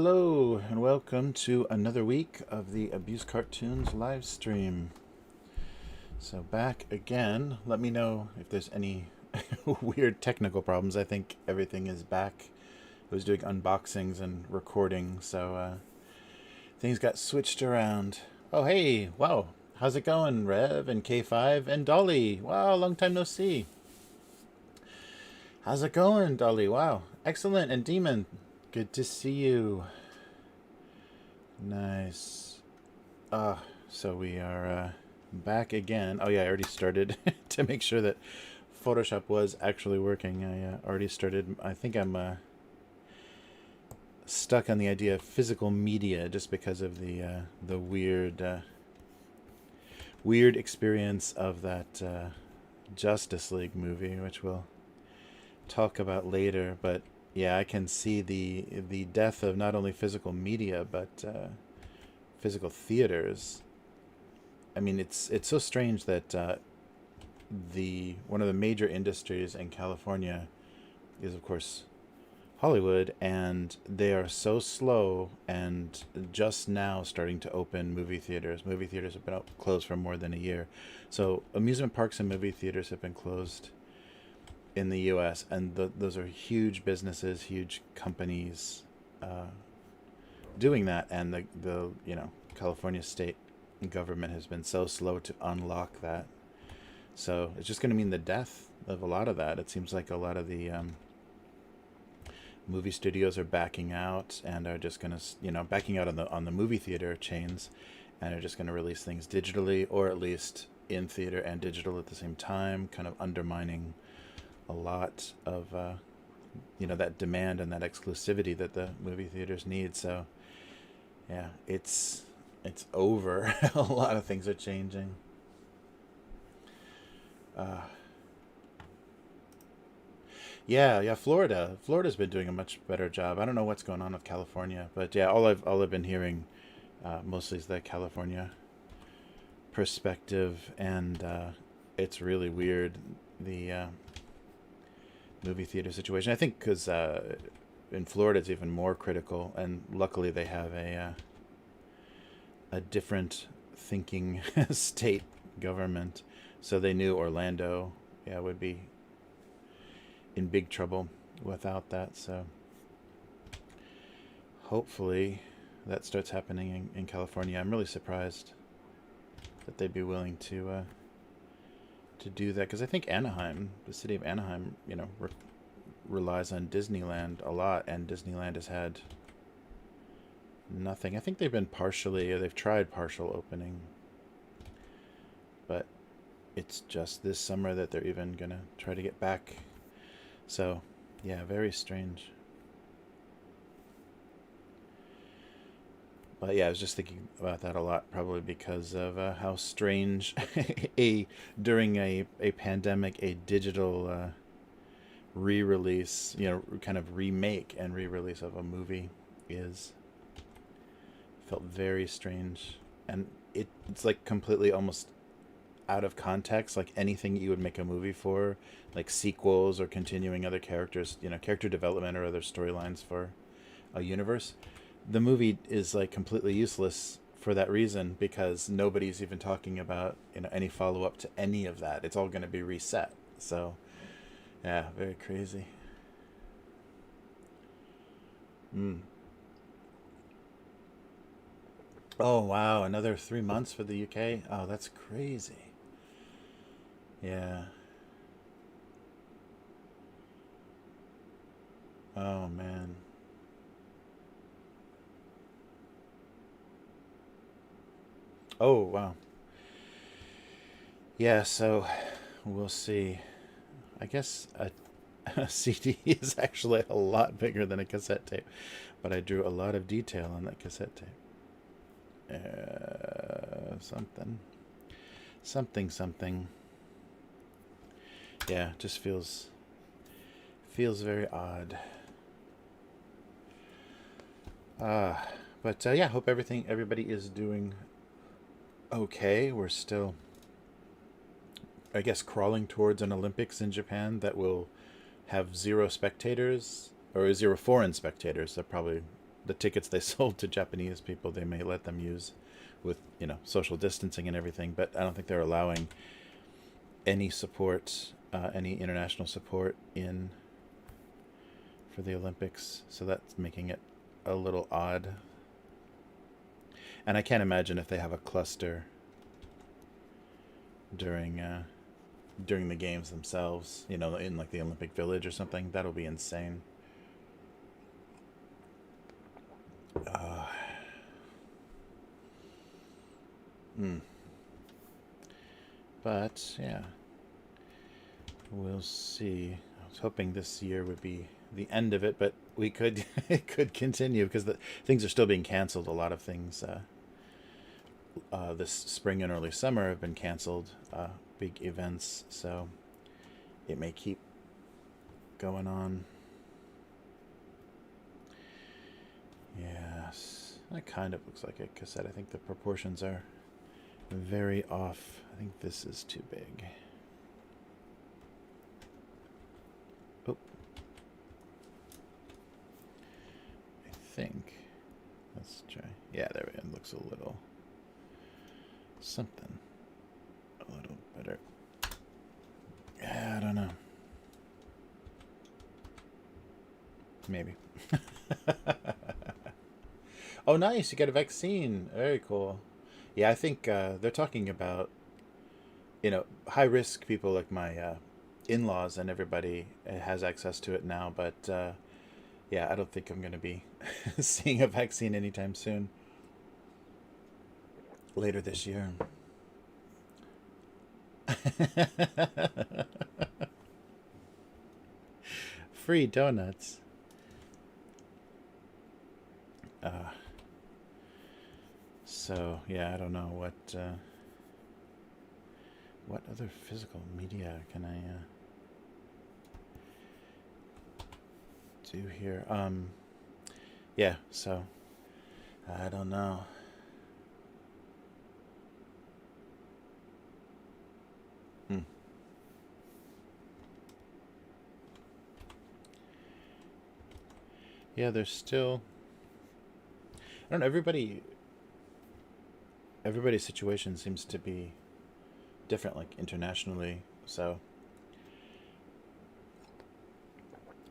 Hello and welcome to another week of the Abuse Cartoons live stream. So back again. Let me know if there's any weird technical problems. I think everything is back. I was doing unboxings and recording, so things got switched around. Oh hey, wow. How's it going, Rev and K5 and Dolly? Wow, long time no see. How's it going, Dolly? Wow. Excellent. And Demon, good to see you. Nice. So we are back again. Oh yeah, I already started to make sure that Photoshop was actually working. I already started. I think I'm stuck on the idea of physical media just because of the weird experience of that Justice League movie, which we'll talk about later. But yeah, I can see the death of not only physical media but physical theaters. I mean, it's so strange that the one of the major industries in California is, of course, Hollywood, and they are so slow and just now starting to open movie theaters. Movie theaters have been closed for more than a year. So amusement parks and movie theaters have been closed in the U.S., and those are huge businesses, huge companies doing that, and the California state government has been so slow to unlock that. So it's just going to mean the death of a lot of that. It seems like a lot of the movie studios are backing out and are just going to, backing out on the movie theater chains, and are just going to release things digitally, or at least in theater and digital at the same time, kind of undermining a lot of that demand and that exclusivity that the movie theaters need. So yeah, it's over. A lot of things are changing. Yeah, Florida's been doing a much better job. I don't know what's going on with California, but yeah, all I've been hearing mostly is the California perspective, and it's really weird, the movie theater situation. I think because in Florida it's even more critical, and luckily they have a different thinking state government, so they knew Orlando, yeah, would be in big trouble without that. So hopefully that starts happening in California. I'm really surprised that they'd be willing to do that, because I think Anaheim, the city of Anaheim, relies on Disneyland a lot, and Disneyland has had nothing. I think they've tried partial opening, but it's just this summer that they're even gonna try to get back. So yeah, very strange. But yeah, I was just thinking about that a lot, probably because of how strange during a pandemic, a digital re-release, kind of remake and re-release of a movie is. Felt very strange, and it's like completely almost out of context, like anything you would make a movie for, like sequels or continuing other characters, character development or other storylines for a universe. The movie is like completely useless for that reason, because nobody's even talking about any follow-up to any of that. It's all going to be reset. So yeah, very crazy. mm. Oh wow, another 3 months for the UK. Oh, that's crazy. Yeah. Oh man. Oh wow. Yeah, so we'll see. I guess a CD is actually a lot bigger than a cassette tape, but I drew a lot of detail on that cassette tape. Something, something. Yeah, just feels very odd. But yeah, hope everybody is doing okay. We're still, I guess, crawling towards an Olympics in Japan that will have zero spectators, or zero foreign spectators. They'll probably the tickets they sold to Japanese people, they may let them use with, social distancing and everything, but I don't think they're allowing any support, any international support in for the Olympics. So that's making it a little odd. And I can't imagine if they have a cluster during the games themselves, in like the Olympic Village or something. That'll be insane. But yeah, we'll see. I was hoping this year would be the end of it, but we could it could continue because the things are still being canceled. A lot of things this spring and early summer have been canceled, big events, so it may keep going on. Yes, that kind of looks like a cassette. I think the proportions are very off. I think this is too big. Oh. I think. Let's try. Yeah, there we go. It looks a little something. A little better. Yeah, I don't know. Maybe. Oh, nice. You got a vaccine. Very cool. Yeah, I think they're talking about, high risk people like my in-laws and everybody has access to it now. But yeah, I don't think I'm going to be seeing a vaccine anytime soon. Later this year. Free donuts. So yeah, I don't know what other physical media can I do here. Yeah, so I don't know. Yeah, there's still. I don't know. Everybody's situation seems to be different, like internationally. So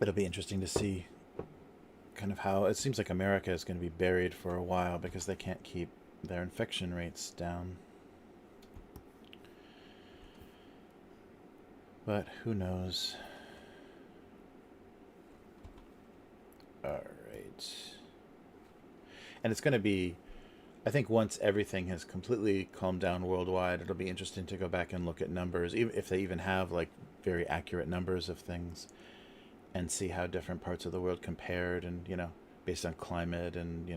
it'll be interesting to see kind of how it seems like America is going to be buried for a while because they can't keep their infection rates down. But who knows? All right. And it's going to be, I think once everything has completely calmed down worldwide, it'll be interesting to go back and look at numbers, even if they even have like very accurate numbers of things, and see how different parts of the world compared, and based on climate and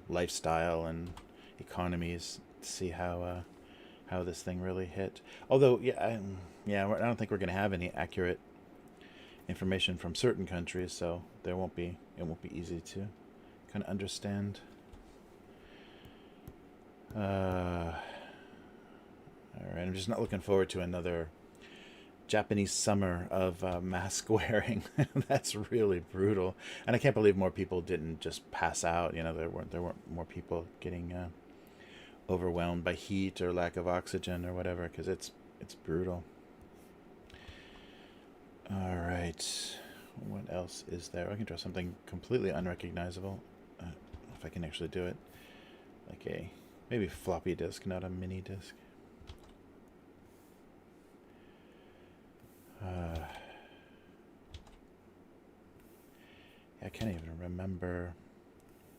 lifestyle and economies, see how this thing really hit. Although I don't think we're going to have any accurate information from certain countries, so it won't be easy to kind of understand. All right, I'm just not looking forward to another Japanese summer of mask wearing. That's really brutal, and I can't believe more people didn't just pass out. There weren't more people getting overwhelmed by heat or lack of oxygen or whatever, because it's brutal. All right, what else is there? I can draw something completely unrecognizable, if I can actually do it, like maybe floppy disk, not a mini disk. I can't even remember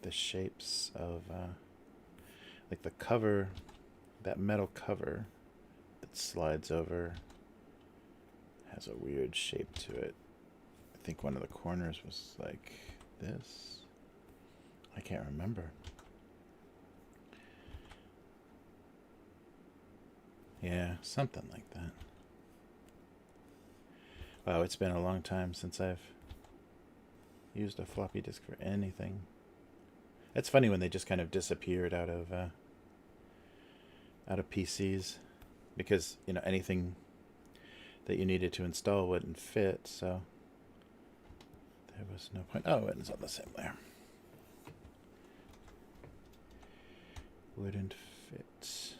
the shapes of like the cover, that metal cover that slides over has a weird shape to it. I think one of the corners was like this. I can't remember. Yeah, something like that. Wow, it's been a long time since I've used a floppy disk for anything. It's funny when they just kind of disappeared out of PCs, because anything that you needed to install wouldn't fit, so there was no point. Oh, it's on the same layer. wouldn't fit.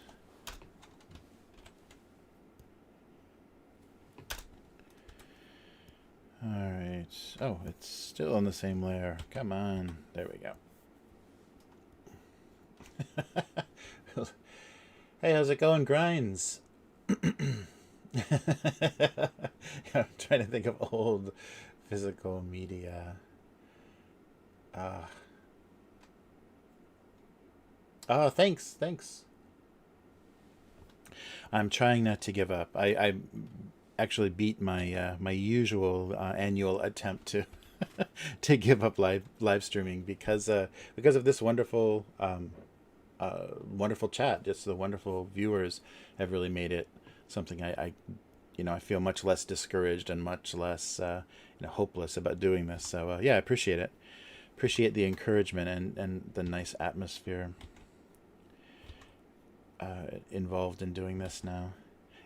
All right. Oh, it's still on the same layer. Come on. There we go. Hey, how's it going, Grinds? I'm trying to think of old physical media. Uh, oh, thanks. I'm trying not to give up. I actually beat my my usual annual attempt to to give up live streaming because of this wonderful wonderful chat. Just the wonderful viewers have really made it something I I feel much less discouraged and much less hopeless about doing this. So yeah, I appreciate it. Appreciate the encouragement and the nice atmosphere involved in doing this now.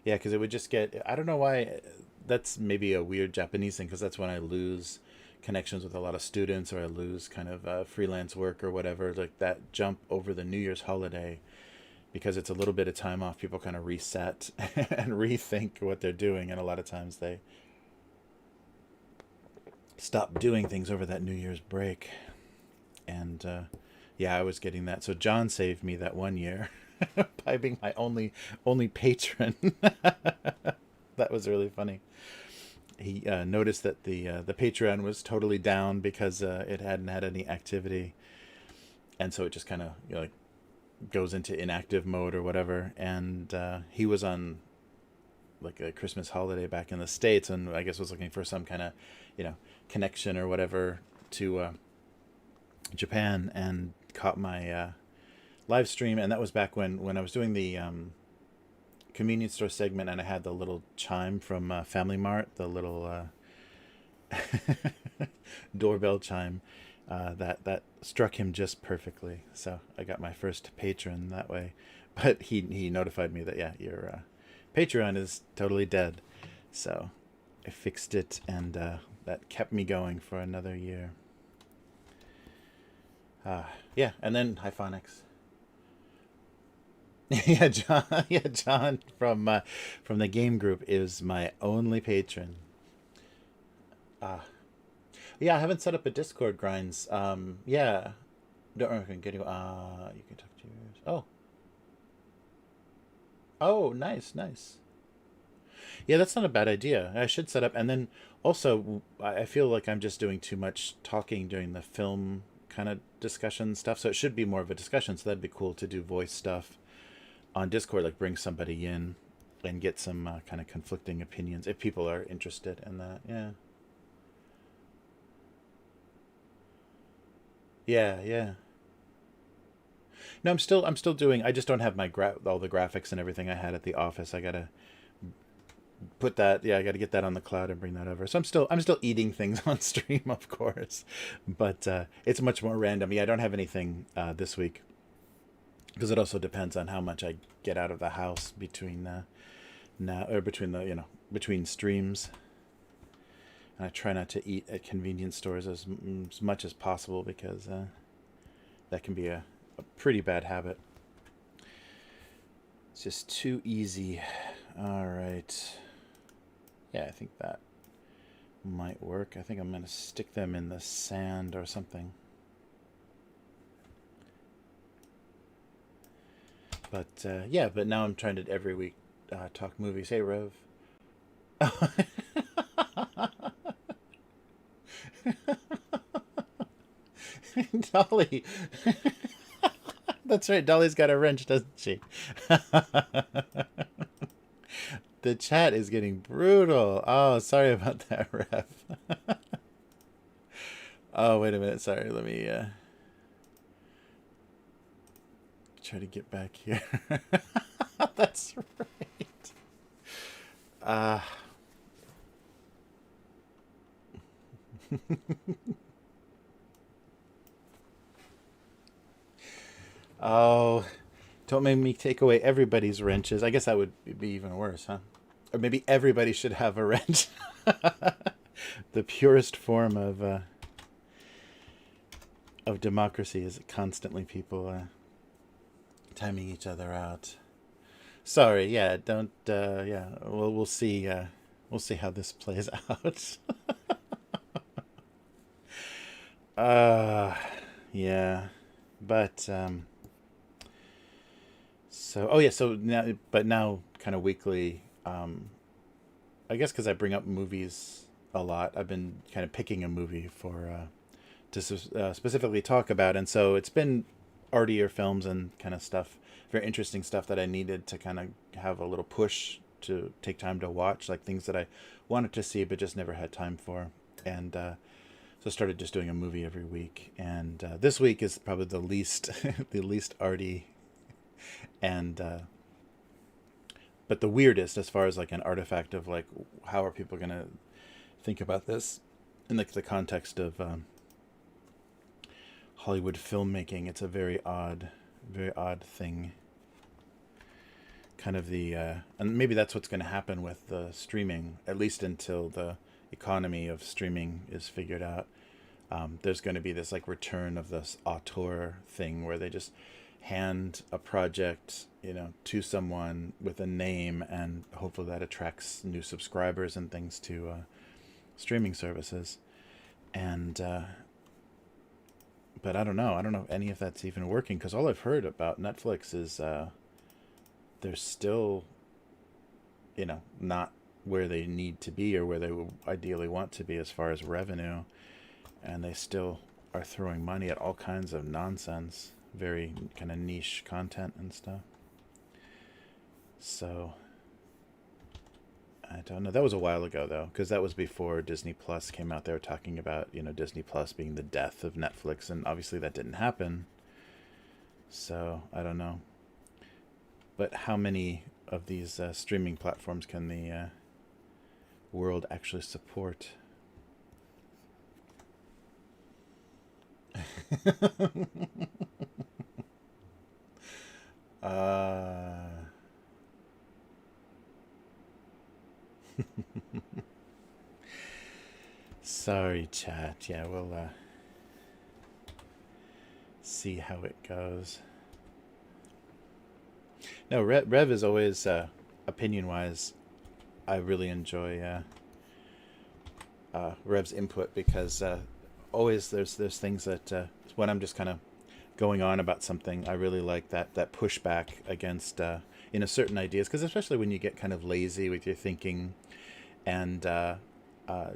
Yeah, because it would just get. I don't know why. That's maybe a weird Japanese thing because that's when I lose connections with a lot of students or I lose kind of freelance work or whatever. Like that jump over the New Year's holiday, because it's a little bit of time off, people kind of reset and rethink what they're doing. And a lot of times they stop doing things over that New Year's break. And yeah, I was getting that. So John saved me that one year by being my only patron. That was really funny. He noticed that the Patreon was totally down because it hadn't had any activity, and so it just kind of like goes into inactive mode or whatever. And he was on like a Christmas holiday back in the States, and I guess was looking for some kind of connection or whatever to Japan, and caught my live stream. And that was back when I was doing the convenience store segment, and I had the little chime from Family Mart, the little doorbell chime that struck him just perfectly. So I got my first patron that way. But he notified me that yeah, your Patreon is totally dead. So I fixed it, and that kept me going for another year. Yeah, and then Hyphonics. Yeah, John. Yeah, John from the game group is my only patron. Yeah, I haven't set up a Discord, Grinds. Yeah, don't know if I can get you. You can talk to yours. Oh, nice. Yeah, that's not a bad idea. I should set up, and then also I feel like I'm just doing too much talking during the film kind of discussion stuff. So it should be more of a discussion. So that'd be cool to do voice stuff on Discord, like bring somebody in and get some kind of conflicting opinions if people are interested in that. Yeah. Yeah. No, I'm still doing. I just don't have my all the graphics and everything I had at the office. I gotta put that. Yeah, I gotta get that on the cloud and bring that over. So I'm still eating things on stream, of course, but it's much more random. Yeah, I don't have anything this week because it also depends on how much I get out of the house between now or between the between streams. And I try not to eat at convenience stores as much as possible because that can be a pretty bad habit. It's just too easy. All right. Yeah, I think that might work. I think I'm going to stick them in the sand or something. But yeah, but now I'm trying to every week talk movies. Hey, Rev. Dolly. That's right. Dolly's got a wrench, doesn't she? The chat is getting brutal. Oh, sorry about that, Rev. Oh, wait a minute. Sorry. Let me try to get back here. That's right. Uh, oh, don't make me take away everybody's wrenches. I guess that would be even worse, huh? Or maybe everybody should have a wrench. The purest form of democracy is constantly people timing each other out. Sorry, yeah, don't. Yeah, we'll see. We'll see how this plays out. uh, yeah, but so oh yeah, so now but now kind of weekly. I guess because I bring up movies a lot, I've been kind of picking a movie for to specifically talk about, and so it's been artier films and kind of stuff, very interesting stuff that I needed to kind of have a little push to take time to watch, like things that I wanted to see but just never had time for, and so I started just doing a movie every week, and this week is probably the least the least arty, and but the weirdest as far as like an artifact of like how are people gonna think about this in like the context of Hollywood filmmaking. It's a very odd thing. Kind of the and maybe that's what's going to happen with the streaming, at least until the economy of streaming is figured out. There's going to be this like return of this auteur thing where they just hand a project, to someone with a name, and hopefully that attracts new subscribers and things to streaming services. And but I don't know. I don't know if any of that's even working, because all I've heard about Netflix is they're still, not where they need to be or where they would ideally want to be as far as revenue, and they still are throwing money at all kinds of nonsense, very kind of niche content and stuff. So I don't know. That was a while ago though, because that was before Disney Plus came out. They were talking about Disney Plus being the death of Netflix, and obviously that didn't happen. So I don't know. But how many of these streaming platforms can the world actually support? uh Sorry, chat. Yeah, we'll see how it goes. No, Rev is always, opinion-wise, I really enjoy Rev's input, because always there's things that when I'm just kind of going on about something, I really like that pushback against certain ideas, because especially when you get kind of lazy with your thinking and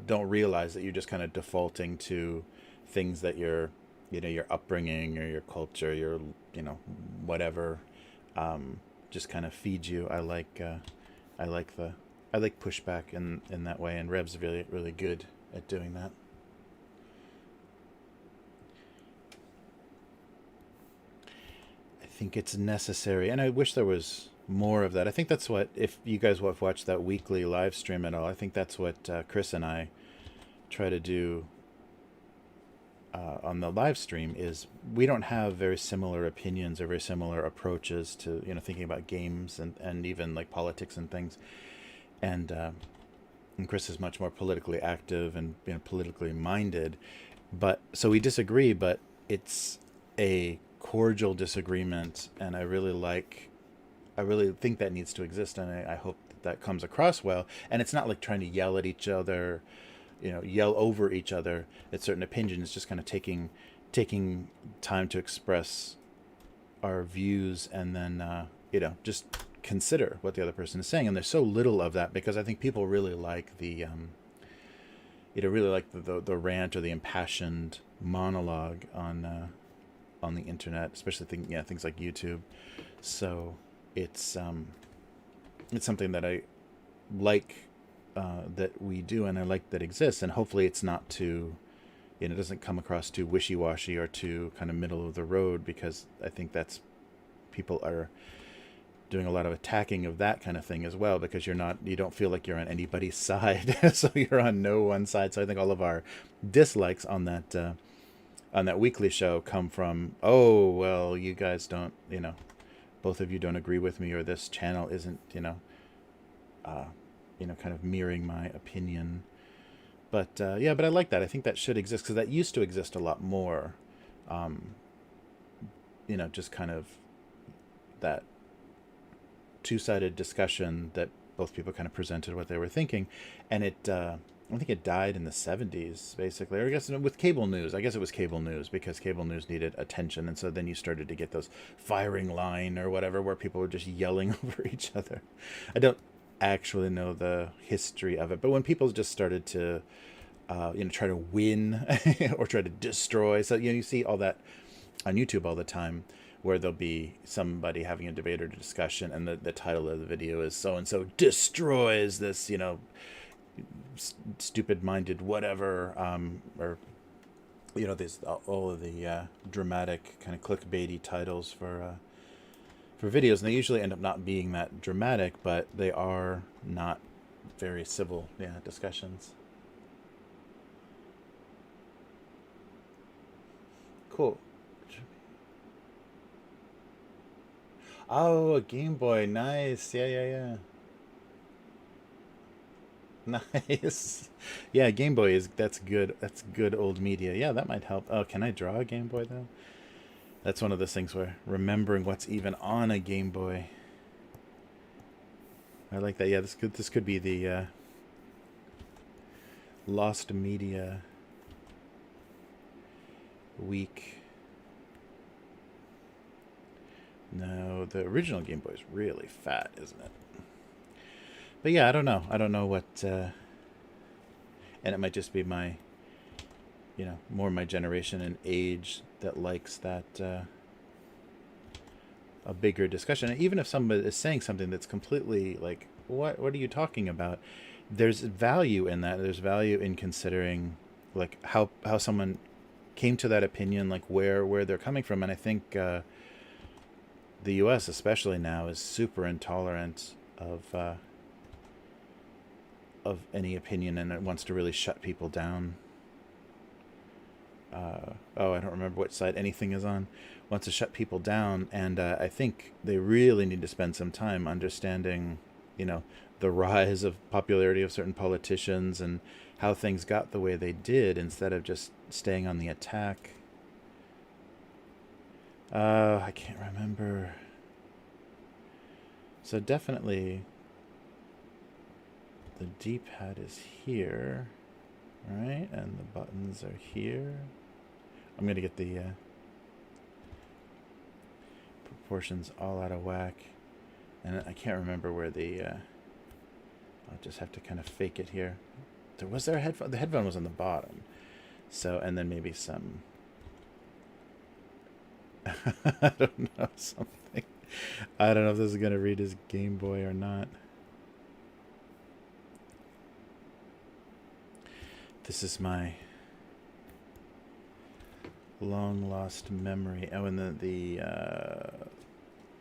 don't realize that you're just kind of defaulting to things that your upbringing or your culture, your whatever, just kind of feeds you. I like pushback in that way, and Rev's really really good at doing that. I think it's necessary, and I wish there was more of that. I think that's what, if you guys have watched that weekly live stream at all, I think that's what Chris and I try to do on the live stream. Is we don't have very similar opinions or very similar approaches to thinking about games and even like politics and things. And Chris is much more politically active and politically minded, but so we disagree, but it's a cordial disagreement, and I really think that needs to exist, and I hope that comes across well. And it's not like trying to yell at each other, yell over each other at certain opinions. It's just kind of taking time to express our views, and then just consider what the other person is saying. And there's so little of that, because I think people really like the the rant or the impassioned monologue on the internet, especially things like YouTube. So it's something that I like, that we do, and I like that exists, and hopefully it's not too, it doesn't come across too wishy-washy or too kind of middle of the road, because I think that's, people are doing a lot of attacking of that kind of thing as well, because you don't feel like you're on anybody's side. So you're on no one side. So I think all of our dislikes on that weekly show come from, oh well, you guys don't, both of you don't agree with me, or this channel isn't kind of mirroring my opinion. But but I like that. I think that should exist, because that used to exist a lot more. Just kind of that two-sided discussion that both people kind of presented what they were thinking, and I think it died in the 70s, basically. Or I guess with cable news. I guess it was cable news because cable news needed attention. And so then you started to get those firing line or whatever where people were just yelling over each other. I don't actually know the history of it. But when people just started to, try to win or try to destroy. So, you see all that on YouTube all the time where there'll be somebody having a debate or discussion and the title of the video is so-and-so destroys this, stupid-minded whatever, or there's all of the dramatic kind of clickbaity titles for videos, and they usually end up not being that dramatic, but they are not very civil discussions. Cool. Oh, a Game Boy, nice. Yeah. Nice. Yeah, Game Boy that's good. That's good old media. Yeah, that might help. Oh, can I draw a Game Boy though? That's one of those things where remembering what's even on a Game Boy. I like that. Yeah, this could be the lost media week. No, the original Game Boy is really fat, isn't it? But yeah, I don't know. I don't know what, and it might just be my, more my generation and age that likes that a bigger discussion. And even if somebody is saying something that's completely like, what are you talking about? There's value in that. There's value in considering like how someone came to that opinion, like where they're coming from. And I think the U.S. especially now is super intolerant of any opinion, and it wants to really shut people down. I don't remember which side anything is on. Wants to shut people down, and I think they really need to spend some time understanding, the rise of popularity of certain politicians and how things got the way they did, instead of just staying on the attack. I can't remember. So definitely the D-pad is here, right? And the buttons are here. I'm going to get the proportions all out of whack. And I can't remember where the... I'll just have to kind of fake it here. Was there a headphone? The headphone was on the bottom. So, and then maybe some... I don't know, something. I don't know if this is going to read as Game Boy or not. This is my long lost memory. Oh, and the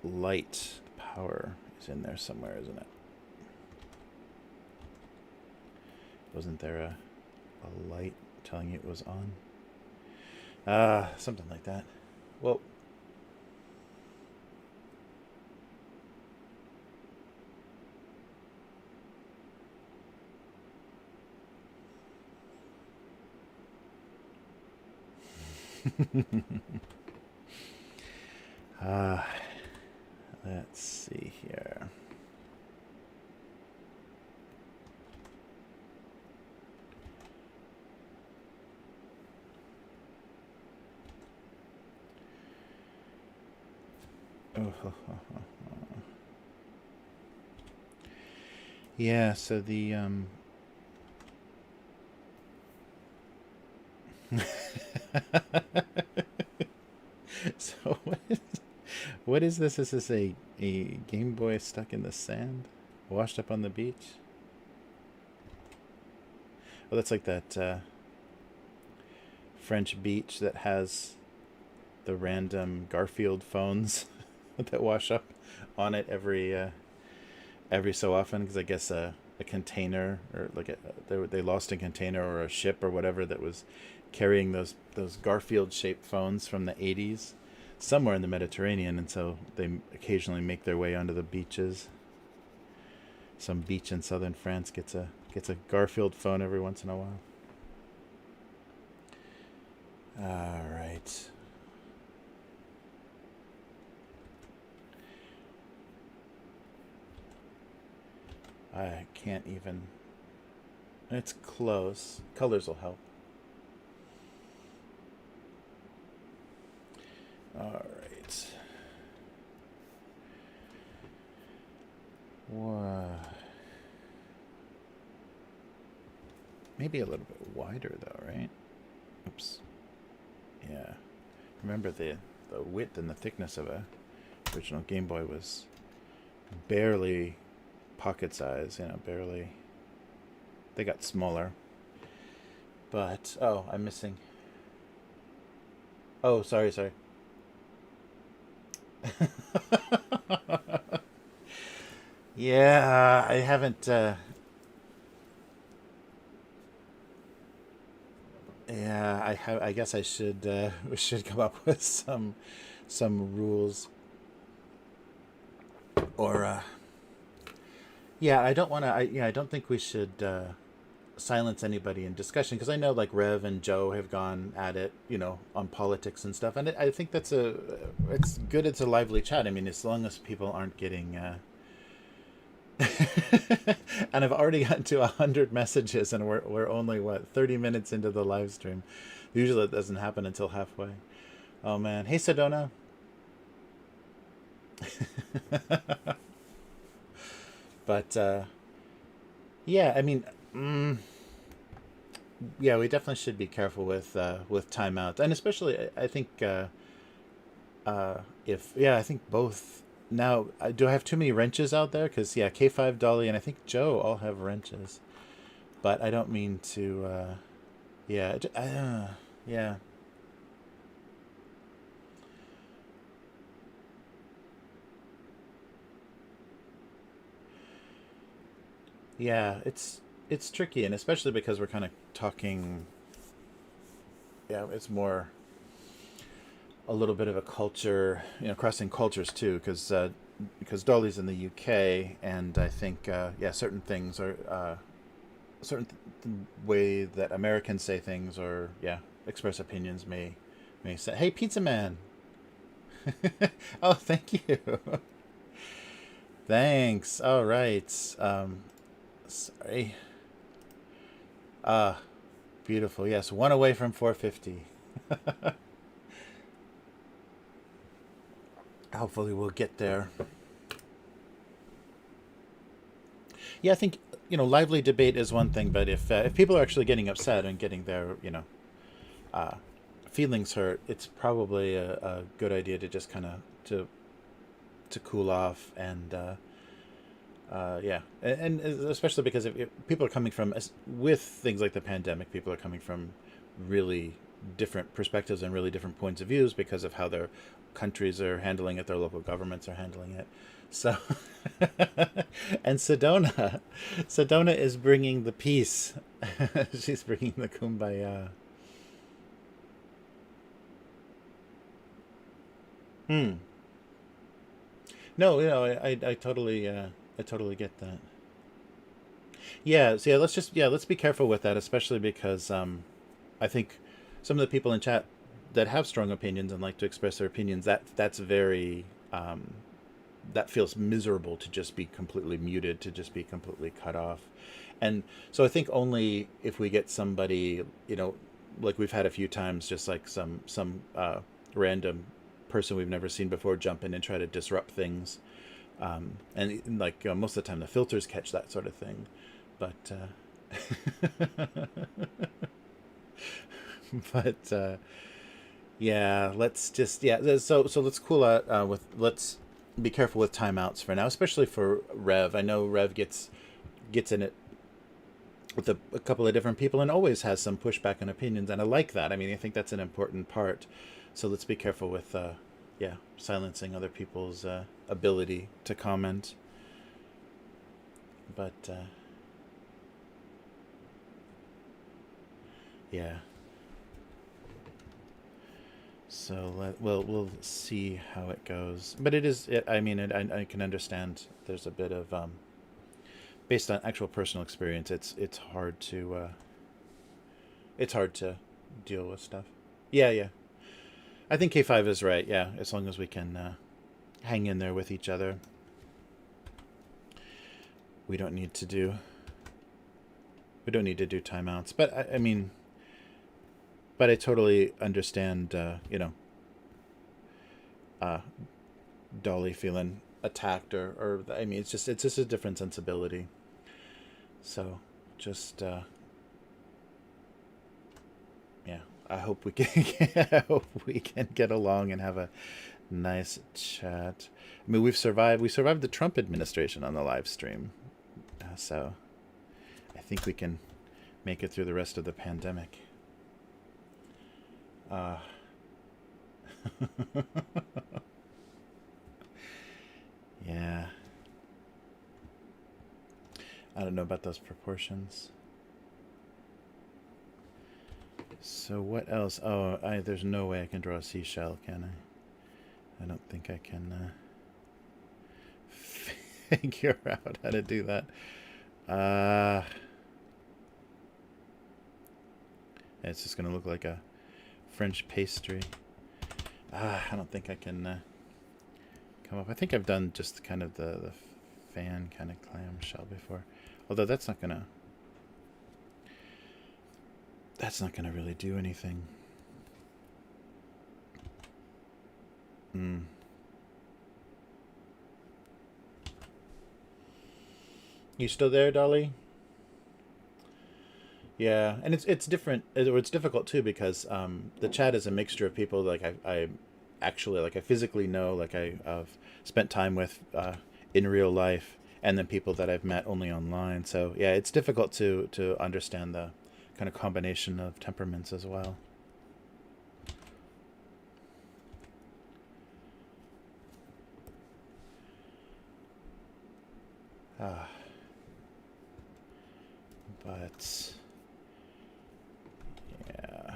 light power is in there somewhere, isn't it? Wasn't there a light telling you it was on? Something like that. Well, let's see here. Yeah, so the so what is this? Is this a Game Boy stuck in the sand, washed up on the beach? Oh, that's like that French beach that has the random Garfield phones that wash up on it every so often, because I guess a container, or like they lost a container or a ship or whatever that was carrying those Garfield shaped phones from the 80s somewhere in the Mediterranean, and so they occasionally make their way onto the beaches. Some beach in southern France gets a Garfield phone every once in a while. All right. I can't even. It's close. Colors will help. All right. Wow. Maybe a little bit wider though, right? Oops. Yeah. Remember the width and the thickness of a original Game Boy was barely pocket size, barely. They got smaller. But oh, I'm missing. Oh, sorry. Yeah, I haven't. Yeah, I have. I guess I should. We should come up with some rules, or yeah. I don't want to. I don't think we should silence anybody in discussion because I know like Rev and Joe have gone at it, on politics and stuff, and I think that's it's good. It's a lively chat. I mean, as long as people aren't getting. And I've already gotten to 100 messages, and we're only 30 minutes into the live stream. Usually it doesn't happen until halfway. Oh man, hey Sedona. But yeah, I mean, yeah, we definitely should be careful with timeouts, and especially I think if I think both. Now, do I have too many wrenches out there? Because yeah, K5 Dolly and I think Joe all have wrenches, but I don't mean to. Yeah, yeah. Yeah, it's tricky, and especially because we're kind of talking. Yeah, it's more a little bit of a culture, crossing cultures too, because Dolly's in the UK, and I think yeah, certain things are way that Americans say things or yeah express opinions may say. Hey, Pizza Man. Oh, thank you. Thanks. All right. Sorry. Ah, beautiful. Yes, one away from 450. Hopefully, we'll get there. Yeah, I think lively debate is one thing, but if people are actually getting upset and getting their uh, feelings hurt, it's probably a good idea to just kind of to cool off and yeah, and especially because if people are coming from with things like the pandemic, people are coming from really different perspectives and really different points of views because of how their countries are handling it, their local governments are handling it. So, and Sedona is bringing the peace. She's bringing the kumbaya. Hmm. No, I totally get that. Yeah, so yeah, let's be careful with that, especially because I think some of the people in chat that have strong opinions and like to express their opinions, that's very that feels miserable to just be completely muted, to just be completely cut off. And so I think only if we get somebody, like we've had a few times, just like some random person we've never seen before jump in and try to disrupt things. And like most of the time the filters catch that sort of thing, but but yeah, let's just so let's cool out with let's be careful with timeouts for now, especially for Rev. I know Rev gets in it with a couple of different people and always has some pushback and opinions, and I like that. I mean, I think that's an important part. So let's be careful with yeah, silencing other people's ability to comment. But yeah. So we'll see how it goes. But it is. I mean, I can understand. There's a bit of based on actual personal experience. It's hard to deal with stuff. Yeah, yeah. I think K5 is right. Yeah, as long as we can hang in there with each other. we don't need to do timeouts. But I mean, but I totally understand. Uh, Dolly feeling attacked, or I mean, it's just a different sensibility. So just yeah, I hope we can I hope we can get along and have a nice chat. I mean, we survived the Trump administration on the live stream, so I think we can make it through the rest of the pandemic. Yeah. I don't know about those proportions. So what else? Oh, there's no way I can draw a seashell, can I? I don't think I can figure out how to do that. It's just going to look like a French pastry. I don't think I can come up. I think I've done just kind of the fan kind of clamshell before. Although that's not gonna really do anything. You still there, Dolly? Yeah, and it's different. It's difficult too because the chat is a mixture of people like I actually like I physically know, like I've spent time with in real life, and then people that I've met only online. So yeah, it's difficult to understand the kind of combination of temperaments as well. But yeah,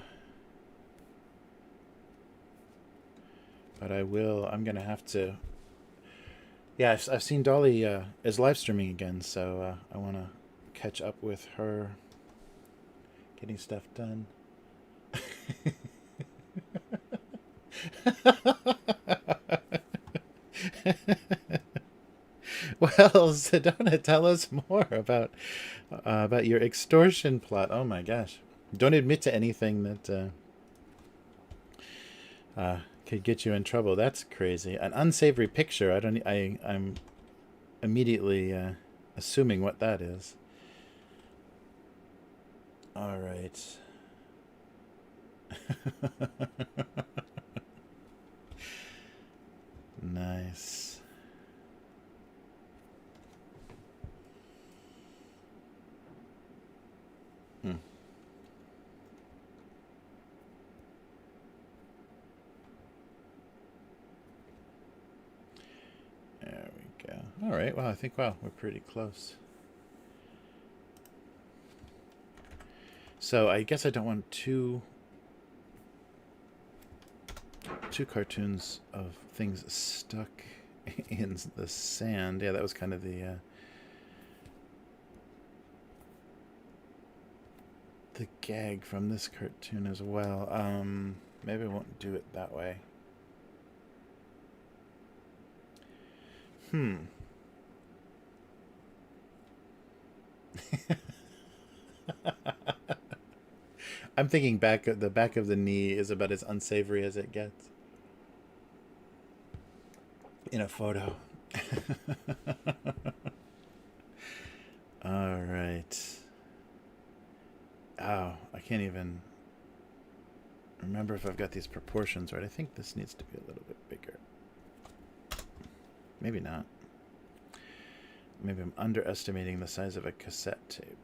but I'm gonna have to. Yeah, I've seen Dolly is live streaming again, so I want to catch up with her, getting stuff done. Well, Sedona, tell us more about your extortion plot. Oh my gosh! Don't admit to anything that could get you in trouble. That's crazy. An unsavory picture. I'm immediately assuming what that is. All right. Nice. There we go. All right. Well, I think we're pretty close. So I guess I don't want two cartoons of things stuck in the sand. Yeah, that was kind of the gag from this cartoon as well. Maybe I won't do it that way. I'm thinking the back of the knee is about as unsavory as it gets in a photo. All right. Oh, I can't even remember if I've got these proportions right. I think this needs to be a little bit bigger. Maybe not. Maybe I'm underestimating the size of a cassette tape.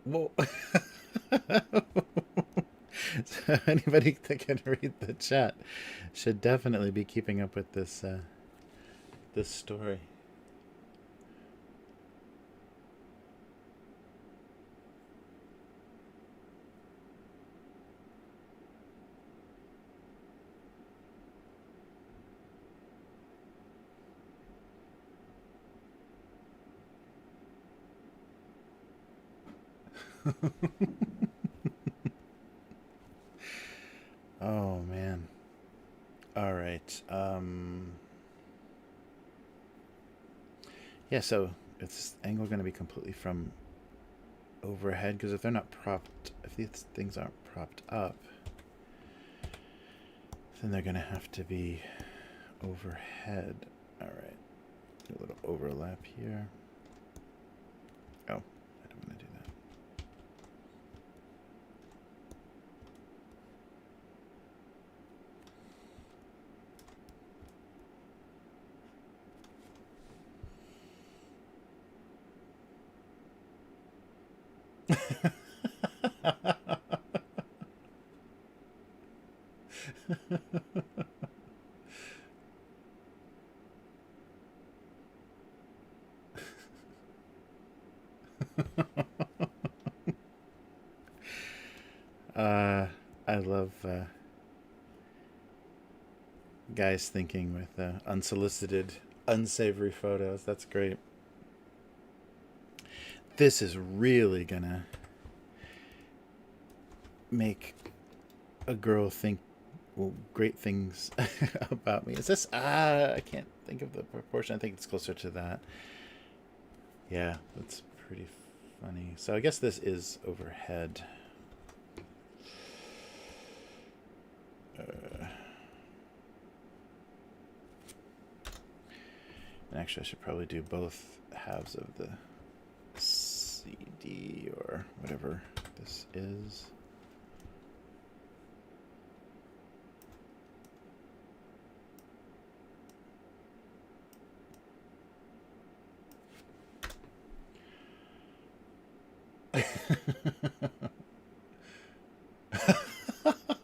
Whoa. So anybody that can read the chat should definitely be keeping up with this this story. Oh man. All right. Yeah. So is this angle going to be completely from overhead? Because if they're not propped, if these things aren't propped up, then they're going to have to be overhead. All right. Do a little overlap here. Oh, I don't want to do that. I love guys thinking with unsolicited, unsavory photos. That's great. This is really gonna make a girl think, well, great things about me. Is this? I can't think of the proportion. I think it's closer to that. Yeah, that's pretty funny. So I guess this is overhead. And actually, I should probably do both halves of the CD or whatever this is.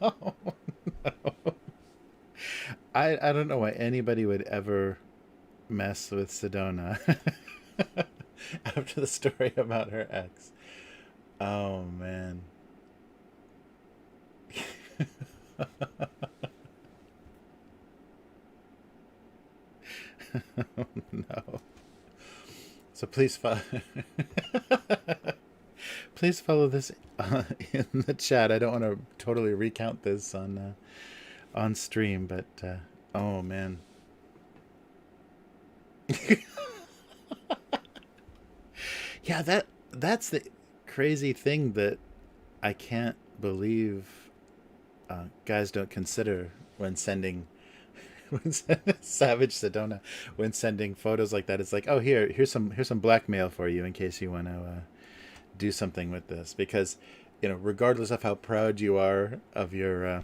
Oh, no. I don't know why anybody would ever mess with Sedona after the story about her ex. Oh man. Oh, no. So please follow. Please follow this in the chat. I don't want to totally recount this on stream, but oh man. Yeah, that's the crazy thing that I can't believe guys don't consider when sending when Savage Sedona when sending photos like that. It's like, oh, here's some blackmail for you in case you want to do something with this, because regardless of how proud you are of your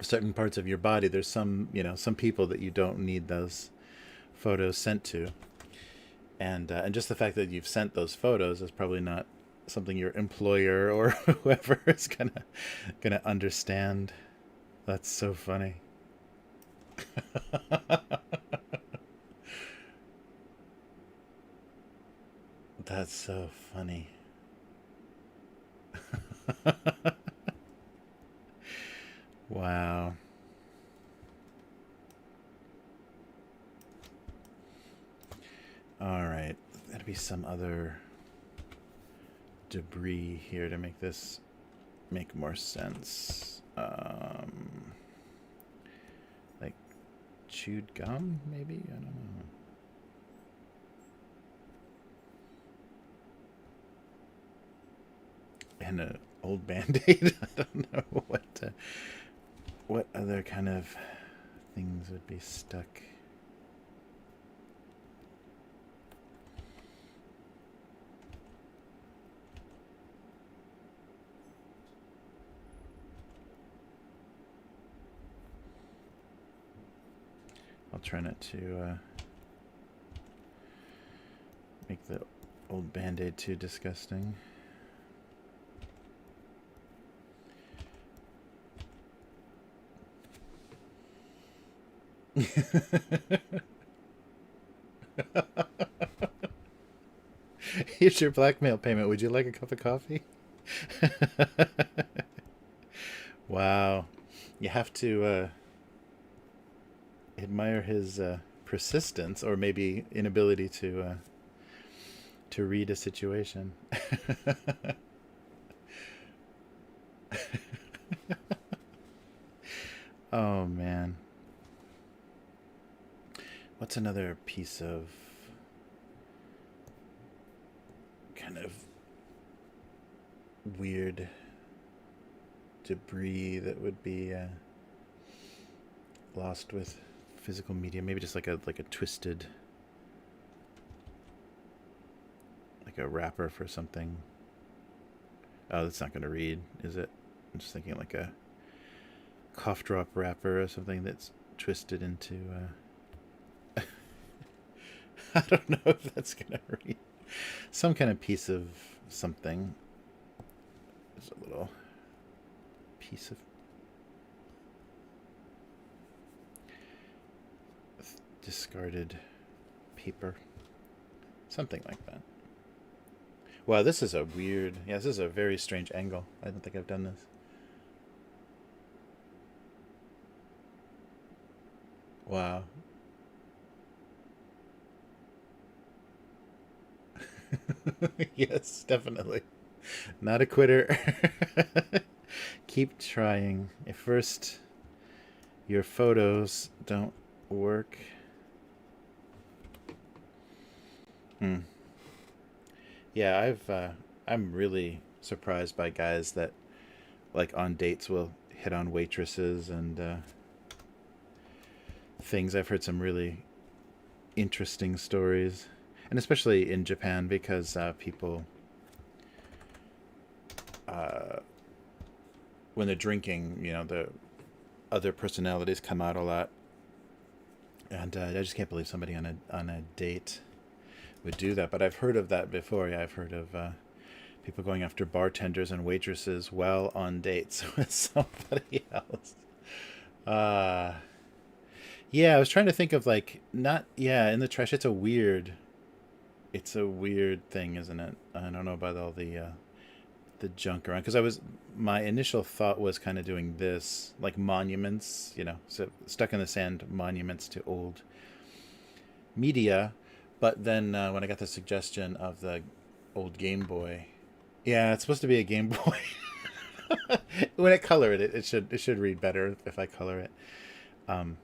certain parts of your body, there's some people that you don't need those photos sent to, and just the fact that you've sent those photos is probably not something your employer or whoever is gonna understand. That's so funny. That's so funny. Wow. All right. Gotta be some other debris here to make this make more sense. Like chewed gum, maybe? I don't know. And an old band-aid. I don't know what other kind of things would be stuck. I'll try not to make the old band-aid too disgusting. Here's your blackmail payment. Would you like a cup of coffee? Wow. You have to admire his persistence, or maybe inability to read a situation. Oh man. What's another piece of kind of weird debris that would be lost with physical media? Maybe just like a twisted, like a wrapper for something. Oh, that's not going to read, is it? I'm just thinking like a cough drop wrapper or something that's twisted into. I don't know if that's going to read. Some kind of piece of something. There's a little piece of discarded paper. Something like that. Wow, this is a weird... Yeah, this is a very strange angle. I don't think I've done this. Wow. Yes, definitely. Not a quitter. Keep trying. If first your photos don't work. Yeah, I'm really surprised by guys that like on dates will hit on waitresses and things. I've heard some really interesting stories, and especially in Japan because people uh, when they're drinking, the other personalities come out a lot, and I just can't believe somebody on a date would do that. But I've heard of that before. Yeah, I've heard of people going after bartenders and waitresses while on dates with somebody else. Uh, yeah, I was trying to think of like not in the trash. It's a weird thing, isn't it? I don't know about all the junk around because my initial thought was kind of doing this like monuments, so stuck in the sand monuments to old media. But then when I got the suggestion of the old Game Boy, yeah, it's supposed to be a Game Boy. When I color it, it should read better if I color it. Um,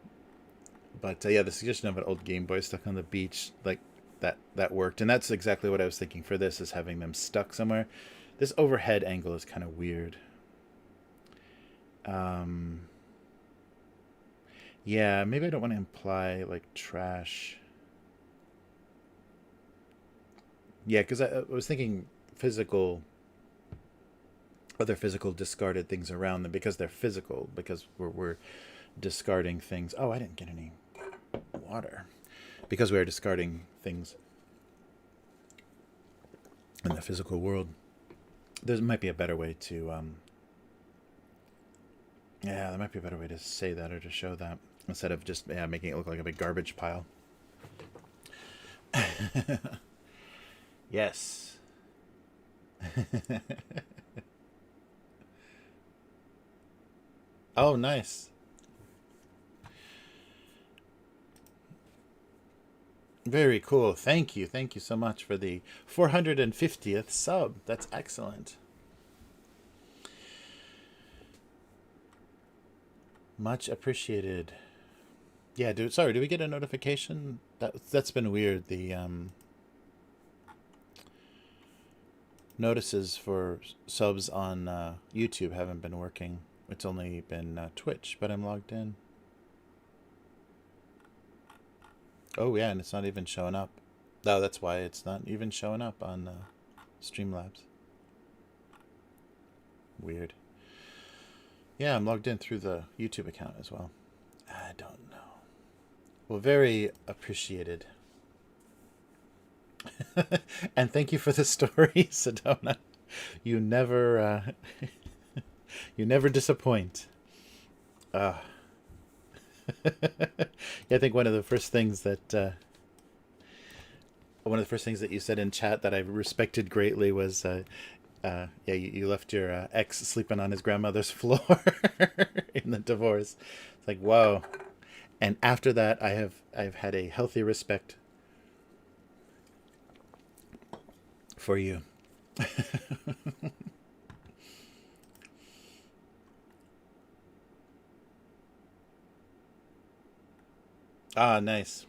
but yeah, the suggestion of an old Game Boy stuck on the beach, like that worked, and that's exactly what I was thinking for this, is having them stuck somewhere. This overhead angle is kind of weird. Yeah, maybe I don't want to imply like trash. Yeah, because I was thinking physical, other physical discarded things around them because they're physical, because we're discarding things. Oh, I didn't get any water. Because we are discarding things in the physical world. There might be a better way to, there might be a better way to say that or to show that instead of just making it look like a big garbage pile. Yes. Oh, nice. Very cool. Thank you. Thank you so much for the 450th sub. That's excellent. Much appreciated. Yeah, dude. Sorry, did we get a notification? That's been weird. The notices for subs on YouTube haven't been working. It's only been Twitch, but I'm logged in. Oh yeah, and it's not even showing up. No, that's why it's not even showing up on Streamlabs. Weird. Yeah, I'm logged in through the YouTube account as well. I don't know. Well, very appreciated. And thank you for the story, Sedona. You never, you never disappoint. Yeah, I think one of the first things that you said in chat that I respected greatly was, you left your ex sleeping on his grandmother's floor in the divorce. It's like, whoa. And after that, I've had a healthy respect for you. Ah, nice.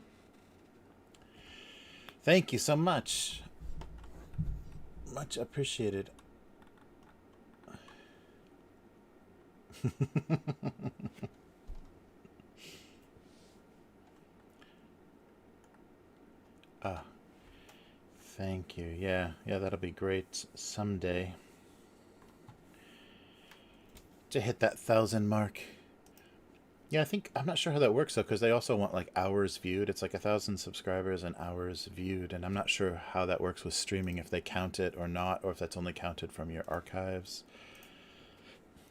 Thank you so much. Much appreciated. Ah, thank you. Yeah, yeah, that'll be great someday to hit that 1,000 mark. Yeah, I think I'm not sure how that works though, because they also want like hours viewed. It's like 1,000 subscribers and hours viewed, and I'm not sure how that works with streaming, if they count it or not, or if that's only counted from your archives.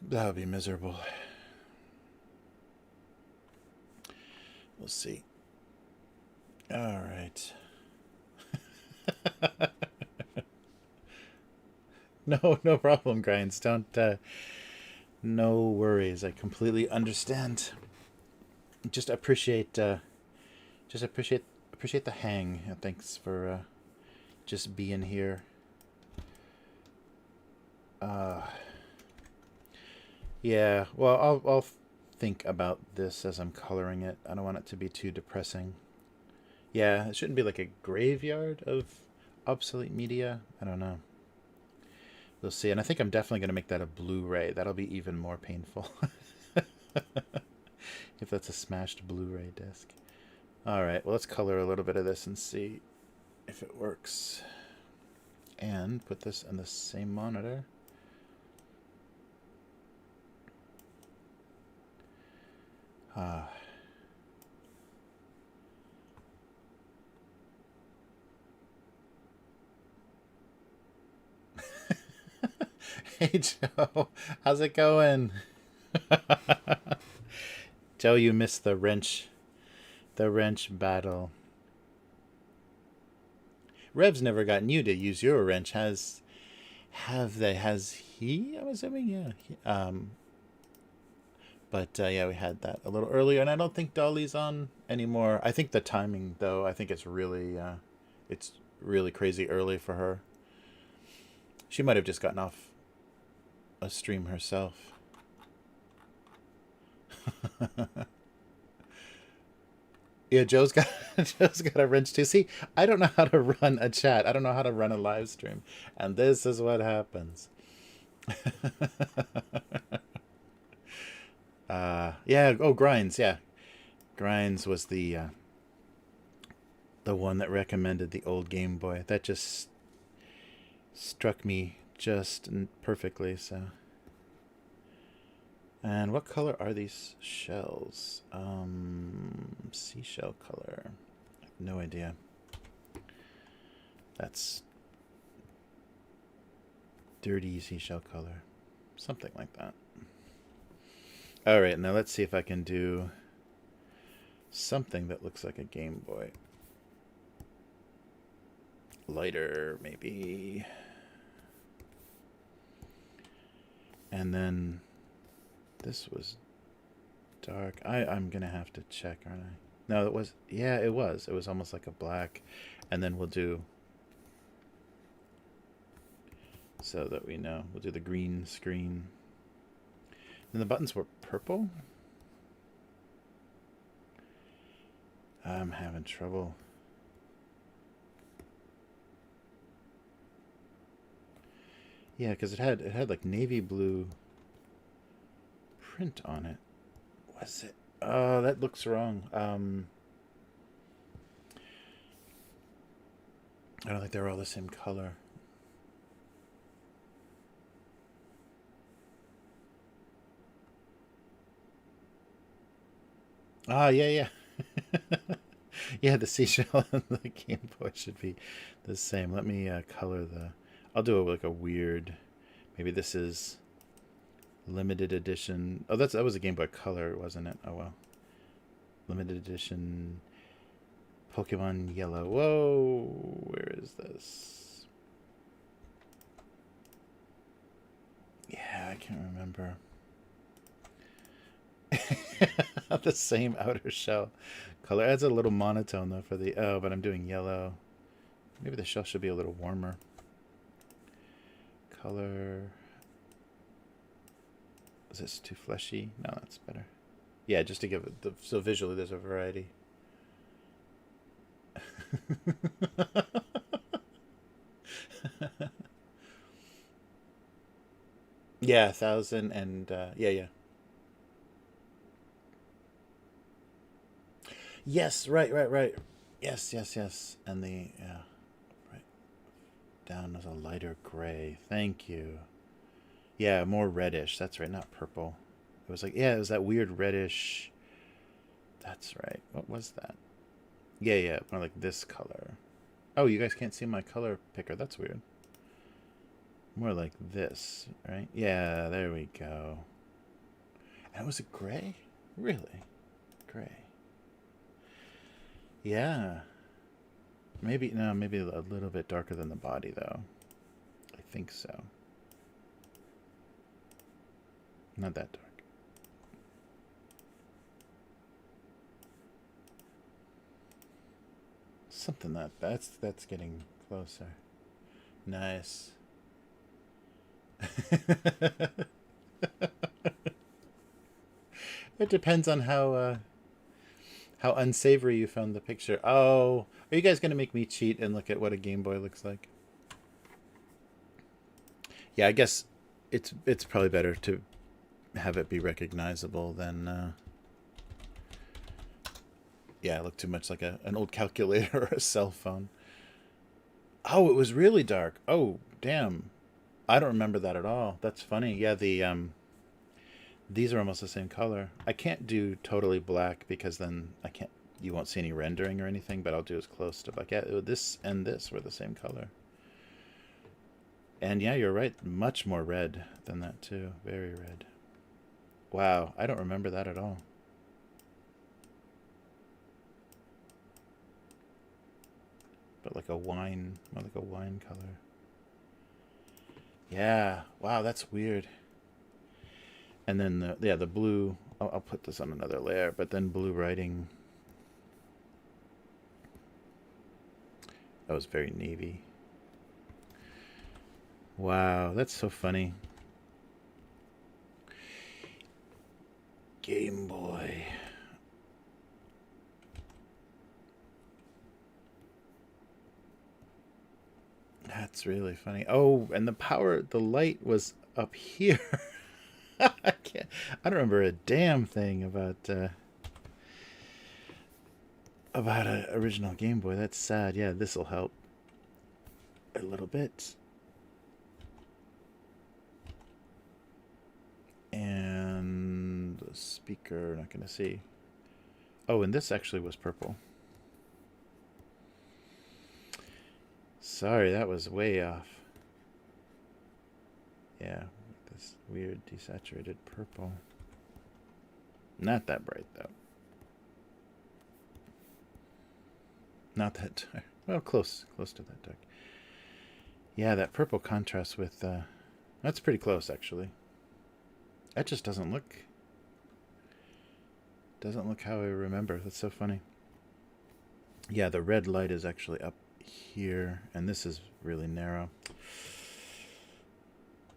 That would be miserable. We'll see. All right. No, no problem, Grinds. Don't. No worries. I completely understand. Just appreciate. Just appreciate the hang. Thanks for just being here. Uh, yeah. Well, I'll think about this as I'm coloring it. I don't want it to be too depressing. Yeah, it shouldn't be like a graveyard of obsolete media. I don't know. We'll see. And I think I'm definitely going to make that a Blu-ray. That'll be even more painful. If that's a smashed Blu-ray disc. All right, well, let's color a little bit of this and see if it works. And put this on the same monitor. Ah. Hey, Joe. How's it going? Joe, you missed the wrench battle. Rev's never gotten you to use your wrench. Have they? Has he? I'm assuming, yeah. But yeah, we had that a little earlier, and I don't think Dolly's on anymore. I think the timing, though, I think it's really crazy early for her. She might have just gotten off a stream herself. Yeah, Joe's got a wrench too. See, I don't know how to run a chat. I don't know how to run a live stream, and this is what happens. Yeah. Oh, Grinds. Yeah, Grinds was the one that recommended the old Game Boy. That just struck me just perfectly. So. And what color are these shells? Seashell color. I have no idea. That's dirty seashell color. Something like that. Alright, now let's see if I can do something that looks like a Game Boy. Lighter, maybe. And then this was dark. I'm gonna have to check, aren't I? No, it was. Yeah, it was. It was almost like a black. And then we'll do, so that we know, we'll do the green screen. And the buttons were purple? I'm having trouble. Yeah, because it had like navy blue print on it. Was it? Oh, that looks wrong. I don't think they were all the same color. Ah, yeah, yeah. Yeah, the seashell and the Game Boy should be the same. Let me color the. I'll do it like a weird. Maybe this is limited edition. Oh, that was a Game Boy Color, wasn't it? Oh well. Limited edition Pokemon Yellow. Whoa, where is this? Yeah, I can't remember. The same outer shell color. Adds a little monotone though for the. Oh, but I'm doing yellow. Maybe the shell should be a little warmer. Color. Is this too fleshy? No, that's better. Yeah, just to give it so visually there's a variety. Yeah, 1,000 and yeah, yeah. Yes, right, right, right. Yes, yes, yes. And the yeah, right down is a lighter gray. Thank you. Yeah, more reddish. That's right, not purple. It was like yeah, it was that weird reddish. That's right. What was that? Yeah, yeah, more like this color. Oh, you guys can't see my color picker. That's weird. More like this, right? Yeah, there we go. And was it gray? Really? Gray. Yeah. Maybe, no, maybe a little bit darker than the body, though. I think so. Not that dark. Something that's getting closer. Nice. It depends on how unsavory you found the picture. Oh, are you guys gonna make me cheat and look at what a Game Boy looks like? Yeah, I guess it's probably better to have it be recognizable than yeah, it looked too much like an old calculator or a cell phone. Oh, it was really dark. Oh, damn. I don't remember that at all. That's funny. Yeah, these are almost the same color. I can't do totally black because then I can't you won't see any rendering or anything, but I'll do as close to like yeah, this and this were the same color. And yeah, you're right. Much more red than that too. Very red. Wow, I don't remember that at all. But like a wine, more like a wine color. Yeah. Wow, that's weird. And then the blue. I'll put this on another layer, but then blue writing. That was very navy. Wow, that's so funny. Game Boy. That's really funny. Oh, and the light was up here. I can't. I don't remember a damn thing about an original Game Boy. That's sad. Yeah, this will help a little bit. And the speaker, not gonna see. Oh, and this actually was purple. Sorry, that was way off. Yeah, this weird desaturated purple. Not that bright though. Not that dark. Well, close to that dark. Yeah, that purple contrast with that's pretty close actually. That just doesn't look how I remember. That's so funny. Yeah, the red light is actually up here, and this is really narrow.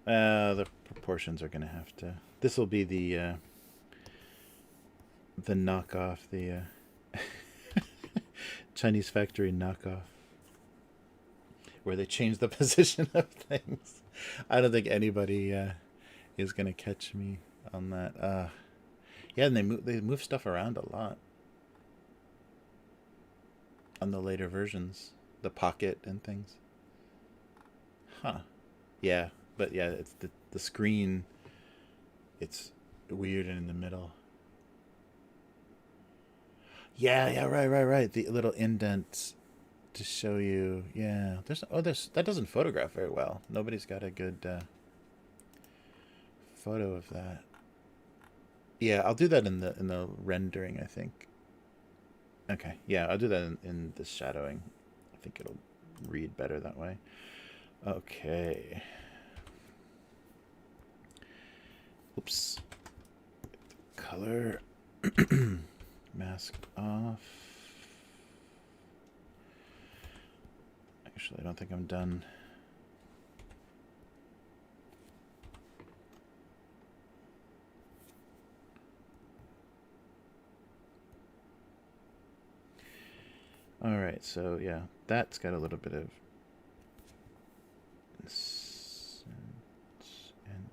The proportions are gonna have to. This will be the knockoff, the Chinese factory knockoff, where they change the position of things. I don't think anybody is gonna catch me on that. Yeah, and they move stuff around a lot on the later versions, the pocket and things. Huh. Yeah, but yeah, it's the screen. It's weird and in the middle. Yeah, yeah, right, right, right. The little indents to show you. Yeah, there's that doesn't photograph very well. Nobody's got a good photo of that. Yeah, I'll do that in the rendering, I think. Okay, yeah, I'll do that in the shadowing. I think it'll read better that way. Okay. Oops. Color. Mask off. Actually, I don't think I'm done. All right, so yeah, that's got a little bit of scent and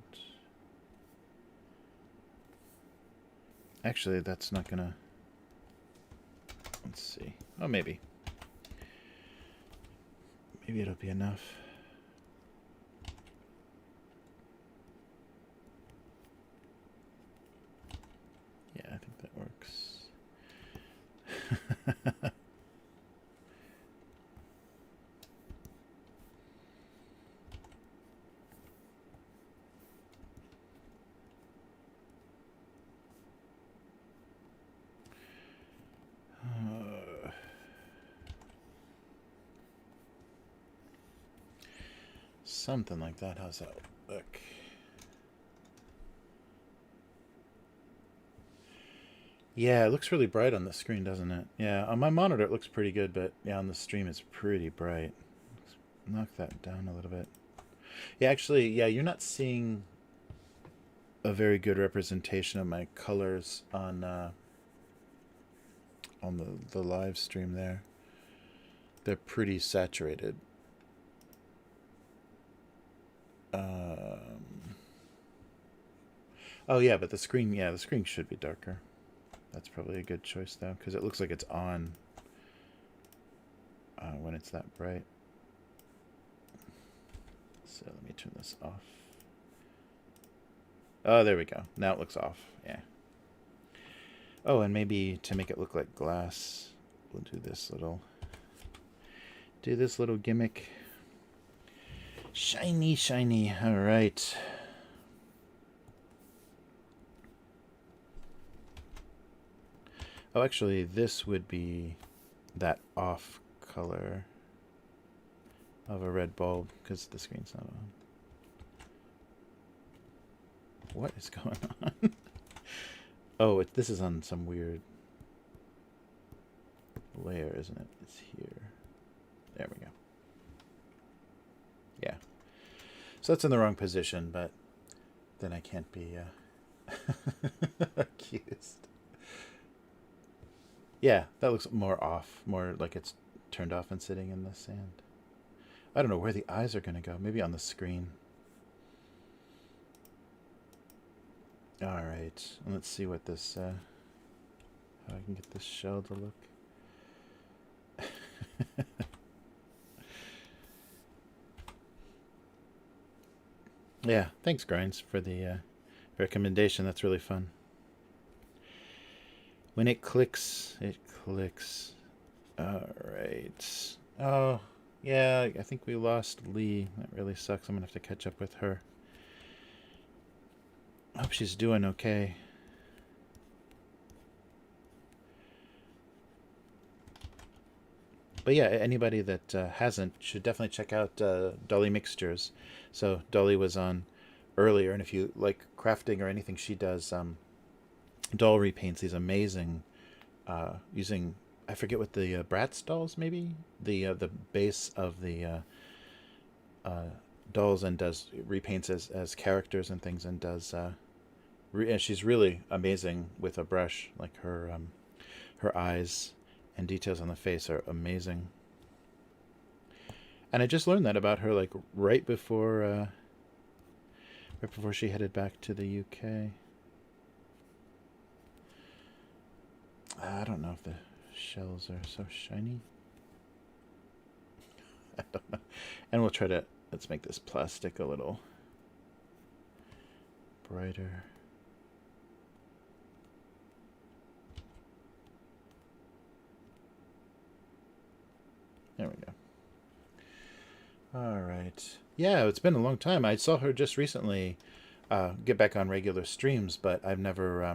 actually that's not gonna. Let's see. Oh, maybe it'll be enough. Yeah, I think that works. Something like that. How's that look? Yeah, it looks really bright on the screen, doesn't it? Yeah, on my monitor it looks pretty good, but yeah, on the stream it's pretty bright. Let's knock that down a little bit. Yeah, actually, yeah, you're not seeing a very good representation of my colors on the live stream there. They're pretty saturated. Oh yeah, but the screen should be darker. That's probably a good choice though, because it looks like it's on when it's that bright. So let me turn this off. Oh, there we go. Now it looks off. Yeah. Oh, and maybe to make it look like glass, we'll do this little gimmick. Shiny, shiny. All right. Oh, actually, this would be that off color of a red bulb because the screen's not on. What is going on? Oh, this is on some weird layer, isn't it? It's here. There we go. Yeah. So that's in the wrong position, but then I can't be accused. Yeah, that looks more off, more like it's turned off and sitting in the sand. I don't know where the eyes are going to go. Maybe on the screen. All right, let's see what this, how I can get this shell to look. Yeah, thanks, Grinds, for the recommendation. That's really fun. When it clicks, it clicks. All right. Oh, yeah, I think we lost Lee. That really sucks. I'm going to have to catch up with her. Hope she's doing okay. But yeah, anybody that hasn't should definitely check out Dolly Mixtures. So Dolly was on earlier, and if you like crafting or anything she does, doll repaints these amazing using, I forget what the Bratz dolls, maybe the base of the dolls, and does repaints as characters and things, and does and she's really amazing with a brush. Like her eyes and details on the face are amazing. And I just learned that about her, like right before she headed back to the UK. I don't know if the shells are so shiny. I don't know. And we'll try to, let's make this plastic a little brighter. There we go. All right. Yeah, it's been a long time. I saw her just recently get back on regular streams, but I've never,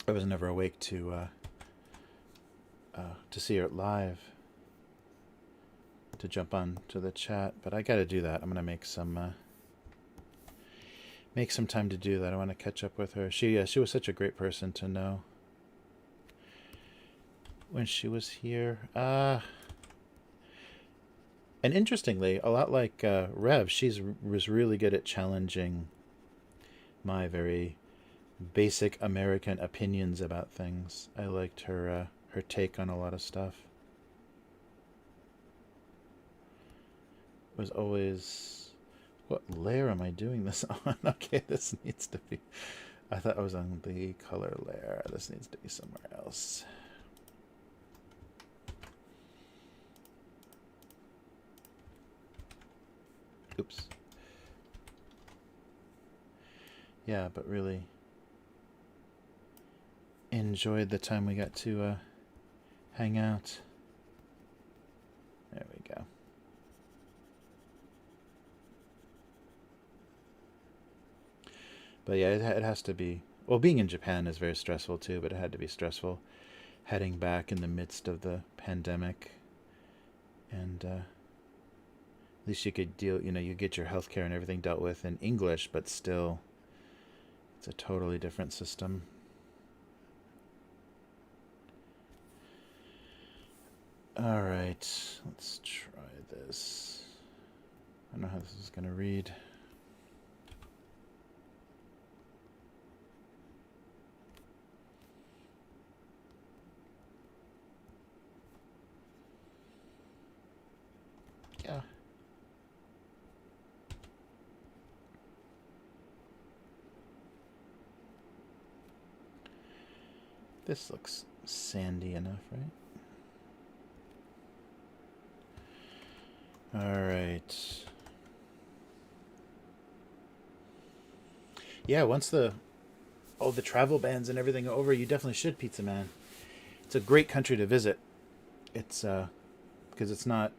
I was never awake to see her live, to jump on to the chat. But I got to do that. I'm gonna make some time to do that. I want to catch up with her. She was such a great person to know when she was here. And interestingly, a lot like Rev, was really good at challenging my very basic American opinions about things. I liked her take on a lot of stuff. was always, what layer am I doing this on? Okay, this needs to be, I thought I was on the color layer. This needs to be somewhere else. Oops. Yeah, but really enjoyed the time we got to hang out. There we go. But yeah, it has to be, well, being in Japan is very stressful too, but it had to be stressful heading back in the midst of the pandemic. And at least you could deal, you get your healthcare and everything dealt with in English, but still, it's a totally different system. All right, let's try this. I don't know how this is going to read. Yeah. This looks sandy enough, right? All right. Yeah, once the travel bans and everything are over, you definitely should, Pizza Man. It's a great country to visit. It's because it's not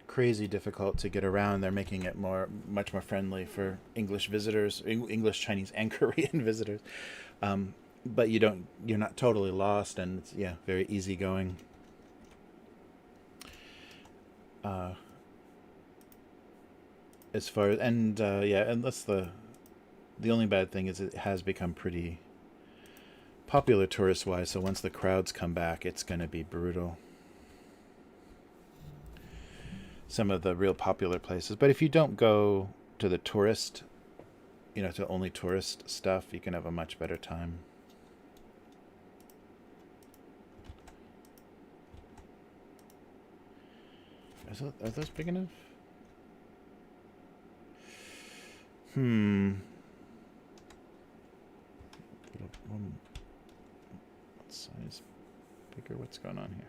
crazy difficult to get around. They're making it much more friendly for English visitors, English, Chinese, and Korean visitors. But you're not totally lost, and it's very easygoing. As far as and that's the only bad thing is it has become pretty popular tourist wise. So once the crowds come back, it's going to be brutal. Some of the real popular places, but if you don't go to the tourist, to only tourist stuff, you can have a much better time. Are those big enough? What size bigger? What's going on here?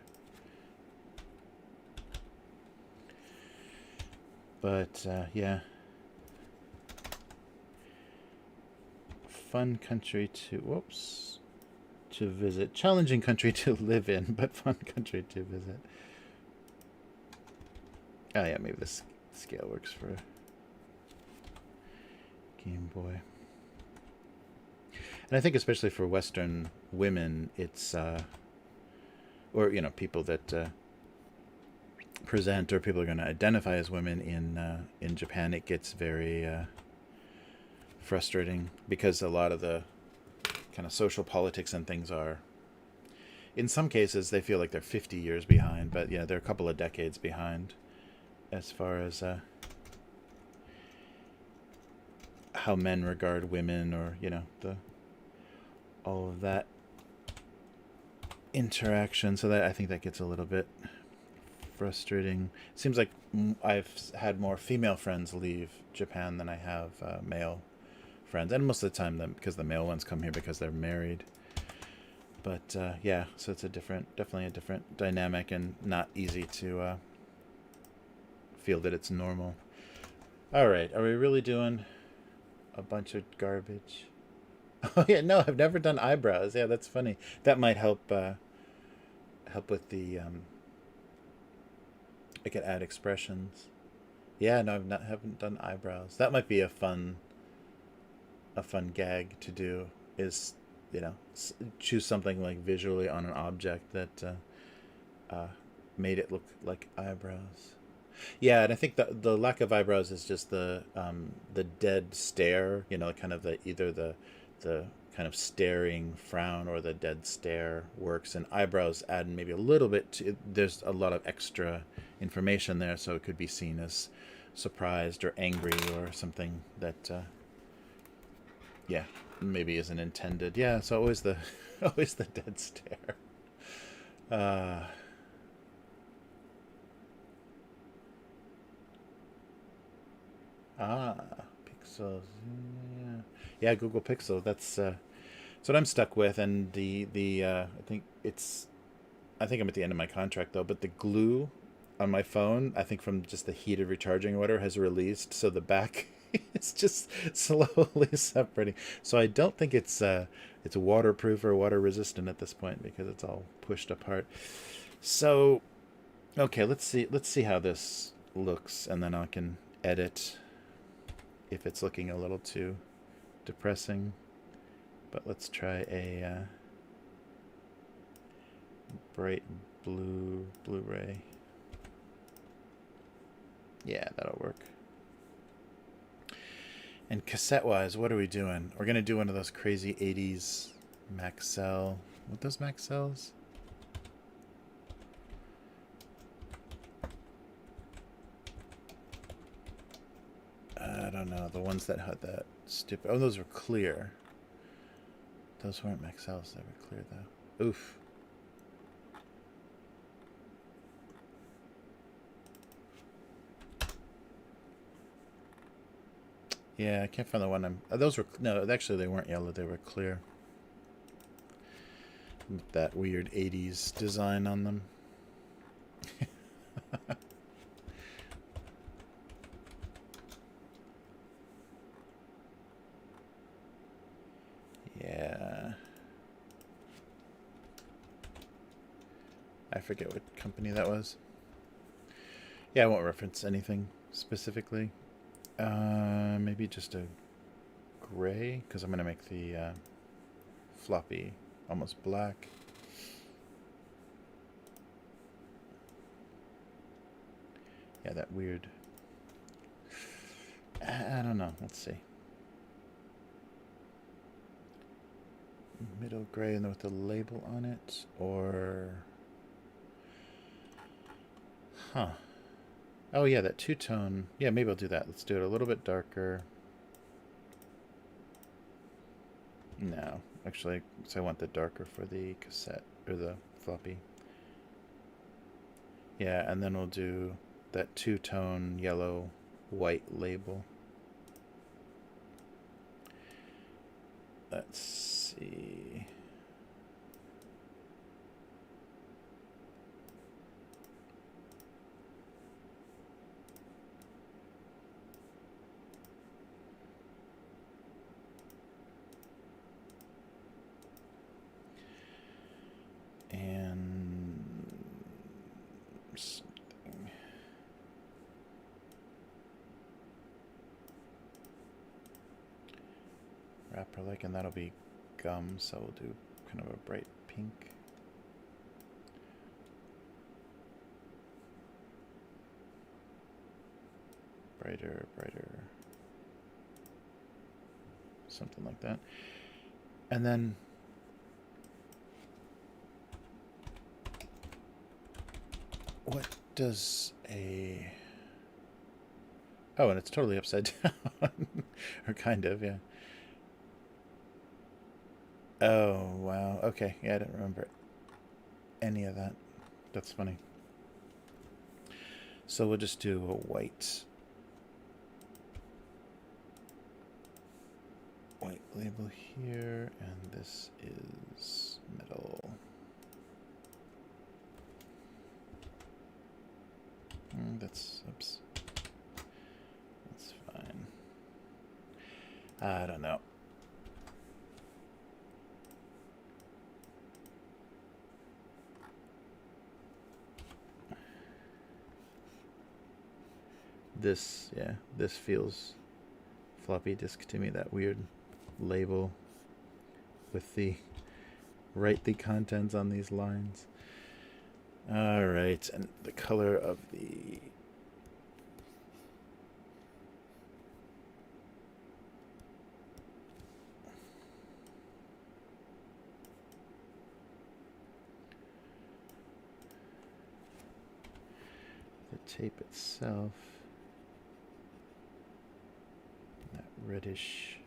But yeah, fun country to visit. Challenging country to live in, but fun country to visit. Oh yeah, maybe this scale works for Game Boy. And I think especially for Western women, it's or people that present or people are going to identify as women in Japan, it gets very frustrating because a lot of the kind of social politics and things are, in some cases, they feel like they're 50 years behind, but they're a couple of decades behind as far as how men regard women, or all of that interaction. So that I think that gets a little bit frustrating. It seems like I've had more female friends leave Japan than I have male friends, and most of the time because the male ones come here because they're married. But so it's definitely a different dynamic, and not easy to feel that it's normal. All right, are we really doing a bunch of garbage? Oh yeah, no, I've never done eyebrows. Yeah, that's funny. That might help with the I could add expressions. Yeah, no, haven't done eyebrows. That might be a fun gag to do, is choose something like visually on an object that made it look like eyebrows. Yeah, and I think the lack of eyebrows is just the dead stare, kind of either the kind of staring frown or the dead stare works, and eyebrows add maybe a little bit there's a lot of extra information there, so it could be seen as surprised or angry or something that maybe isn't intended. Yeah, so always the always the dead stare. Ah, Pixels. Yeah, yeah. Google Pixel. That's what I'm stuck with, and the I think I'm at the end of my contract though. But the glue on my phone, I think from just the heat of recharging or whatever, has released, so the back is just slowly separating. So I don't think it's waterproof or water resistant at this point because it's all pushed apart. So okay, let's see how this looks, and then I can edit if it's looking a little too depressing. But let's try a bright blue Blu-ray. Yeah, that'll work. And cassette-wise, what are we doing? We're gonna do one of those crazy '80s Maxell. What those Maxells? I don't know. The ones that had that stupid. Oh, those were clear. Those weren't Maxells. They were clear though. Oof. Yeah, I can't find the one I'm. Those were no. Actually, they weren't yellow. They were clear. With that weird '80s design on them. Yeah. I forget what company that was. Yeah, I won't reference anything specifically. Maybe just a gray, because I'm going to make the floppy almost black. Yeah, that weird. I don't know. Let's see. Middle gray and with the label on it, or huh? Oh yeah, that two-tone. Yeah, maybe I'll do that. Let's do it a little bit darker. No, actually, so I want the darker for the cassette or the floppy. Yeah, and then we'll do that two-tone yellow white label. Let's see. And something. Wrapper like, and that'll be gum, so we'll do kind of a bright pink. Brighter, brighter. Something like that. And then what does a... Oh, and it's totally upside down. Or kind of, yeah. Oh, wow. Okay, yeah, I didn't remember any of that. That's funny. So we'll just do a white label here, and this is metal. Oops. That's fine. I don't know. This feels floppy disk to me, that weird label with the write the contents on these lines. All right, and the color of the tape itself, that reddish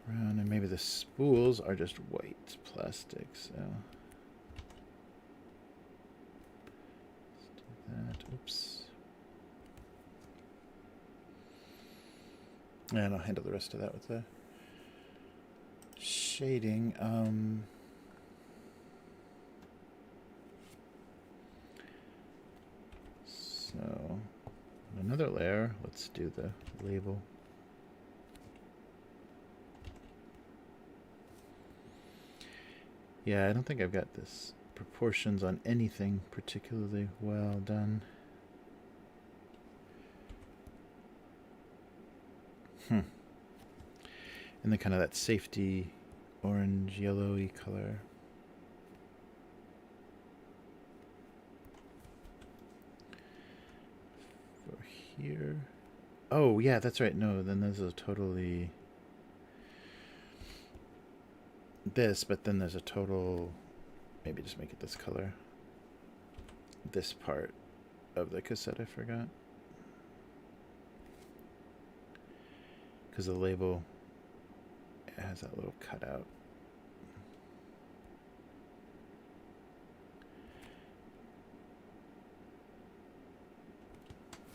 brown, and maybe the spools are just white plastic, so let's do that. Oops. And I'll handle the rest of that with the shading. So another layer. Let's do the label. Yeah, I don't think I've got this proportions on anything particularly well done. And then kind of that safety orange yellowy color. For here. Oh yeah, that's right. No, then there's a totally this, but then there's a total, maybe just make it this color. This part of the cassette I forgot. Because the label has that little cutout.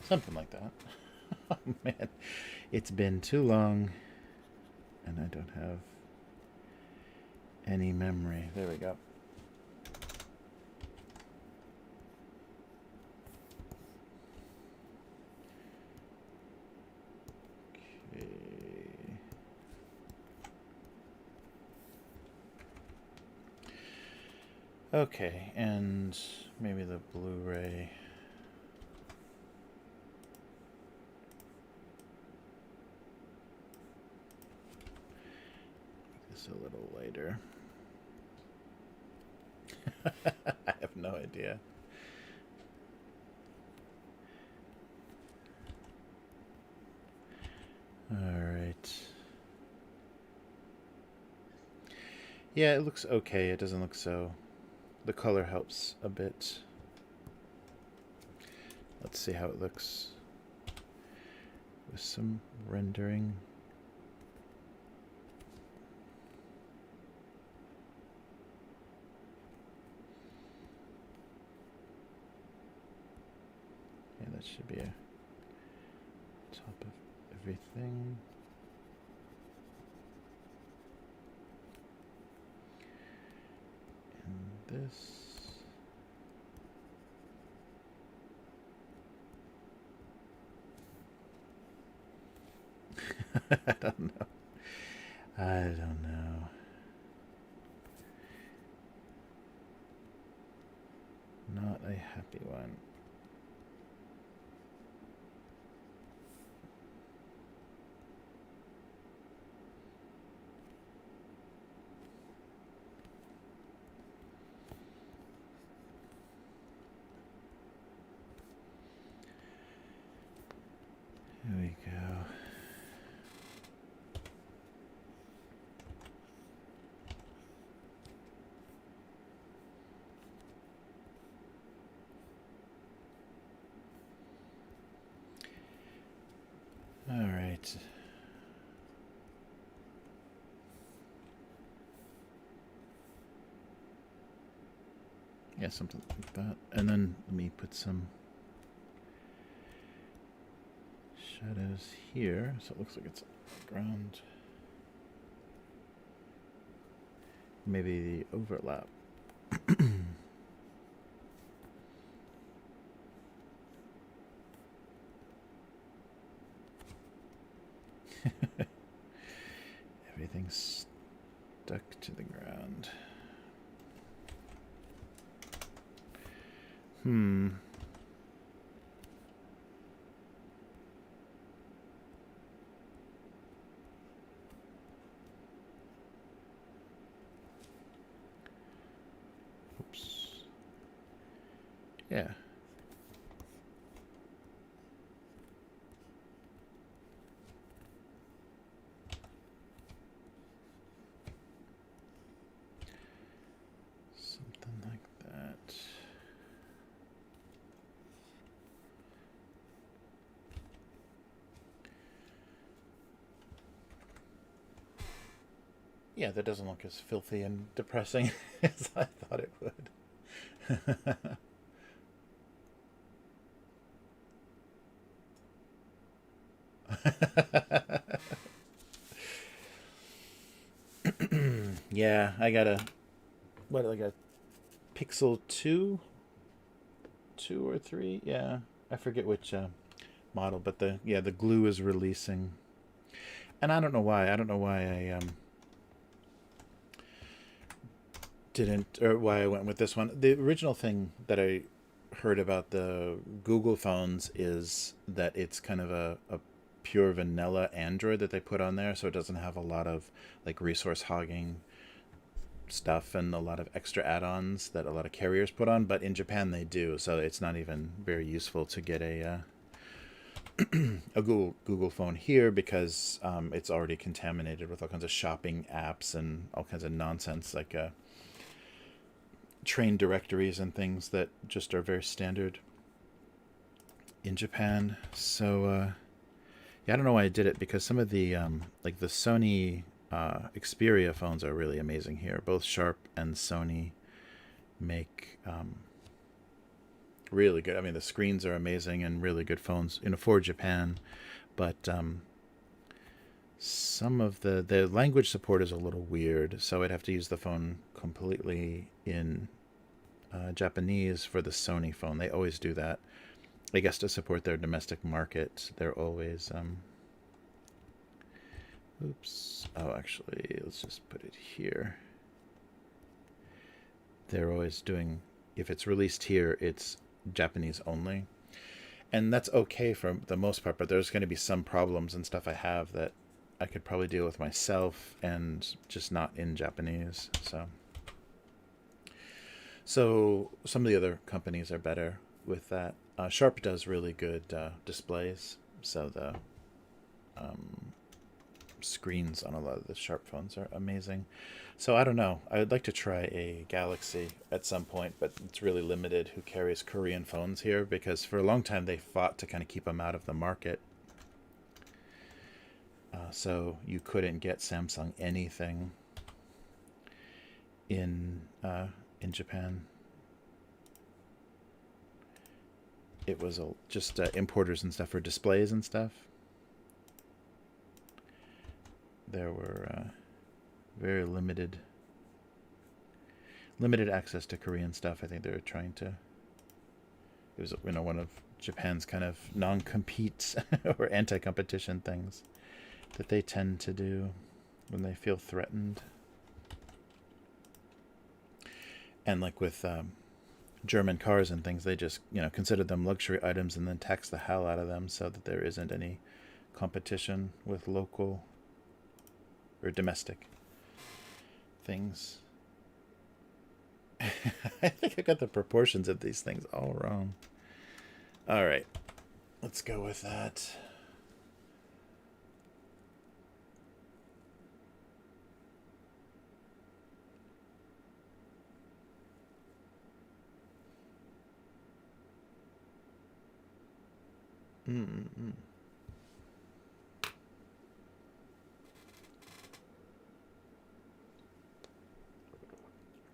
Something like that. Oh man, it's been too long and I don't have any memory. There we go. Okay, and maybe the Blu-ray. Make this a little lighter. I have no idea. All right. Yeah, it looks okay. It doesn't look so... The color helps a bit. Let's see how it looks with some rendering. Yeah, that should be a top of everything. And this. I don't know. I don't know. Not a happy one. Here we go. All right. Yeah, something like that. And then let me put some shadows here, so it looks like it's ground. Maybe the overlap. Everything's stuck to the ground. Oops. Yeah. Something like that. Yeah, that doesn't look as filthy and depressing as I thought it would. Yeah, I got a what? Like a Pixel 2 or 3? Yeah, I forget which model, but the glue is releasing, and I don't know why. I don't know why I didn't, or why I went with this one. The original thing that I heard about the Google phones is that it's kind of a pure vanilla Android that they put on there, so it doesn't have a lot of like resource hogging stuff and a lot of extra add-ons that a lot of carriers put on. But in Japan they do, so it's not even very useful to get a Google phone here because it's already contaminated with all kinds of shopping apps and all kinds of nonsense like train directories and things that just are very standard in Japan. So yeah, I don't know why I did it because some of the like the Sony Xperia phones are really amazing here. Both Sharp and Sony make really good. I mean, the screens are amazing and really good phones, for Japan. But some of the language support is a little weird, so I'd have to use the phone completely in Japanese for the Sony phone. They always do that. I guess to support their domestic market, they're always oops. Oh, actually, let's just put it here. They're always doing, if it's released here, it's Japanese only. And that's okay for the most part, but there's going to be some problems and stuff I have that I could probably deal with myself and just not in Japanese. So some of the other companies are better with that. Sharp does really good displays, so the screens on a lot of the Sharp phones are amazing. So I don't know. I would like to try a Galaxy at some point, but it's really limited who carries Korean phones here because for a long time they fought to kind of keep them out of the market. So you couldn't get Samsung anything in Japan. It was just importers and stuff for displays and stuff. There were very limited access to Korean stuff. I think they were trying to. It was one of Japan's kind of non-compete or anti-competition things that they tend to do when they feel threatened. And like with German cars and things, they just consider them luxury items and then tax the hell out of them so that there isn't any competition with local or domestic things. I think I got the proportions of these things all wrong. All right, let's go with that. Mm-mm.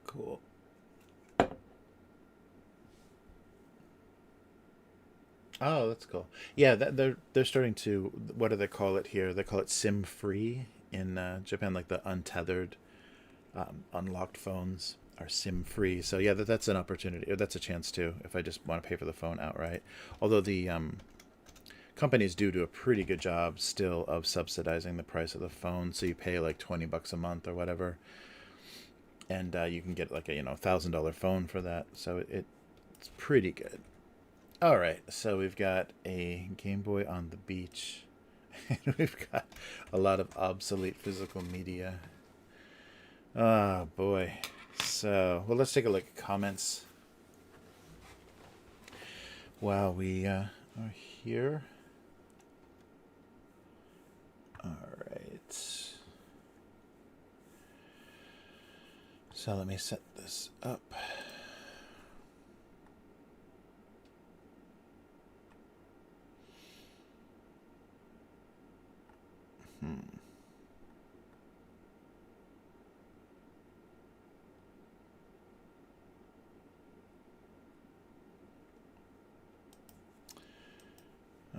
Cool. Oh, that's cool. Yeah, they're starting to. What do they call it here? They call it SIM free in Japan, like the untethered, unlocked phones are SIM free. So yeah, that's an opportunity. Or that's a chance too. If I just want to pay for the phone outright, although the companies do a pretty good job still of subsidizing the price of the phone, so you pay like $20 a month or whatever, and you can get like a $1,000 phone for that. So it's pretty good. All right, so we've got a Game Boy on the beach, and we've got a lot of obsolete physical media. Oh boy. So, well, let's take a look at comments while we are here. All right. So let me set this up.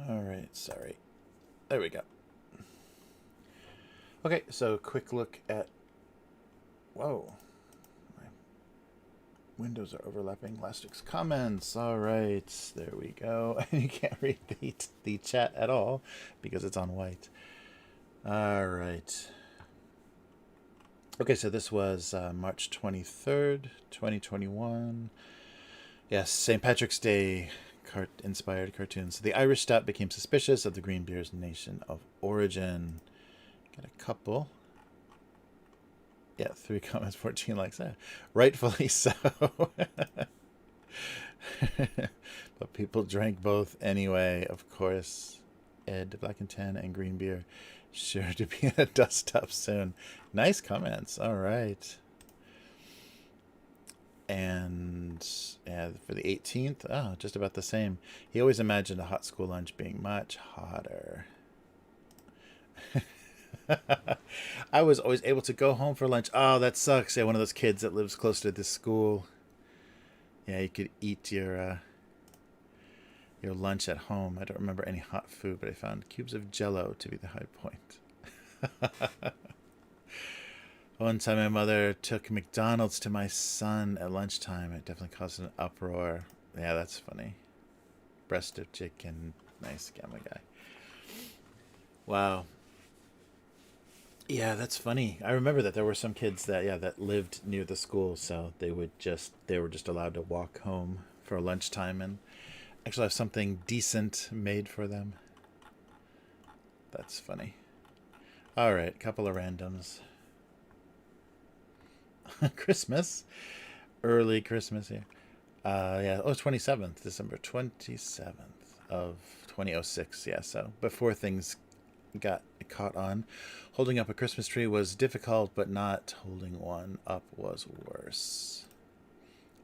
All right, sorry. There we go. Okay, so quick look at Whoa. My windows are overlapping. Lastic's comments. All right. There we go. And you can't read the chat at all because it's on white. All right. Okay, so this was March 23rd, 2021. Yes, St. Patrick's Day inspired cartoons. The Irish Stout became suspicious of the green beer's nation of origin. Got a couple. Yeah, 3 comments, 14 likes. Rightfully so. But people drank both anyway, of course. Ed, Black and Tan, and green beer. Sure to be in a dust up soon. Nice comments. All right. And yeah, for the 18th, oh, just about the same. He always imagined a hot school lunch being much hotter. I was always able to go home for lunch. Oh, that sucks. Yeah, one of those kids that lives close to this school. Yeah, you could eat your lunch at home. I don't remember any hot food, but I found cubes of Jell-O to be the high point. One time my mother took McDonald's to my son at lunchtime. It definitely caused an uproar. Yeah, that's funny. Breast of chicken. Nice Gamma guy. Wow. Yeah, that's funny. I remember that there were some kids that lived near the school, so they were just allowed to walk home for lunchtime and actually have something decent made for them. That's funny. All right, couple of randoms. Christmas, early Christmas here. Yeah. Oh, 27th, December 27th of 2006. Yeah. So before things got caught on, holding up a Christmas tree was difficult, but not holding one up was worse.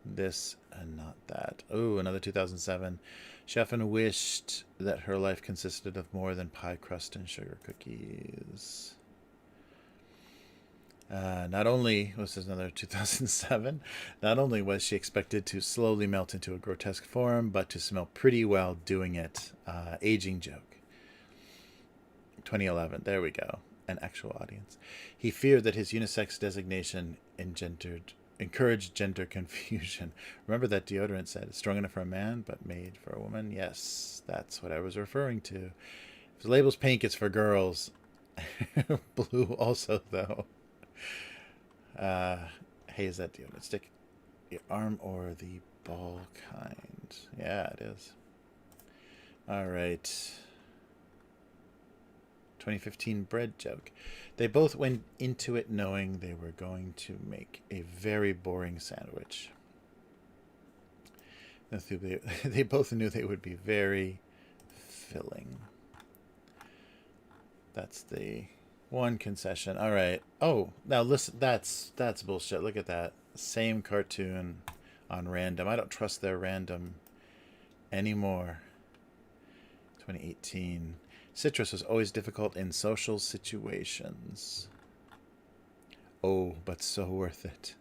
This and not that. Oh, another 2007. She often wished that her life consisted of more than pie crust and sugar cookies. Not only was this another 2007, not only was she expected to slowly melt into a grotesque form, but to smell pretty while doing it. Aging joke. 2011, there we go. An actual audience. He feared that his unisex designation encouraged gender confusion. Remember that deodorant said, strong enough for a man, but made for a woman? Yes, that's what I was referring to. If the label's pink, it's for girls. Blue also, though. Hey, is that deodorant? Stick your arm or the ball kind? Yeah, it is. All right. 2015 bread joke. They both went into it knowing they were going to make a very boring sandwich. They both knew they would be very filling. That's the one concession. All right. Oh, now listen, that's bullshit. Look at that. Same cartoon on random. I don't trust their random anymore. 2018. Citrus was always difficult in social situations. Oh, but so worth it.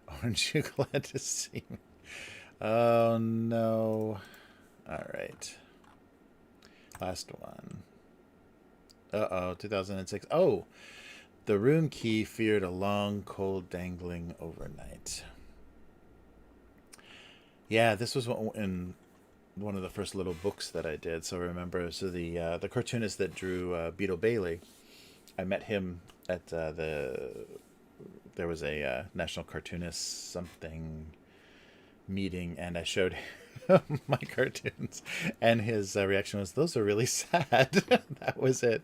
Aren't you glad to see me? Oh, no. All right. Last one. Uh-oh, 2006. Oh, the room key feared a long, cold dangling overnight. Yeah, this was in one of the first little books that I did. So remember, the cartoonist that drew Beetle Bailey, I met him at there was a National Cartoonist something meeting, and I showed him my cartoons, and his reaction was, "Those are really sad." That was it.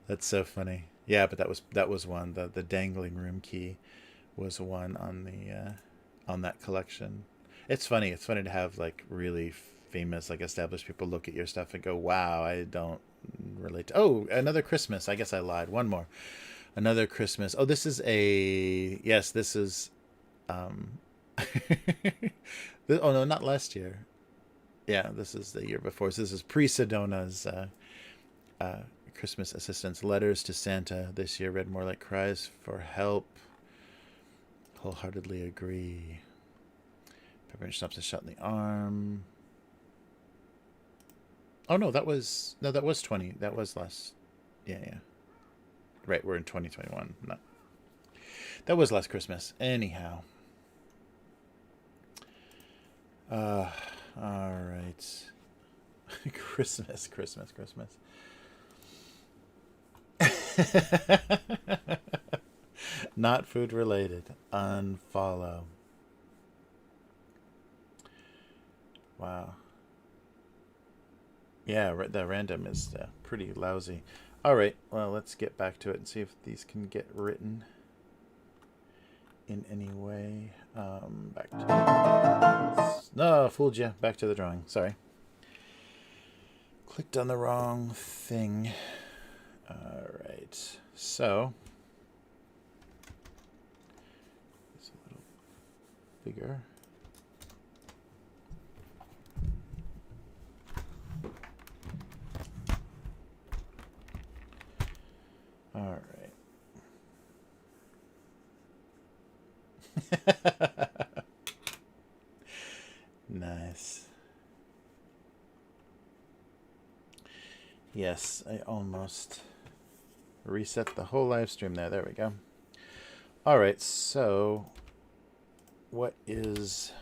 That's so funny. Yeah, but that was one. The dangling room key was one on that collection. It's funny. It's funny to have like really famous, like established people look at your stuff and go, "Wow, I don't relate to." Oh, another Christmas. I guess I lied. One more. Another Christmas. Oh, this is this is oh no, not last year. Yeah, this is the year before. So this is pre-Sedona's Christmas assistance letters to Santa. This year read more like cries for help. Wholeheartedly agree. Peppermint stops a shot in the arm. Oh no, that was 20. That was last. Yeah. Right, we're in 2021. No. That was last Christmas. Anyhow. All right. Christmas. Not food related. Unfollow. Wow. Yeah, the random is pretty lousy. All right, well, let's get back to it and see if these can get written in any way. Back to... No, fooled you. Back to the drawing. Sorry. Clicked on the wrong thing. All right. So, it's a little bigger. All right. Nice. Yes, I almost reset the whole live stream there. There we go. All right, so what is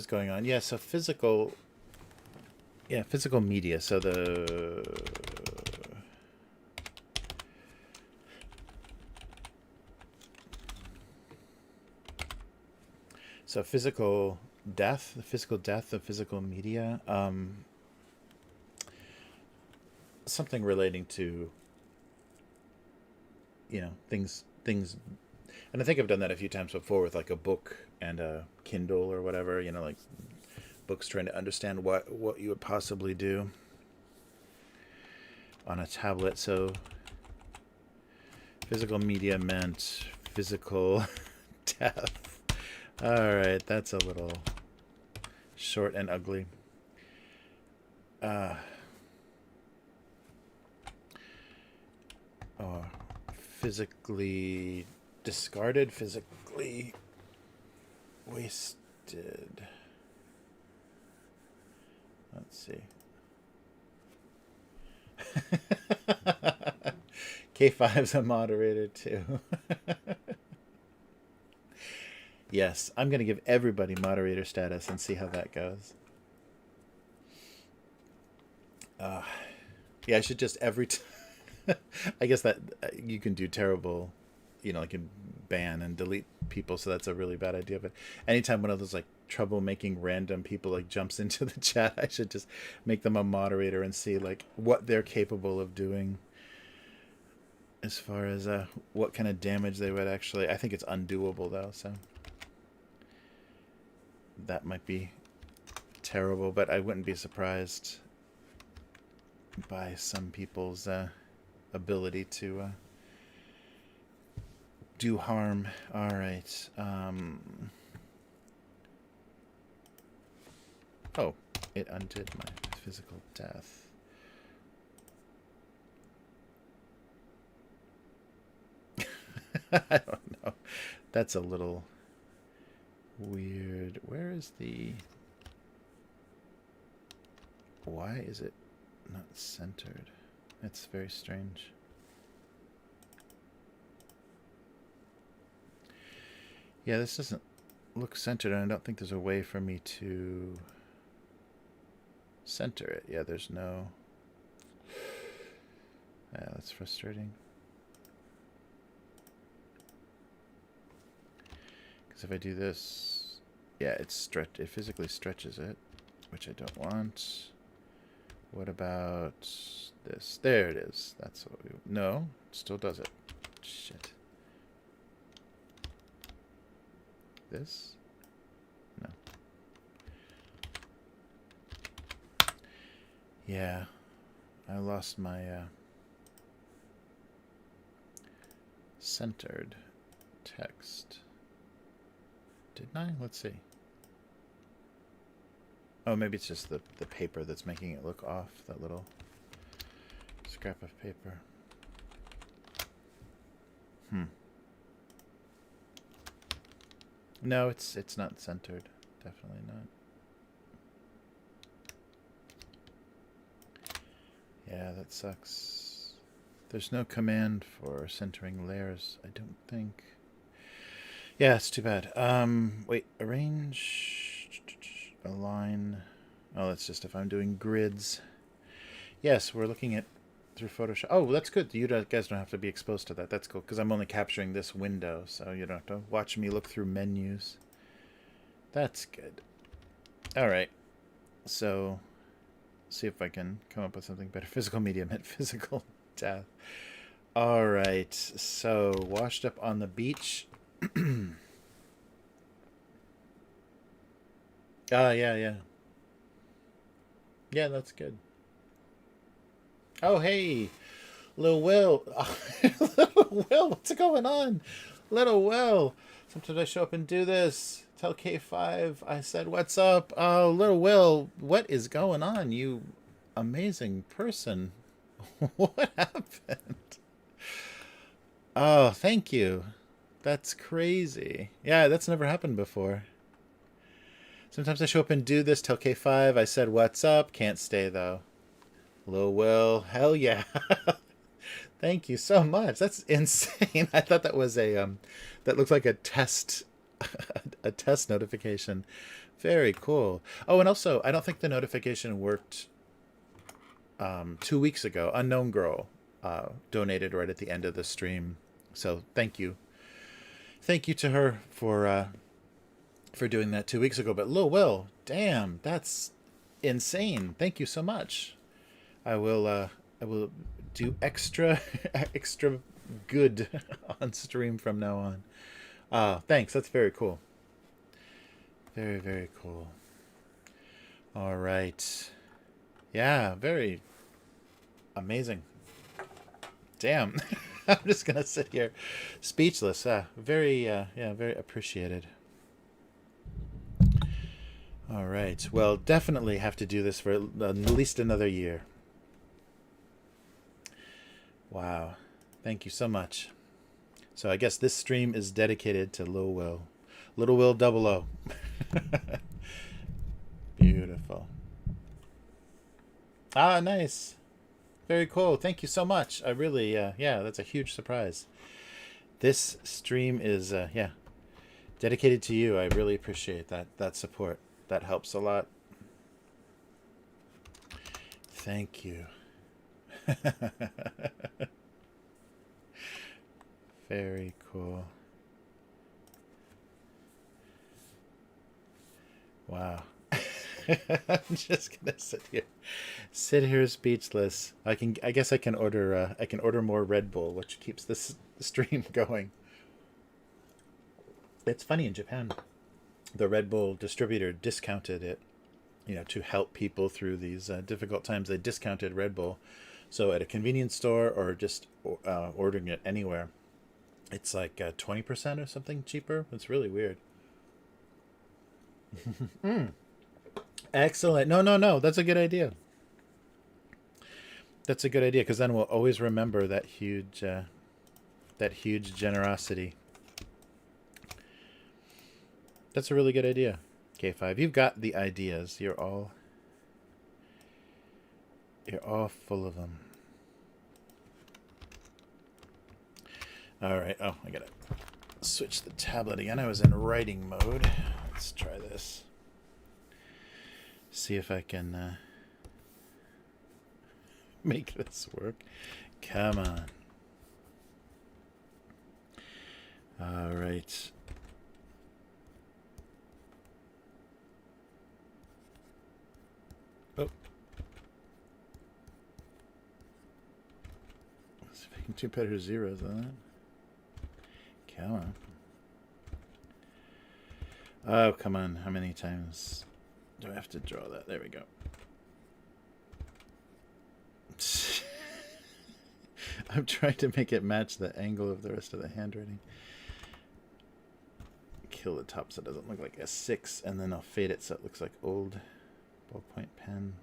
going on? Yeah, so physical media. So physical death, the physical death of physical media, something relating to, things, and I think I've done that a few times before with like a book and a Kindle or whatever, like books trying to understand what you would possibly do on a tablet. So physical media meant physical death. All right, that's a little short and ugly. Physically discarded, physically wasted. Let's see. K5's a moderator too. Yes, I'm going to give everybody moderator status and see how that goes. Yeah, I should just every time. I guess that you can do terrible, like you ban and delete people, so that's a really bad idea. But anytime one of those like troublemaking random people like jumps into the chat, I should just make them a moderator and see like what they're capable of doing as far as what kind of damage they would actually. I think it's undoable though, so that might be terrible, but I wouldn't be surprised by some people's ability to do harm. All right. Oh, it undid my physical death. I don't know. That's a little weird. Where is the... Why is it not centered? It's very strange. Yeah, this doesn't look centered, and I don't think there's a way for me to center it. Yeah, there's no... Yeah, that's frustrating. Because if I do this... Yeah, it physically stretches it, which I don't want. What about this? There it is. That's what we... No, it still does it. Shit. This? No. Yeah. I lost my centered text. Didn't I? Let's see. Oh, maybe it's just the paper that's making it look off. That little scrap of paper. No, it's not centered. Definitely not. Yeah, that sucks. There's no command for centering layers, I don't think. Yeah, it's too bad. Wait, arrange, align. Oh, that's just if I'm doing grids. Yes, we're looking at through Photoshop. Oh, that's good. You guys don't have to be exposed to that. That's cool, because I'm only capturing this window, so you don't have to watch me look through menus. That's good. All right. So, see if I can come up with something better. Physical medium at physical death. All right. So, washed up on the beach. Yeah. Yeah, that's good. Oh, hey. Little Will. Little Will, what's going on? Little Will. Sometimes I show up and do this. Tell K5 I said, what's up? Oh, Little Will, what is going on? You amazing person. What happened? Oh, thank you. That's crazy. Yeah, that's never happened before. Sometimes I show up and do this. Tell K5 I said, what's up? Can't stay, though. Little Will, hell yeah. Thank you so much. That's insane. I thought that was a that looked like a test a test notification. Very cool. Oh, and also, I don't think the notification worked 2 weeks ago. Unknown Girl donated right at the end of the stream. So, thank you. Thank you to her for doing that 2 weeks ago. But Lil Will, damn, that's insane. Thank you so much. I will do extra extra good on stream from now on. Thanks. That's very cool. Very, very cool. All right. Yeah, very amazing. Damn. I'm just going to sit here speechless. Very appreciated. All right. Well, definitely have to do this for at least another year. Wow. Thank you so much. So I guess this stream is dedicated to Lil Will. Little Will 00. Beautiful. Ah, nice. Very cool. Thank you so much. I really, yeah, that's a huge surprise. This stream is, dedicated to you. I really appreciate that support. That helps a lot. Thank you. Very cool. Wow. I'm just gonna sit here speechless. I guess I can order more Red Bull, which keeps this stream going. It's funny, in Japan, the Red Bull distributor discounted it, to help people through these difficult times. They discounted Red Bull, so at a convenience store or just ordering it anywhere, it's like 20% or something cheaper. It's really weird. Excellent. No. That's a good idea. That's a good idea, because then we'll always remember that huge generosity. That's a really good idea. K5, you've got the ideas. You're all full of them. All right. Oh, I gotta switch the tablet again. I was in writing mode. Let's try this. See if I can make this work. Come on. All right. Oh. Let's see if I can do better zeros on that. Come on. Oh, come on. How many times do I have to draw that? There we go. I'm trying to make it match the angle of the rest of the handwriting. Kill the top so it doesn't look like a 6, and then I'll fade it so it looks like old ballpoint pen.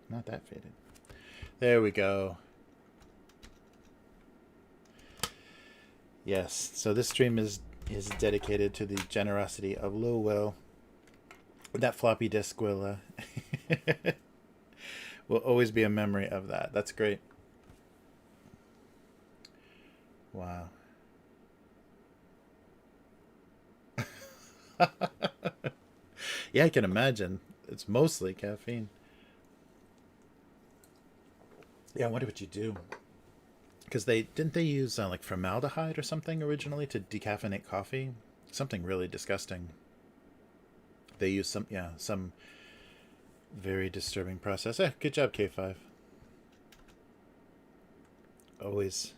Not that faded. There we go. Yes, so this stream is dedicated to the generosity of Lil Will. That floppy disk will will always be a memory of that. That's great. Wow. Yeah, I can imagine. It's mostly caffeine. Yeah, I wonder what you do. Because they didn't they use like formaldehyde or something originally to decaffeinate coffee? Something really disgusting. They use some, yeah, some very disturbing process. Good job, K5. Always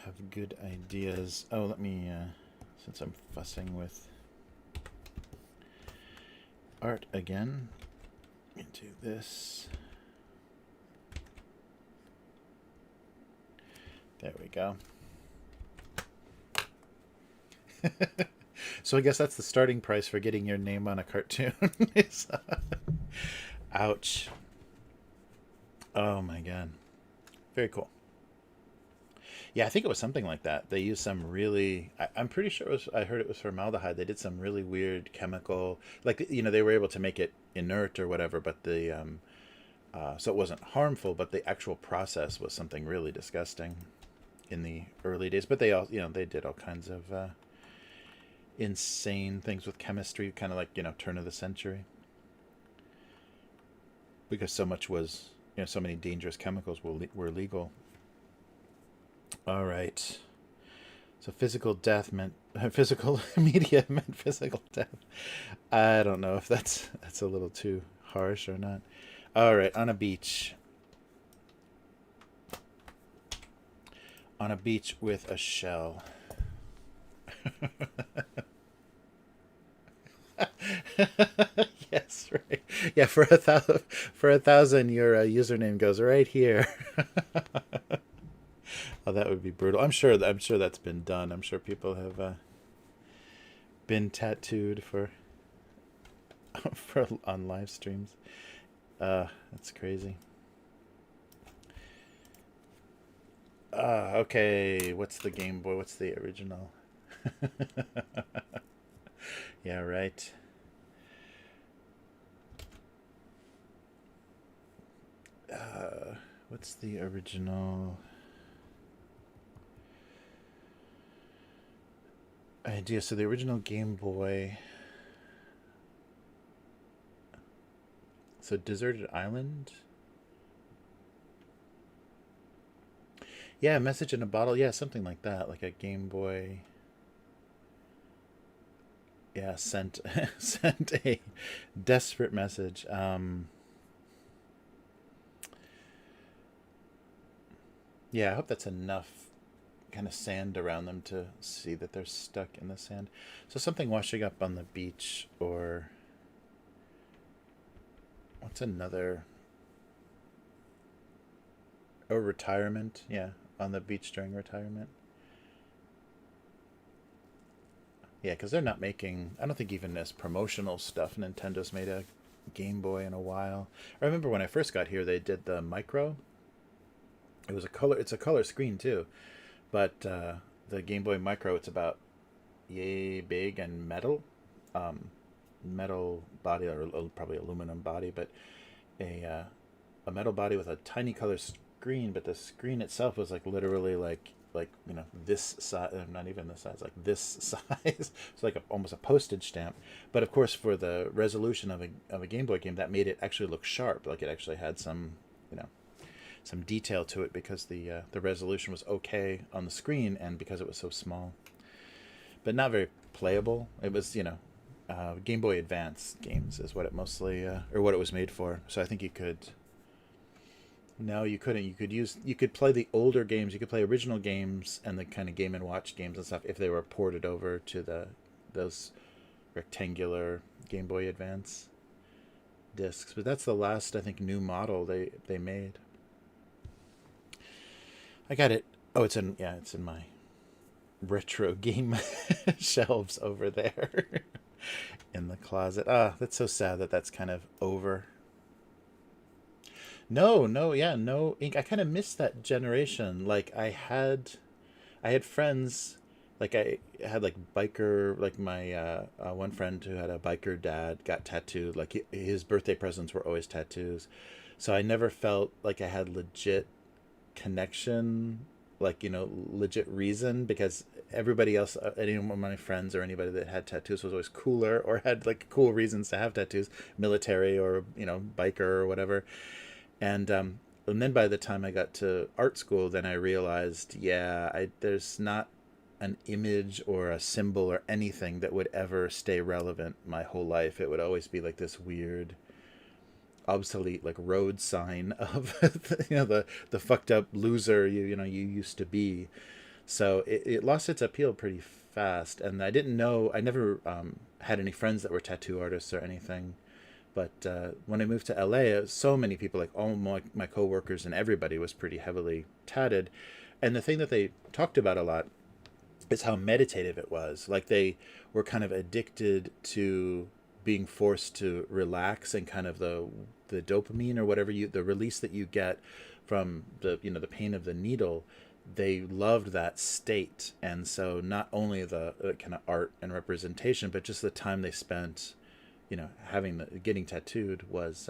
have good ideas. Oh, let me, since I'm fussing with art again, into this. There we go. So I guess that's the starting price for getting your name on a cartoon. Ouch. Oh my god. Very cool. Yeah, I think it was something like that. They used some really. I'm pretty sure it was. I heard it was formaldehyde. They did some really weird chemical, like they were able to make it inert or whatever, but so it wasn't harmful, but the actual process was something really disgusting in the early days. But they all, they did all kinds of insane things with chemistry, kind of like turn of the century, because so much was, so many dangerous chemicals were legal. All right. So physical death meant physical media meant physical death. I don't know if that's a little too harsh or not. All right, on a beach. On a beach with a shell. Yes, right. Yeah, for 1,000, your username goes right here. Oh, that would be brutal. I'm sure that's been done. I'm sure people have been tattooed for for on live streams. That's crazy. Okay. What's the Game Boy? What's the original? Yeah, right. What's the original idea? So the original Game Boy. So Deserted Island. Yeah, message in a bottle. Yeah, something like that. Like a Game Boy. Yeah, sent sent a desperate message. Yeah, I hope that's enough kind of sand around them to see that they're stuck in the sand. So something washing up on the beach, or what's another? Or retirement. Yeah, on the beach during retirement. Yeah, because they're not making. I don't think even as promotional stuff, Nintendo's made a Game Boy in a while. I remember when I first got here, they did the Micro. It was a color. It's a color screen too, but the Game Boy Micro, it's about yay big and metal, um, metal body, or probably aluminum body, but a uh, a metal body with a tiny color screen. But the screen itself was like literally like this size, not even this size, like this size. It's like almost a postage stamp. But of course, for the resolution of a Game Boy game, that made it actually look sharp. Like it actually had some you know some detail to it, because the resolution was okay on the screen, and because it was so small, but not very playable. It was Game Boy Advance games is what it mostly or what it was made for. So I think you could. No, you couldn't. You could play the older games. You could play original games and the kind of Game and Watch games and stuff if they were ported over to those rectangular Game Boy Advance discs. But that's the last, I think, new model they made. I got it. Oh, it's in my retro game shelves over there in the closet. Ah, that's so sad that that's kind of over. No, no, yeah, no ink. I kind of missed that generation. Like I had friends, like I had like biker, like my one friend who had a biker dad got tattooed. Like his birthday presents were always tattoos. So I never felt like I had legit connection like, legit reason, because everybody else, any of my friends or anybody that had tattoos was always cooler or had like cool reasons to have tattoos, military or, biker or whatever. And then by the time I got to art school, then I realized, yeah, there's not an image or a symbol or anything that would ever stay relevant my whole life. It would always be like this weird, obsolete, like road sign of the fucked up loser you used to be. So it lost its appeal pretty fast, and I never had any friends that were tattoo artists or anything. But when I moved to LA, so many people, like all my coworkers and everybody, was pretty heavily tatted. And the thing that they talked about a lot is how meditative it was. Like they were kind of addicted to being forced to relax, and kind of the dopamine or whatever, the release that you get from the pain of the needle. They loved that state. And so not only the kind of art and representation, but just the time they spent getting tattooed was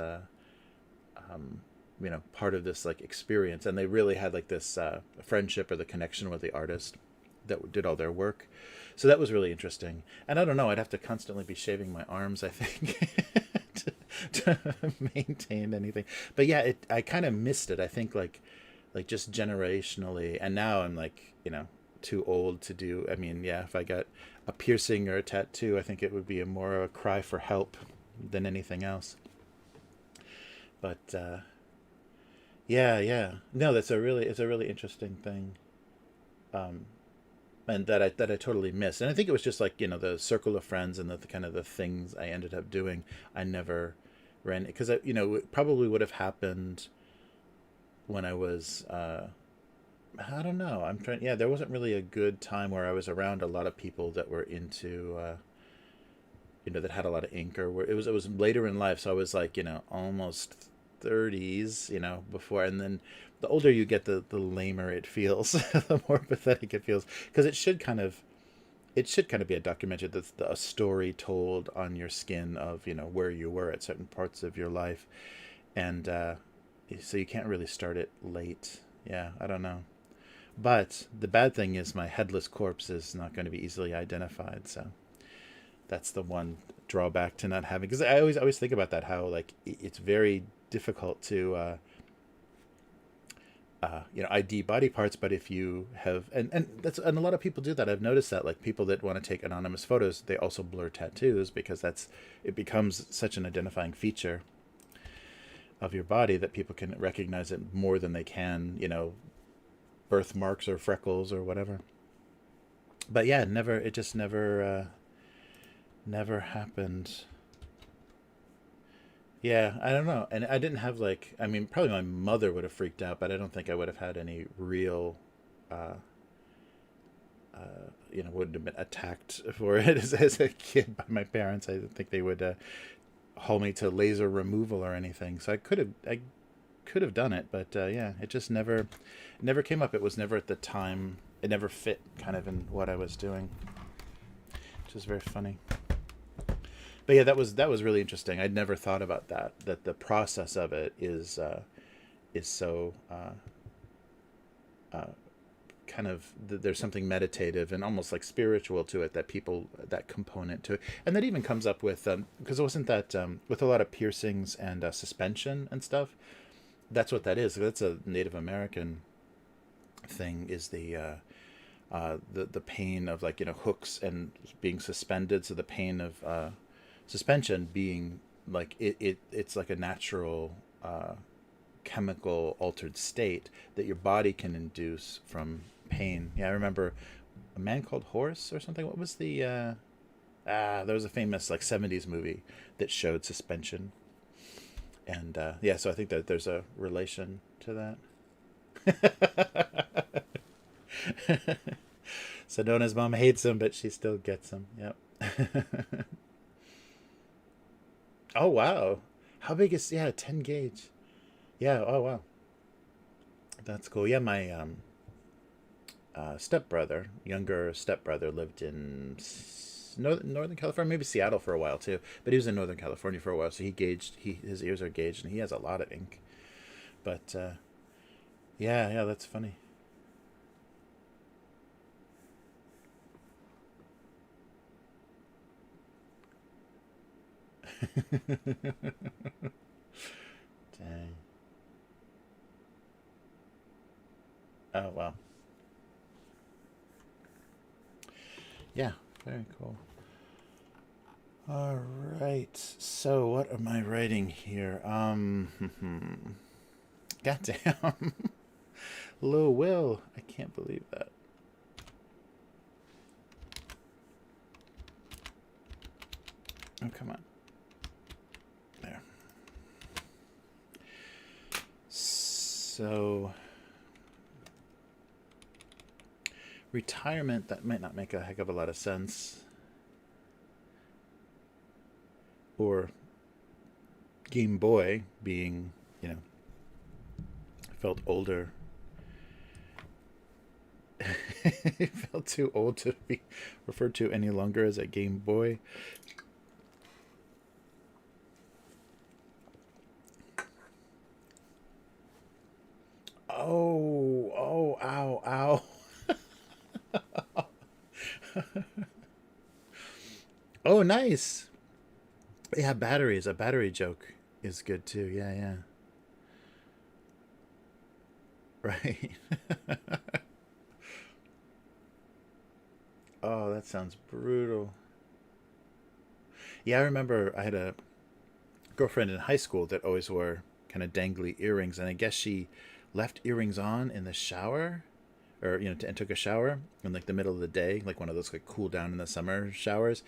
part of this like experience. And they really had like this friendship or the connection with the artist that did all their work. So that was really interesting. And I don't know, I'd have to constantly be shaving my arms, I think, to maintain anything. But yeah, I kind of missed it. I think like just generationally. And now I'm like, too old to do. I mean, yeah, if I got a piercing or a tattoo, I think it would be more of a cry for help than anything else. But yeah. No, it's a really interesting thing. Um, and that I totally missed. And I think it was just like, the circle of friends and the kind of the things I ended up doing. I never ran, because it probably would have happened when I was I don't know. I'm trying. Yeah, there wasn't really a good time where I was around a lot of people that were into, that had a lot of ink, or where it was later in life. So I was like, almost 30s, before, and then the older you get, the lamer it feels, the more pathetic it feels, because it should kind of be a documentary, that's a story told on your skin of where you were at certain parts of your life, and so you can't really start it late. Yeah, I don't know. But the bad thing is my headless corpse is not going to be easily identified. So that's the one drawback to not having. Because I always think about that, how like it's very difficult to ID body parts. But if you have, and a lot of people do that. I've noticed that, like people that want to take anonymous photos, they also blur tattoos, because it becomes such an identifying feature of your body that people can recognize it more than they can, birthmarks or freckles or whatever. But yeah, it just never happened. Yeah, I don't know. And I didn't have like, I mean, probably my mother would have freaked out, but I don't think I would have had any real, uh, wouldn't have been attacked for it as a kid by my parents. I don't think they would haul me to laser removal or anything. So I could have done it, but yeah, it just never came up. It was never at the time. It never fit kind of in what I was doing, which is very funny. But yeah, that was really interesting. I'd never thought about that. That the process of it is so uh, kind of there's something meditative and almost like spiritual to it, that component to it, and that even comes up with because wasn't that with a lot of piercings and suspension and stuff. That's what that is. That's a Native American thing. Is the pain of like hooks and being suspended. So the pain of suspension being like it's like a natural chemical altered state that your body can induce from pain. Yeah, I remember A Man Called Horse or something. What was the there was a famous like 70s movie that showed suspension. And yeah, so I think that there's a relation to that. So Nona's mom hates him, but she still gets him. Yep. Oh wow. How big is, yeah, 10 gauge? Yeah, oh wow. That's cool. Yeah, my stepbrother, younger stepbrother, lived in Northern California, maybe Seattle for a while too. But he was in Northern California for a while, so his ears are gauged, and he has a lot of ink. But yeah, that's funny. Dang. Oh, wow. Yeah, very cool. All right. So, what am I writing here? Goddamn. Low will. I can't believe that. Oh, come on. There. So, retirement, that might not make a heck of a lot of sense. Or Game Boy being, you know, felt older. It felt too old to be referred to any longer as a Game Boy. Oh, oh, ow, ow. Oh, nice. Yeah, batteries. A battery joke is good too. Yeah, yeah. Right. Oh, that sounds brutal. Yeah, I remember I had a girlfriend in high school that always wore kind of dangly earrings, and I guess she left earrings on in the shower, or and took a shower in like the middle of the day, like one of those like cool down in the summer showers,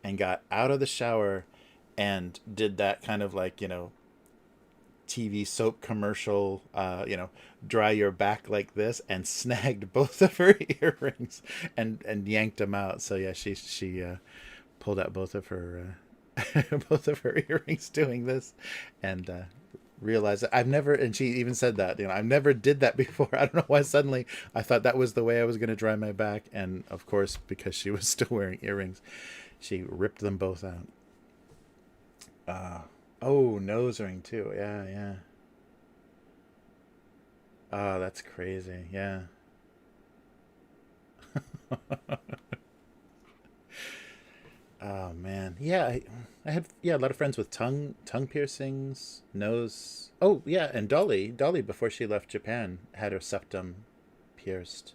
and got out of the shower and did that kind of like TV soap commercial, dry your back like this, and snagged both of her earrings and yanked them out. So yeah, she pulled out both of her both of her earrings doing this, and realized that I've never. And she even said that I've never did that before. I don't know why suddenly I thought that was the way I was going to dry my back, and of course because she was still wearing earrings, she ripped them both out. Uh, oh, nose ring too. Yeah, yeah. Oh, that's crazy. Yeah. Oh man, yeah. I had a lot of friends with tongue piercings, nose. Oh yeah, and Dolly before she left Japan had her septum pierced.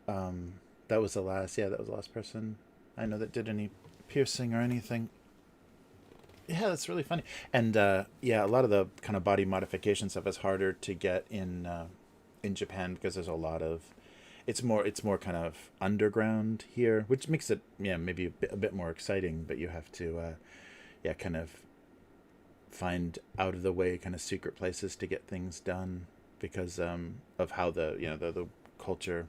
Um, that was the last. Yeah, that was the last person I know that did any piercing or anything. Yeah, that's really funny. And yeah, a lot of the kind of body modification stuff is harder to get in Japan because there's a lot of it's more kind of underground here, which makes it maybe a bit more exciting. But you have to yeah kind of find out of the way kind of secret places to get things done because of how the culture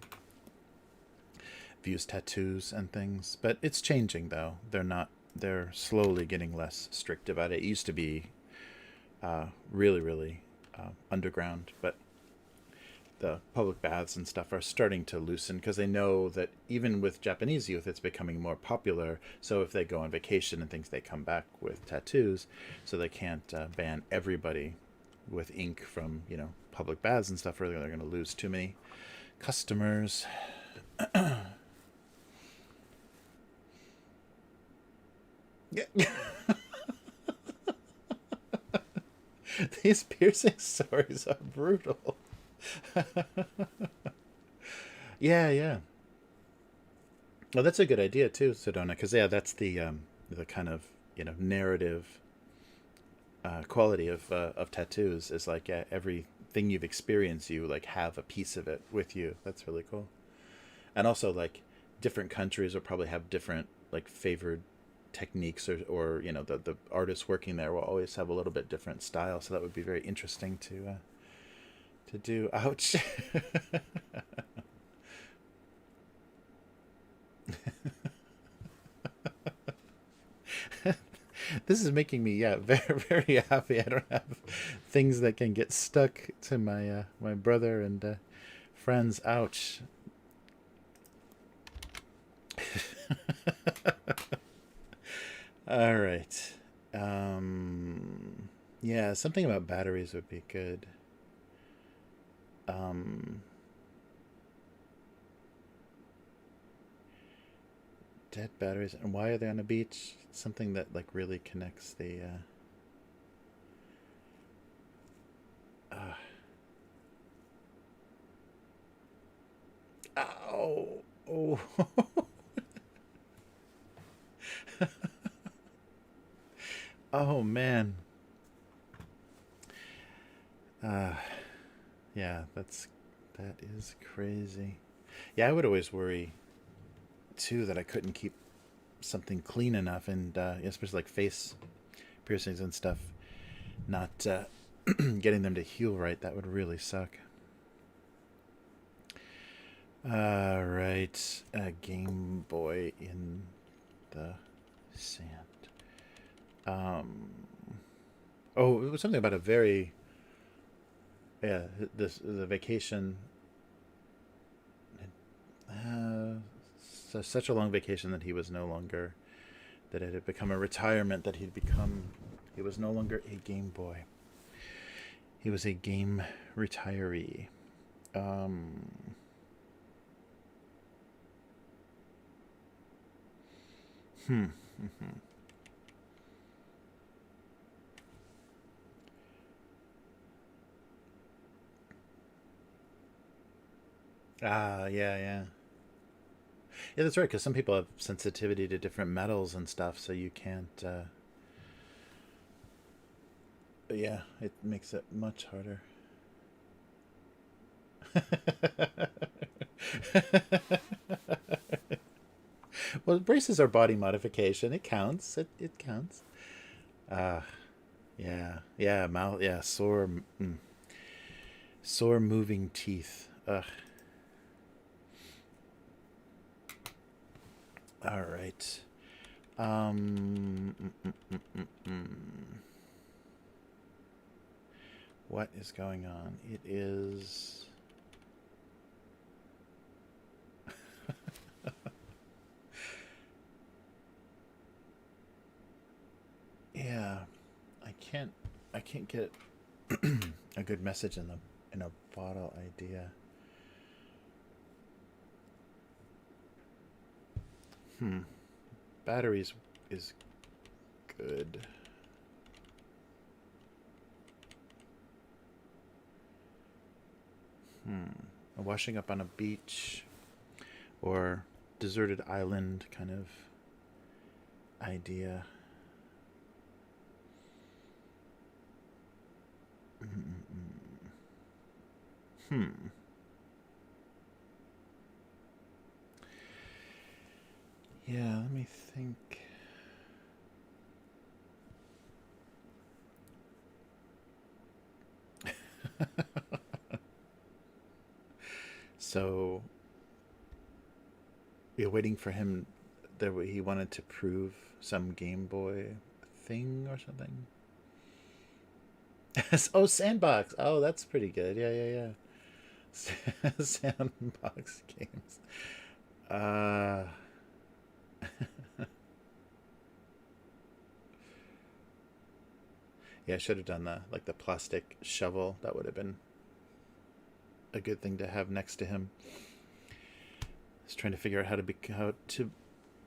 views tattoos and things. But it's changing though. They're slowly getting less strict about it. It used to be really, really underground, but the public baths and stuff are starting to loosen because they know that even with Japanese youth, it's becoming more popular. So if they go on vacation and things, they come back with tattoos. So they can't ban everybody with ink from public baths and stuff, or they're going to lose too many customers. Yeah. These piercing stories are brutal. Yeah, yeah. Well, that's a good idea too, Sedona, because yeah, that's the kind of narrative quality of tattoos is like everything you've experienced, you like have a piece of it with you. That's really cool. And also like different countries will probably have different like favored techniques, or the artists working there will always have a little bit different style. So that would be very interesting to do. Ouch. This is making me very very happy. I don't have things that can get stuck to my brother and friends. Ouch. All right. Yeah, something about batteries would be good. Um, Dead batteries. And why are they on a beach? Something that like really connects the uh ow. Oh. Oh man. Uh yeah, that is crazy. Yeah, I would always worry too that I couldn't keep something clean enough, and especially like face piercings and stuff, not getting them to heal right. That would really suck. Right. A Game Boy in the sand. Um. Oh, it was something about a very yeah. The vacation. Uh, such a long vacation that he was no longer, that it had become a retirement, that he was no longer a Game Boy. He was a game retiree. Um. Hmm. Yeah, yeah. Yeah, that's right. Because some people have sensitivity to different metals and stuff, so you can't. Yeah, it makes it much harder. Well, braces are body modification. It counts. It counts. Uh yeah, yeah, mouth, yeah, sore moving teeth. Ugh. All right. Um. What is going on? It is. Yeah, I can't. I can't get a good message in a bottle idea. Hmm. Batteries is good. Washing up on a beach or deserted island kind of idea. Hmm. Yeah, let me think. So you're waiting for him. There, he wanted to prove some Game Boy thing or something. Oh, Sandbox. Oh, that's pretty good. Yeah, yeah, yeah. Sandbox games. Uh, yeah, I should have done the plastic shovel. That would have been a good thing to have next to him. I was trying to figure out how to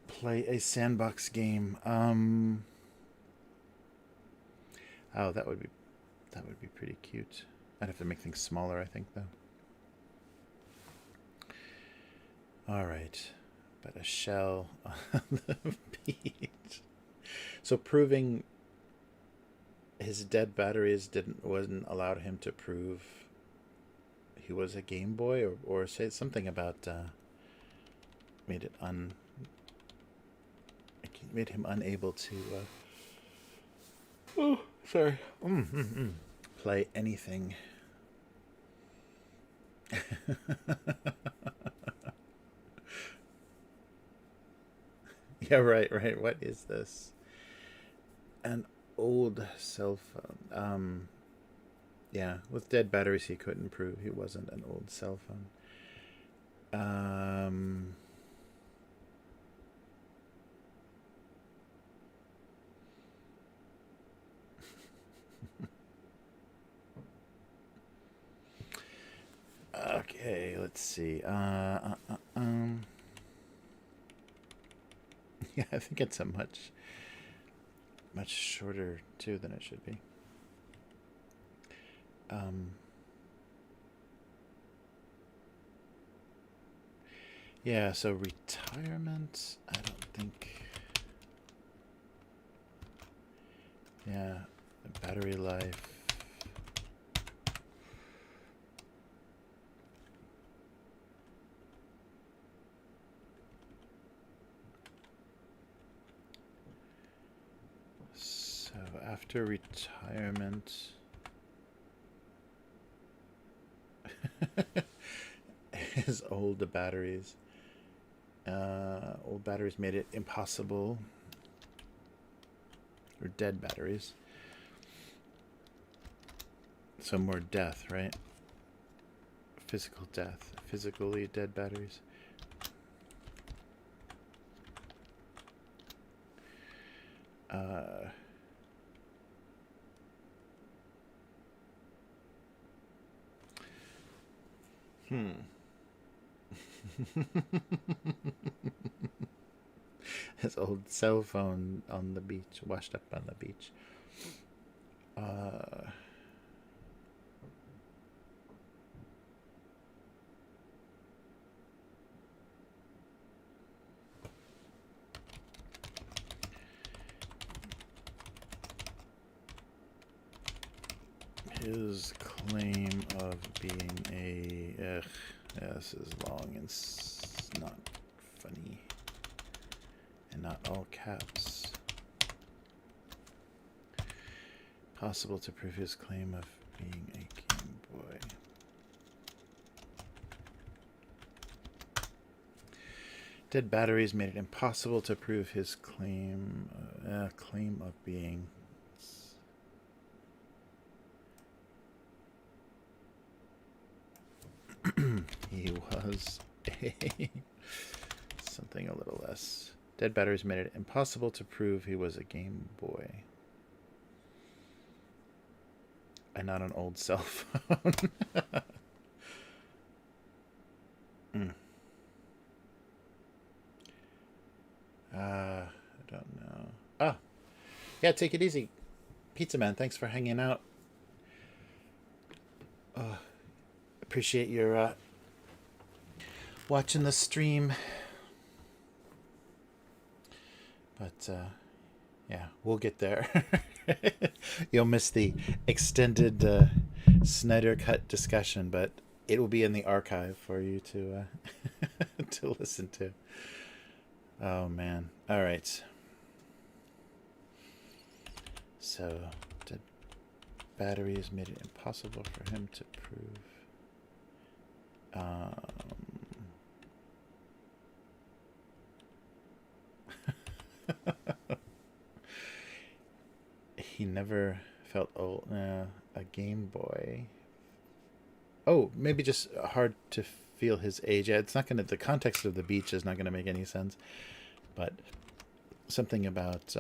play a sandbox game. Oh, that would be pretty cute. I'd have to make things smaller, I think, though. All right, but a shell on the beach. So proving his dead batteries didn't wasn't allowed him to prove he was a Game Boy, or say something about made it un made him unable to oh, sorry, play anything. Yeah, right, right. What is this? An old cell phone. Yeah, with dead batteries, he couldn't prove he wasn't an old cell phone. Um, okay, let's see. Yeah, I think it's a much shorter too than it should be. Yeah, so retirement, I don't think. Yeah, battery life. So after retirement, his old batteries. Old batteries made it impossible. Or dead batteries. So more death, right? Physical death. Physically dead batteries. His old cell phone on the beach, washed up on the beach. His claim of being a... yeah, this is long and not funny. And not all caps. Possible to prove his claim of being a Game Boy. Dead batteries made it impossible to prove his claim of being... He was a... something a little less. Dead batteries made it impossible to prove he was a Game Boy. And not an old cell phone. I don't know. Ah, yeah, take it easy. Pizza Man, thanks for hanging out. Appreciate your watching the stream. But yeah, we'll get there. You'll miss the extended Snyder cut discussion, but it will be in the archive for you to to listen to. Oh man! All right. So, the batteries made it impossible for him to prove. He never felt old. A Game Boy. Oh, maybe just hard to feel his age. Yeah, it's not gonna. The context of the beach is not gonna make any sense. But something about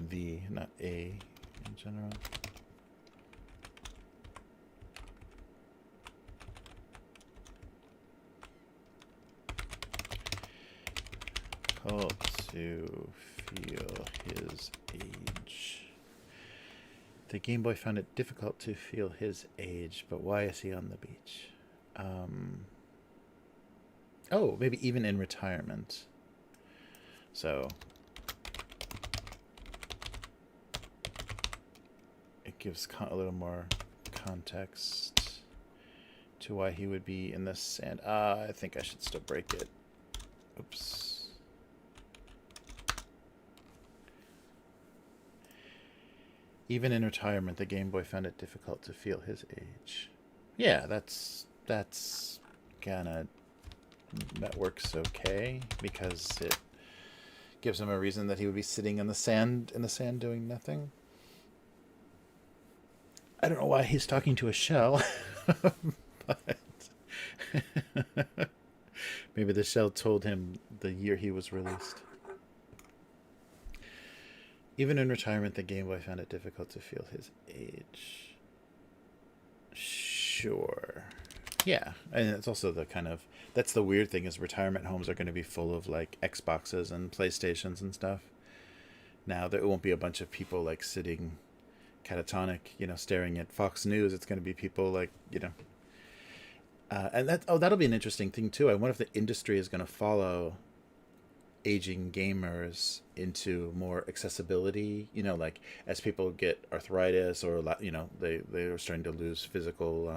the, not a, in general. Called to feel his age. The Game Boy found it difficult to feel his age, but why is he on the beach? Oh, maybe even in retirement. So it gives a little more context to why he would be in the sand. I think I should still break it. Oops. Even in retirement, the Game Boy found it difficult to feel his age. Yeah, that's kinda, that works okay, because it gives him a reason that he would be sitting in the sand doing nothing. I don't know why he's talking to a shell, but maybe the shell told him the year he was released. Even in retirement, the Game Boy found it difficult to feel his age. Sure. Yeah, and it's also the kind of that's the weird thing is retirement homes are going to be full of like Xboxes and PlayStations and stuff. Now there won't be a bunch of people like sitting catatonic, staring at Fox News. It's going to be people like, and that'll be an interesting thing too. I wonder if the industry is going to follow aging gamers into more accessibility, like as people get arthritis or they are starting to lose physical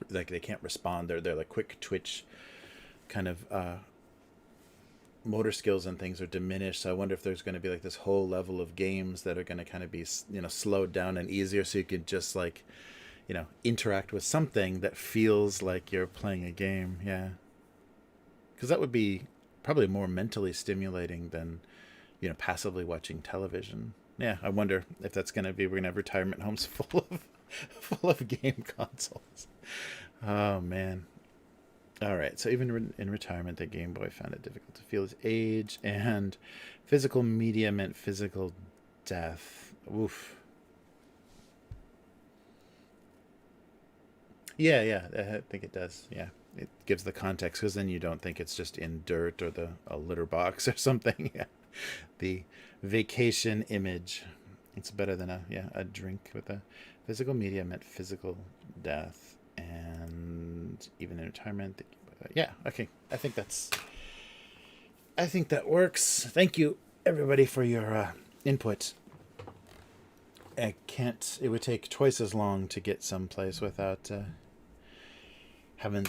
like they can't respond, they're like quick twitch kind of motor skills and things are diminished. So I wonder if there's going to be like this whole level of games that are going to kind of be slowed down and easier, so you could just like interact with something that feels like you're playing a game. Yeah, because that would be probably more mentally stimulating than passively watching television. Yeah, I wonder if that's going to be, we're going to have retirement homes full of game consoles. Oh man. All right, so even in retirement, the Game Boy found it difficult to feel his age, and physical media meant physical death. Oof. Yeah, I think it does. Yeah, it gives the context, because then you don't think it's just in dirt or a litter box or something. Yeah, the vacation image. It's better than a drink with a physical media meant physical death, and even in retirement. Yeah, okay. I think that works. Thank you everybody for your input. It would take twice as long to get someplace without having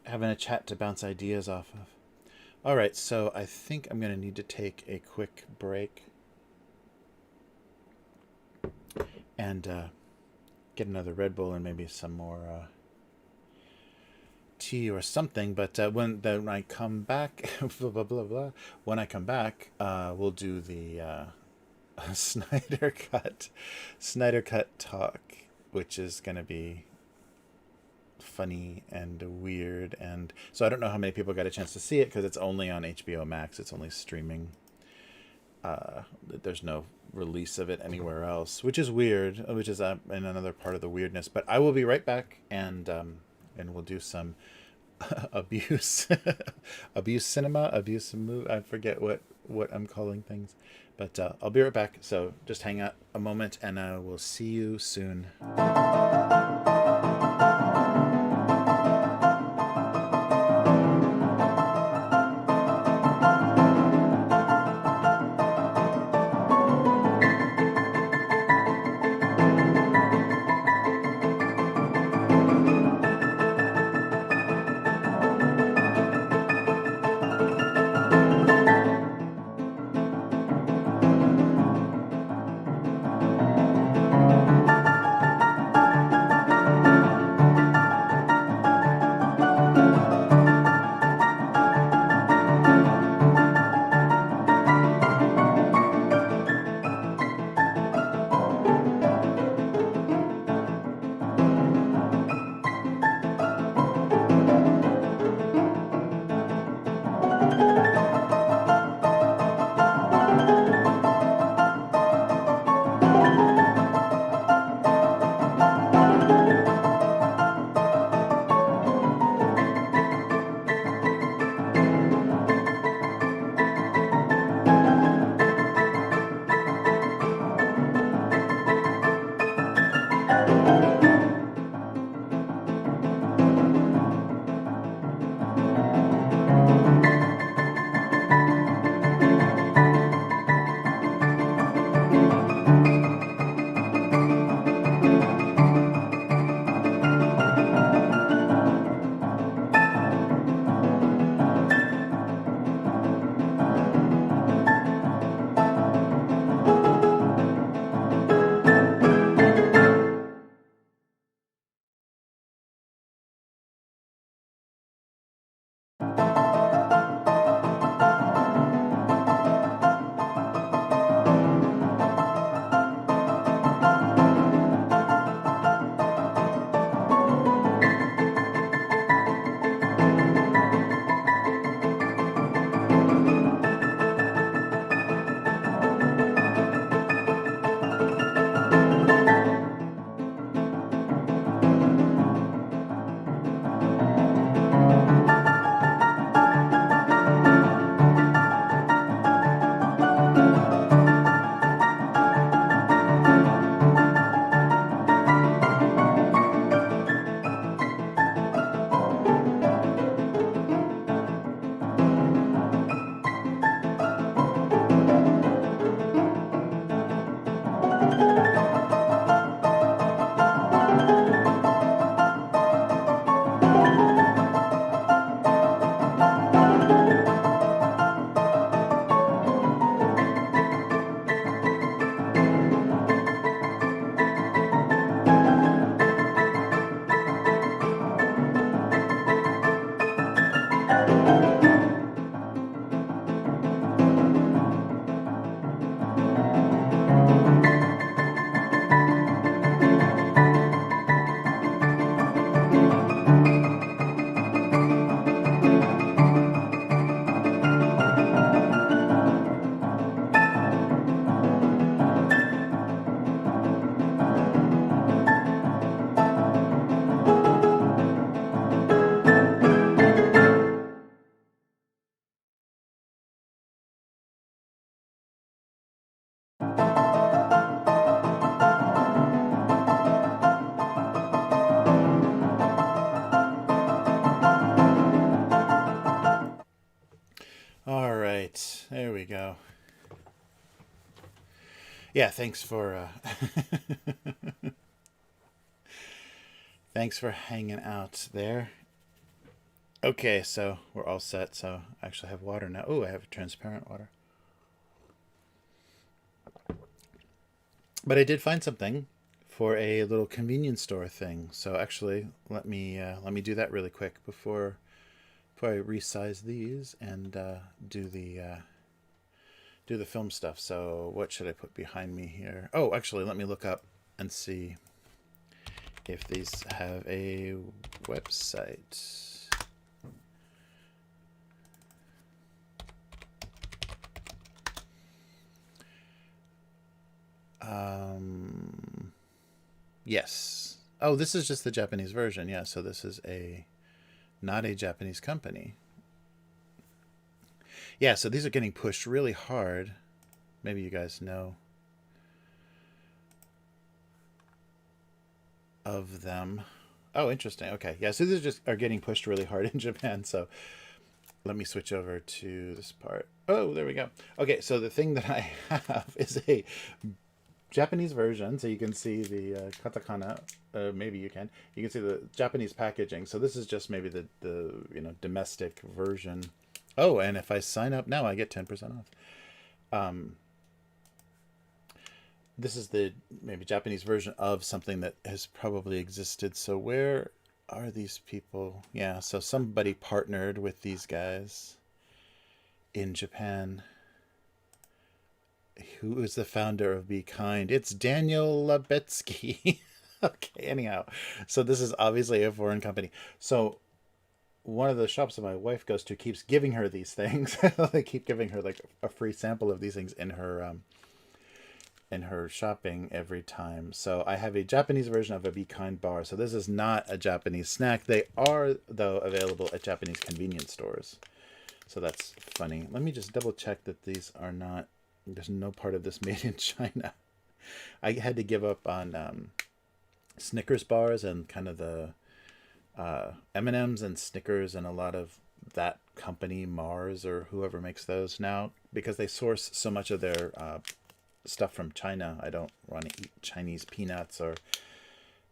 a chat to bounce ideas off of. All right, so I think I'm going to need to take a quick break and get another Red Bull and maybe some more tea or something. But when I come back, blah, blah, blah, blah. When I come back, we'll do the Snyder Cut talk, which is going to be funny and weird. And so I don't know how many people got a chance to see it, because it's only on HBO Max. It's only streaming. There's no release of it anywhere else, which is weird, which is in another part of the weirdness. But I will be right back, and we'll do some abuse cinema, abuse movie. I forget what I'm calling things, but I'll be right back. So just hang out a moment, and we'll see you soon. we go. Yeah, thanks for thanks for hanging out there. Okay, so we're all set. So I actually have water now. Oh, I have transparent water. But I did find something for a little convenience store thing. So actually, let me do that really quick before I resize these and do the film stuff. So what should I put behind me here? Oh, actually, let me look up and see if these have a website. Yes. Oh, this is just the Japanese version. Yeah, so this is not a Japanese company. Yeah, so these are getting pushed really hard. Maybe you guys know of them. Oh, interesting. Okay. Yeah, so these just are getting pushed really hard in Japan. So let me switch over to this part. Oh, there we go. Okay, so the thing that I have is a Japanese version, so you can see the katakana. Maybe you can. You can see the Japanese packaging. So this is just maybe the domestic version. Oh, and if I sign up now, I get 10% off. This is the maybe Japanese version of something that has probably existed. So where are these people? Yeah, so somebody partnered with these guys in Japan. Who is the founder of Be Kind? It's Daniel Labetsky. Okay, anyhow. So this is obviously a foreign company. So one of the shops that my wife goes to keeps giving her these things. They keep giving her like a free sample of these things in her shopping every time. So I have a Japanese version of a Be Kind bar. So this is not a Japanese snack. They are, though, available at Japanese convenience stores. So that's funny. Let me just double check that these are not... There's no part of this made in China. I had to give up on Snickers bars and kind of the M&Ms and Snickers and a lot of that company, Mars or whoever makes those now, because they source so much of their stuff from China. I don't want to eat Chinese peanuts or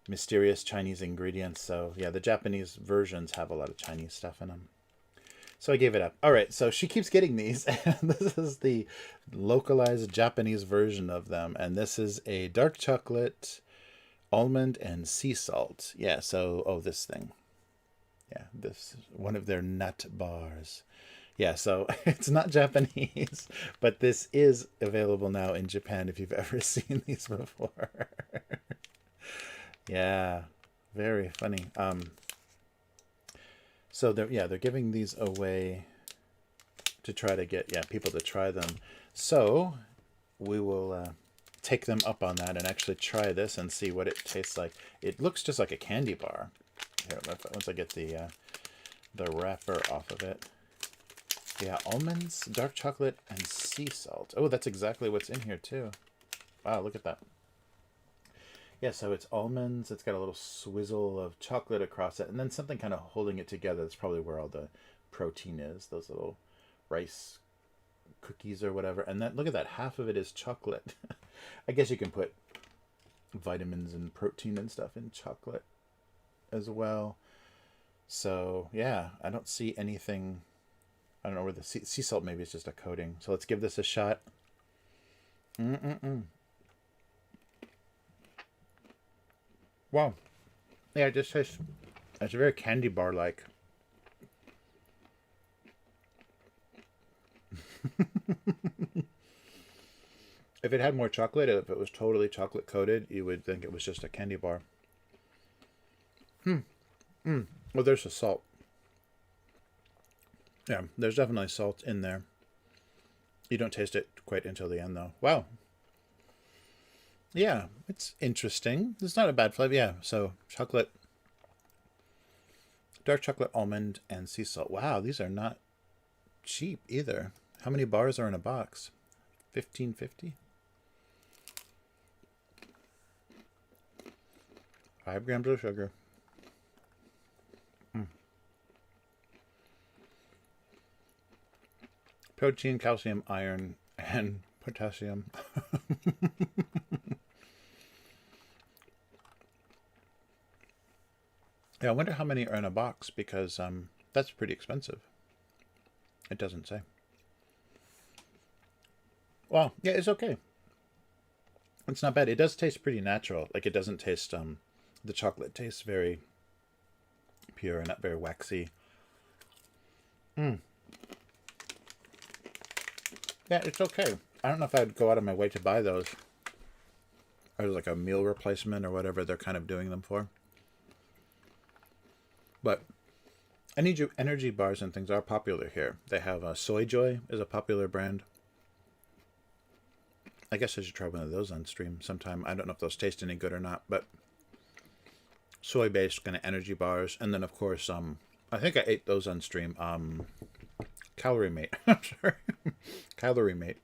mysterious Chinese ingredients. So yeah, the Japanese versions have a lot of Chinese stuff in them. So I gave it up. All right, so she keeps getting these, and this is the localized Japanese version of them. And this is a dark chocolate, almond, and sea salt. Yeah, so, oh, this thing. Yeah, this is one of their nut bars. Yeah, so it's not Japanese, but this is available now in Japan if you've ever seen these before. Yeah, very funny. So they're giving these away to try to get people to try them. So we will take them up on that and actually try this and see what it tastes like. It looks just like a candy bar. Here, once I get the wrapper off of it. Yeah, almonds, dark chocolate, and sea salt. Oh, that's exactly what's in here too. Wow, look at that. Yeah, so it's almonds. It's got a little swizzle of chocolate across it, and then something kind of holding it together. That's probably where all the protein is. Those little rice cookies or whatever. And then look at that. Half of it is chocolate. I guess you can put vitamins and protein and stuff in chocolate as well. So yeah, I don't see anything. I don't know where the sea salt maybe is just a coating. So let's give this a shot. Wow. Yeah, it just tastes... It's very candy bar-like. If it had more chocolate, if it was totally chocolate coated, you would think it was just a candy bar. Well, there's the salt. Yeah, there's definitely salt in there. You don't taste it quite until the end, though. Wow. Yeah, it's interesting. It's not a bad flavor. Yeah, so chocolate, dark chocolate, almond, and sea salt. Wow, these are not cheap either. How many bars are in a box? 15.50. 5 grams of sugar. Protein, calcium, iron, and potassium. Yeah, I wonder how many are in a box, because that's pretty expensive. It doesn't say. Well, yeah, it's okay. It's not bad. It does taste pretty natural. Like, it doesn't taste the chocolate tastes very pure and not very waxy. Mm. Yeah, it's okay. I don't know if I'd go out of my way to buy those as like a meal replacement or whatever they're kind of doing them for. But energy bars and things are popular here. They have Soy Joy is a popular brand. I guess I should try one of those on stream sometime. I don't know if those taste any good or not, but soy-based kind of energy bars. And then, of course, I think I ate those on stream. Calorie Mate. I'm sorry. Calorie Mate.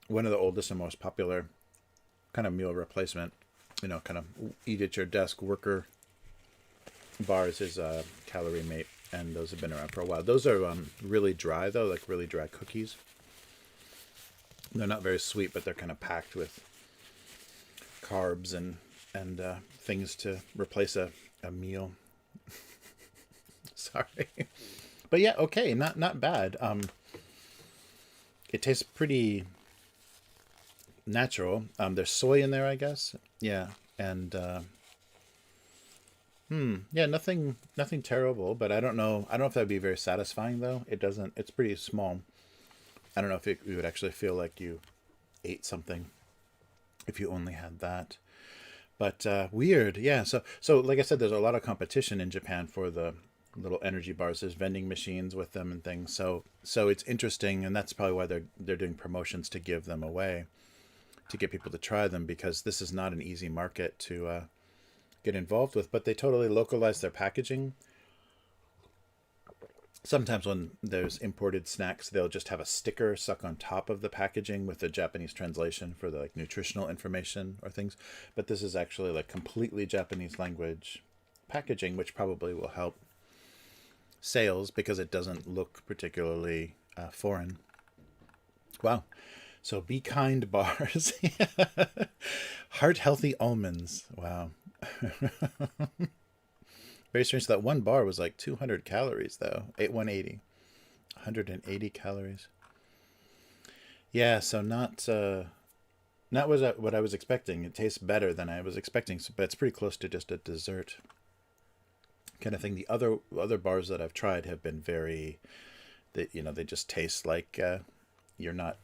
One of the oldest and most popular kind of meal replacement, kind of eat at your desk worker bars is Calorie Mate. And those have been around for a while. Those are really dry, though, like really dry cookies. They're not very sweet, but they're kind of packed with carbs and things to replace a meal. Sorry. But yeah, okay, not bad. It tastes pretty natural. There's soy in there, I guess. Yeah, and yeah, nothing terrible, but I don't know if that'd be very satisfying though. It's pretty small. I don't know if you would actually feel like you ate something if you only had that. But weird, yeah. So like I said, there's a lot of competition in Japan for the little energy bars. There's vending machines with them and things. So it's interesting, and that's probably why they're doing promotions to give them away, to get people to try them, because this is not an easy market to get involved with. But they totally localize their packaging. Sometimes when there's imported snacks, they'll just have a sticker stuck on top of the packaging with the Japanese translation for the like nutritional information or things. But this is actually like completely Japanese language packaging, which probably will help sales because it doesn't look particularly foreign. Wow. So Be Kind bars. Heart healthy almonds. Wow. Very strange. That one bar was like 200 calories, though. 180 calories. Yeah, so not what I was expecting. It tastes better than I was expecting, but it's pretty close to just a dessert kind of thing. The other bars that I've tried have been very, they just taste like you're not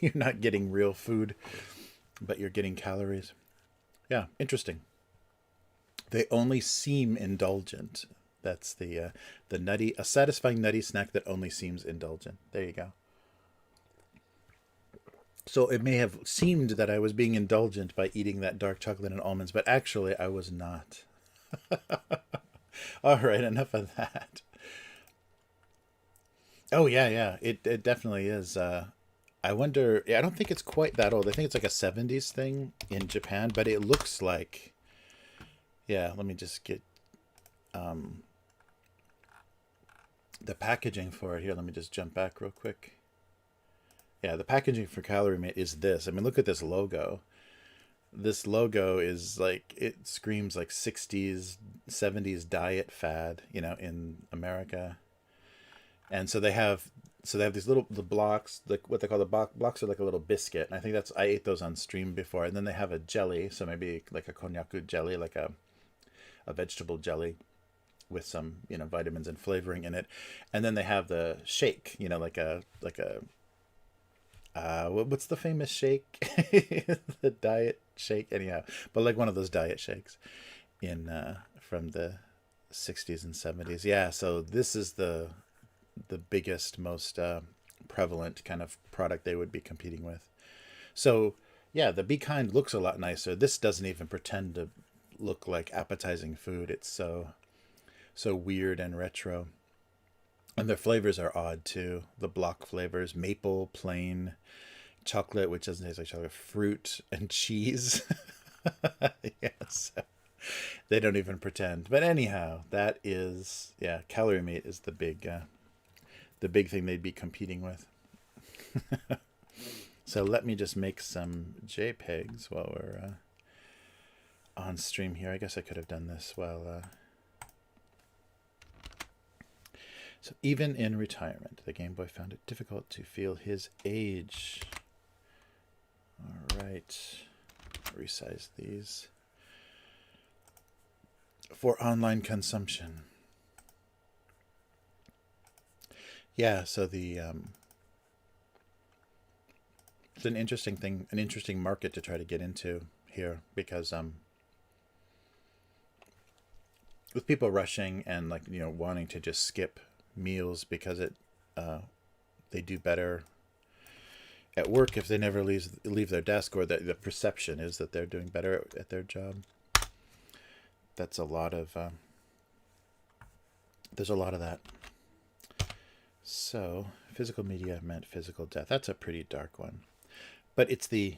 you're not getting real food, but you're getting calories. Yeah, interesting. They only seem indulgent. That's the a satisfying nutty snack that only seems indulgent. There you go. So it may have seemed that I was being indulgent by eating that dark chocolate and almonds, but actually I was not. All right, enough of that. Oh yeah, yeah. It definitely is. I wonder. Yeah, I don't think it's quite that old. I think it's like a '70s thing in Japan, but it looks like. Yeah, let me just get the packaging for it here. Let me just jump back real quick. Yeah, the packaging for Calorie Mate is this. I mean, look at this logo. This logo is like, it screams like 60s, 70s diet fad, in America. And so they have these the blocks, like what they call the blocks are like a little biscuit. And I think I ate those on stream before. And then they have a jelly, so maybe like a konnyaku jelly, like a vegetable jelly with some vitamins and flavoring in it. And then they have the shake, like a what's the famous shake? The diet shake, anyhow, but like one of those diet shakes in from the 60s and 70s. Yeah, so this is the biggest, most prevalent kind of product they would be competing with. So yeah, the Be Kind looks a lot nicer. This doesn't even pretend to look like appetizing food. It's so weird and retro. And their flavors are odd too. The block flavors: maple, plain, chocolate, which doesn't taste like chocolate, fruit, and cheese. Yes. They don't even pretend. But anyhow, that is, yeah, calorie mate is the big thing they'd be competing with. So let me just make some JPEGs while we're on stream here. I guess I could have done this while. So even in retirement, the Game Boy found it difficult to feel his age. All right, resize these for online consumption. Yeah, so the it's an interesting thing, an interesting market to try to get into here, because with people rushing and, like, you know, wanting to just skip meals because they do better at work if they never leave their desk, or the perception is that they're doing better at their job. That's a lot of there's a lot of that. So physical media meant physical death. That's a pretty dark one, but it's the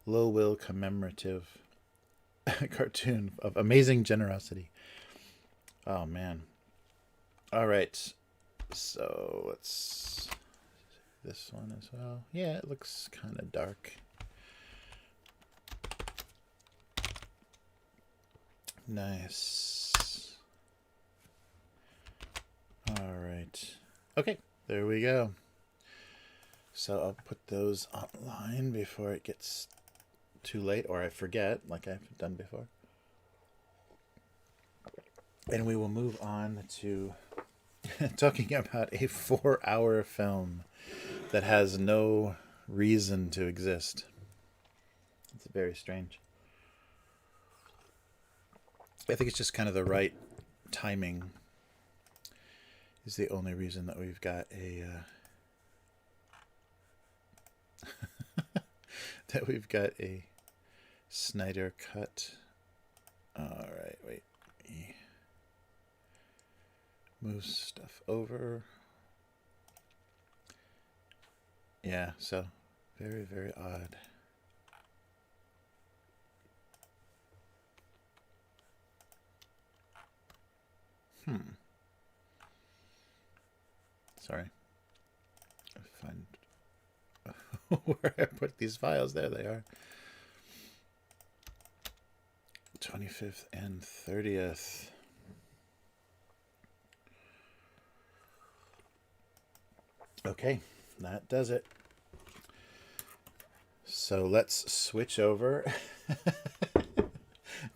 low will commemorative cartoon of amazing generosity. Oh man. All right, so let's this one as well. Yeah, it looks kind of dark. Nice. All right. Okay, there we go. So I'll put those online before it gets too late, or I forget, like I've done before. And we will move on to talking about a 4-hour film that has no reason to exist. It's very strange. I think it's just kind of the right timing is the only reason that we've got a that we've got a Snyder cut. All right, wait. Move stuff over. Yeah, so very, very odd. Sorry. Find where I put these files. There they are. 25th and 30th. Okay, that does it. So let's switch over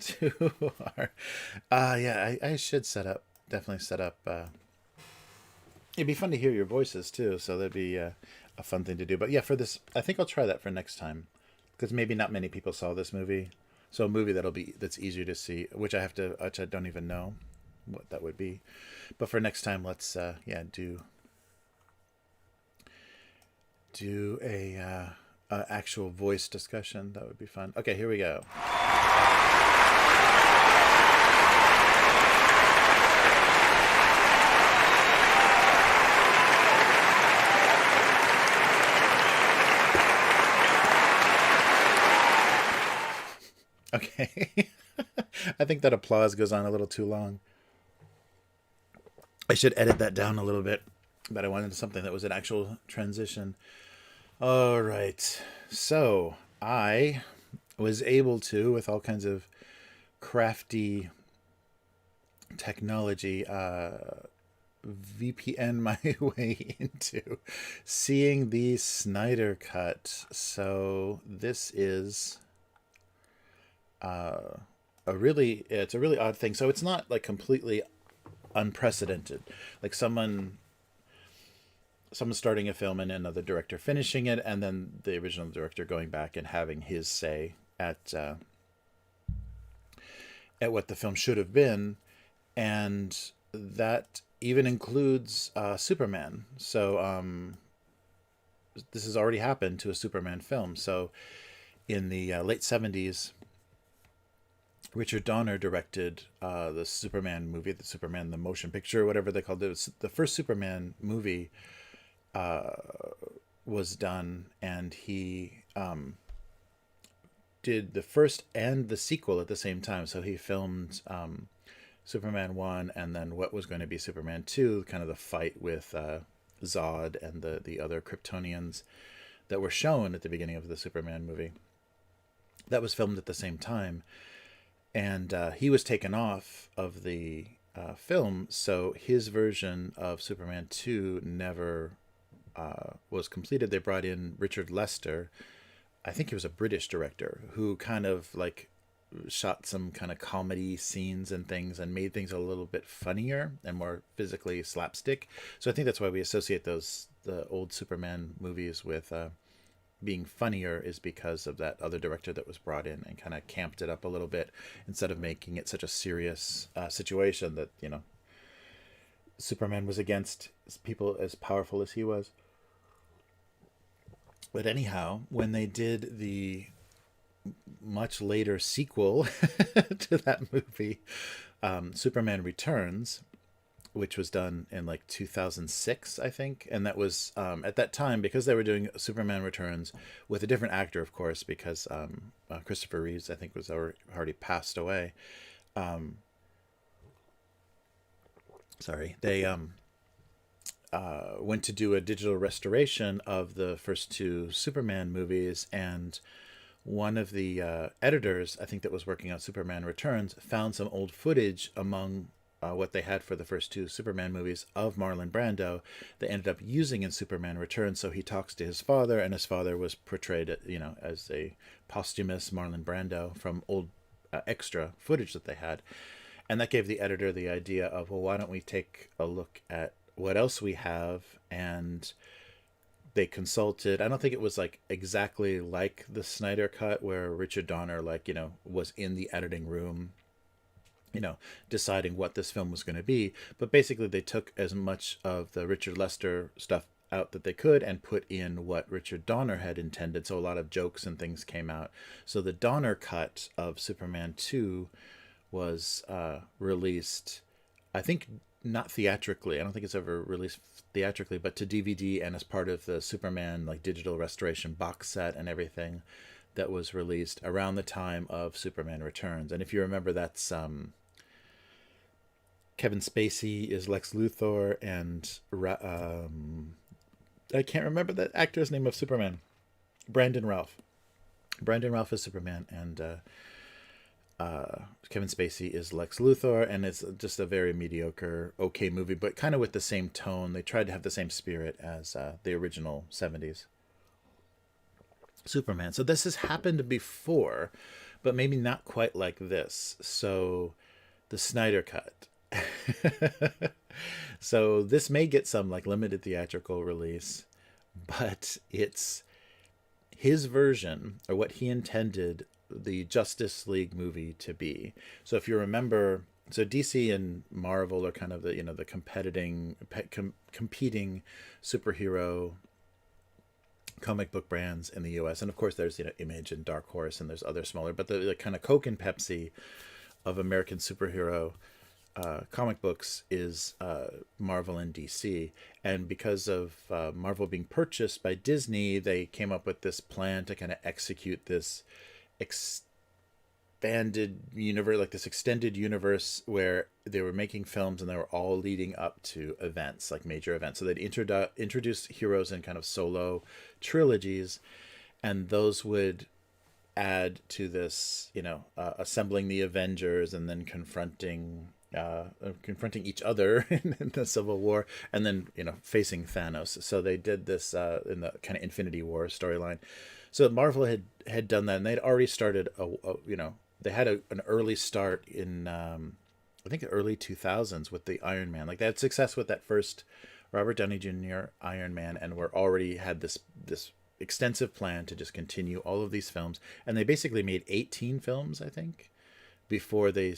to our yeah, I should definitely set up it'd be fun to hear your voices too, so that'd be a fun thing to do. But yeah, for this, I think I'll try that for next time, because maybe not many people saw this movie. So a movie that's easier to see, which I don't even know what that would be. But for next time, let's yeah, do a actual voice discussion. That would be fun. Okay, here we go. Okay. I think that applause goes on a little too long. I should edit that down a little bit, but I wanted something that was an actual transition. All right. So I was able to, with all kinds of crafty technology, VPN my way into seeing the Snyder cut. So this is it's a really odd thing. So it's not like completely unprecedented. Like someone starting a film and another director finishing it, and then the original director going back and having his say at what the film should have been, and that even includes Superman. So this has already happened to a Superman film. So in the late 70s, Richard Donner directed the Superman movie, the Superman the Motion Picture, whatever they called it. It was the first Superman movie was done, and he did the first and the sequel at the same time. So he filmed Superman 1 and then what was going to be Superman 2, kind of the fight with Zod and the other Kryptonians that were shown at the beginning of the Superman movie. That was filmed at the same time. And he was taken off of the film, so his version of Superman 2 never was completed. They brought in Richard Lester. I think he was a British director who kind of like shot some kind of comedy scenes and things and made things a little bit funnier and more physically slapstick. So I think that's why we associate the old Superman movies with being funnier, is because of that other director that was brought in and kind of camped it up a little bit instead of making it such a serious situation that, you know, Superman was against people as powerful as he was. But anyhow, when they did the much later sequel to that movie, Superman Returns, which was done in like 2006, I think. And that was at that time, because they were doing Superman Returns with a different actor, of course, because Christopher Reeves, I think, was already passed away. Sorry. They went to do a digital restoration of the first two Superman movies, and one of the editors, I think, that was working on Superman Returns, found some old footage among what they had for the first two Superman movies of Marlon Brando. They ended up using in Superman Returns. So he talks to his father, and his father was portrayed, you know, as a posthumous Marlon Brando from old extra footage that they had. And that gave the editor the idea of, well, why don't we take a look at what else we have? And they consulted. I don't think it was like exactly like the Snyder cut where Richard Donner, like, you know, was in the editing room, you know, deciding what this film was going to be. But basically they took as much of the Richard Lester stuff out that they could and put in what Richard Donner had intended. So a lot of jokes and things came out. So the Donner cut of Superman 2 was released, I think, not theatrically. I don't think it's ever released theatrically, but to DVD and as part of the Superman like digital restoration box set and everything that was released around the time of Superman Returns. And if you remember, that's Kevin Spacey is Lex Luthor, and I can't remember that actor's name of Superman. Brandon Routh. Brandon Routh is Superman, and Kevin Spacey is Lex Luthor, and it's just a very mediocre, okay movie, but kind of with the same tone. They tried to have the same spirit as the original 70s Superman. So this has happened before, but maybe not quite like this. So the Snyder cut. So this may get some like limited theatrical release, but it's his version, or what he intended the Justice League movie to be. So if you remember, so DC and Marvel are kind of the, you know, the competing superhero comic book brands in the US. And of course there's, you know, Image and Dark Horse, and there's other smaller, but the kind of Coke and Pepsi of American superhero comic books is Marvel and DC. And because of Marvel being purchased by Disney, they came up with this plan to kind of execute this expanded universe, like this extended universe where they were making films and they were all leading up to events, like major events. So they'd introduce heroes in kind of solo trilogies, and those would add to this, you know, assembling the Avengers and then confronting each other in the Civil War, and then, you know, facing Thanos. So they did this in the kind of Infinity War storyline. So Marvel had done that, and they'd already started you know, they had an early start in I think the early 2000s with the Iron Man. Like they had success with that first Robert Downey Jr. Iron Man, and were already had this extensive plan to just continue all of these films. And they basically made 18 films, I think, before they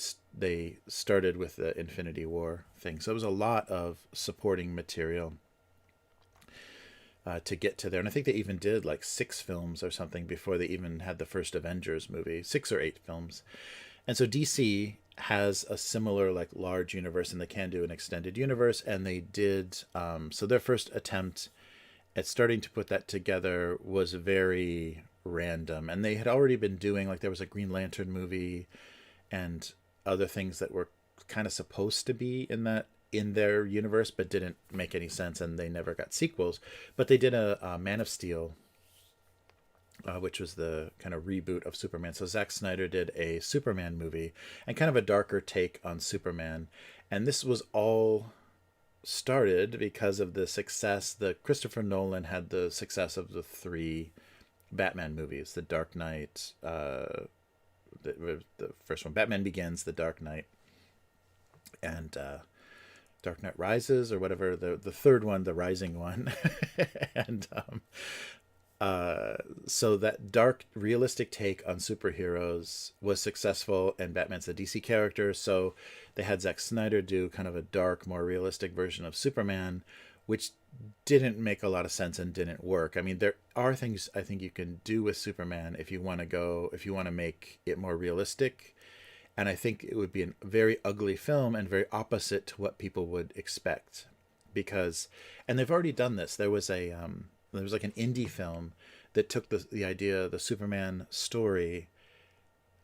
started with the Infinity War thing. So it was a lot of supporting material to get to there. And I think they even did like 6 films or something before they even had the first Avengers movie, 6 or 8 films. And so DC has a similar like large universe, and they can do an extended universe. And they did, so their first attempt at starting to put that together was very random. And they had already been doing, like, there was a Green Lantern movie and other things that were kind of supposed to be in their universe, but didn't make any sense, and they never got sequels. But they did a Man of Steel, which was the kind of reboot of Superman. So Zack Snyder did a Superman movie and kind of a darker take on Superman. And this was all started because of the success that Christopher Nolan had, the success of the three Batman movies, The Dark Knight, the first one, Batman Begins, The Dark Knight, and Dark Knight Rises, or whatever, the third one, the Rising one. And so that dark, realistic take on superheroes was successful, and Batman's a DC character, so they had Zack Snyder do kind of a dark, more realistic version of Superman, which didn't make a lot of sense and didn't work. I mean, there are things I think you can do with Superman if you want to make it more realistic. And I think it would be a very ugly film and very opposite to what people would expect, because, and they've already done this. There was like an indie film that took the idea, the Superman story.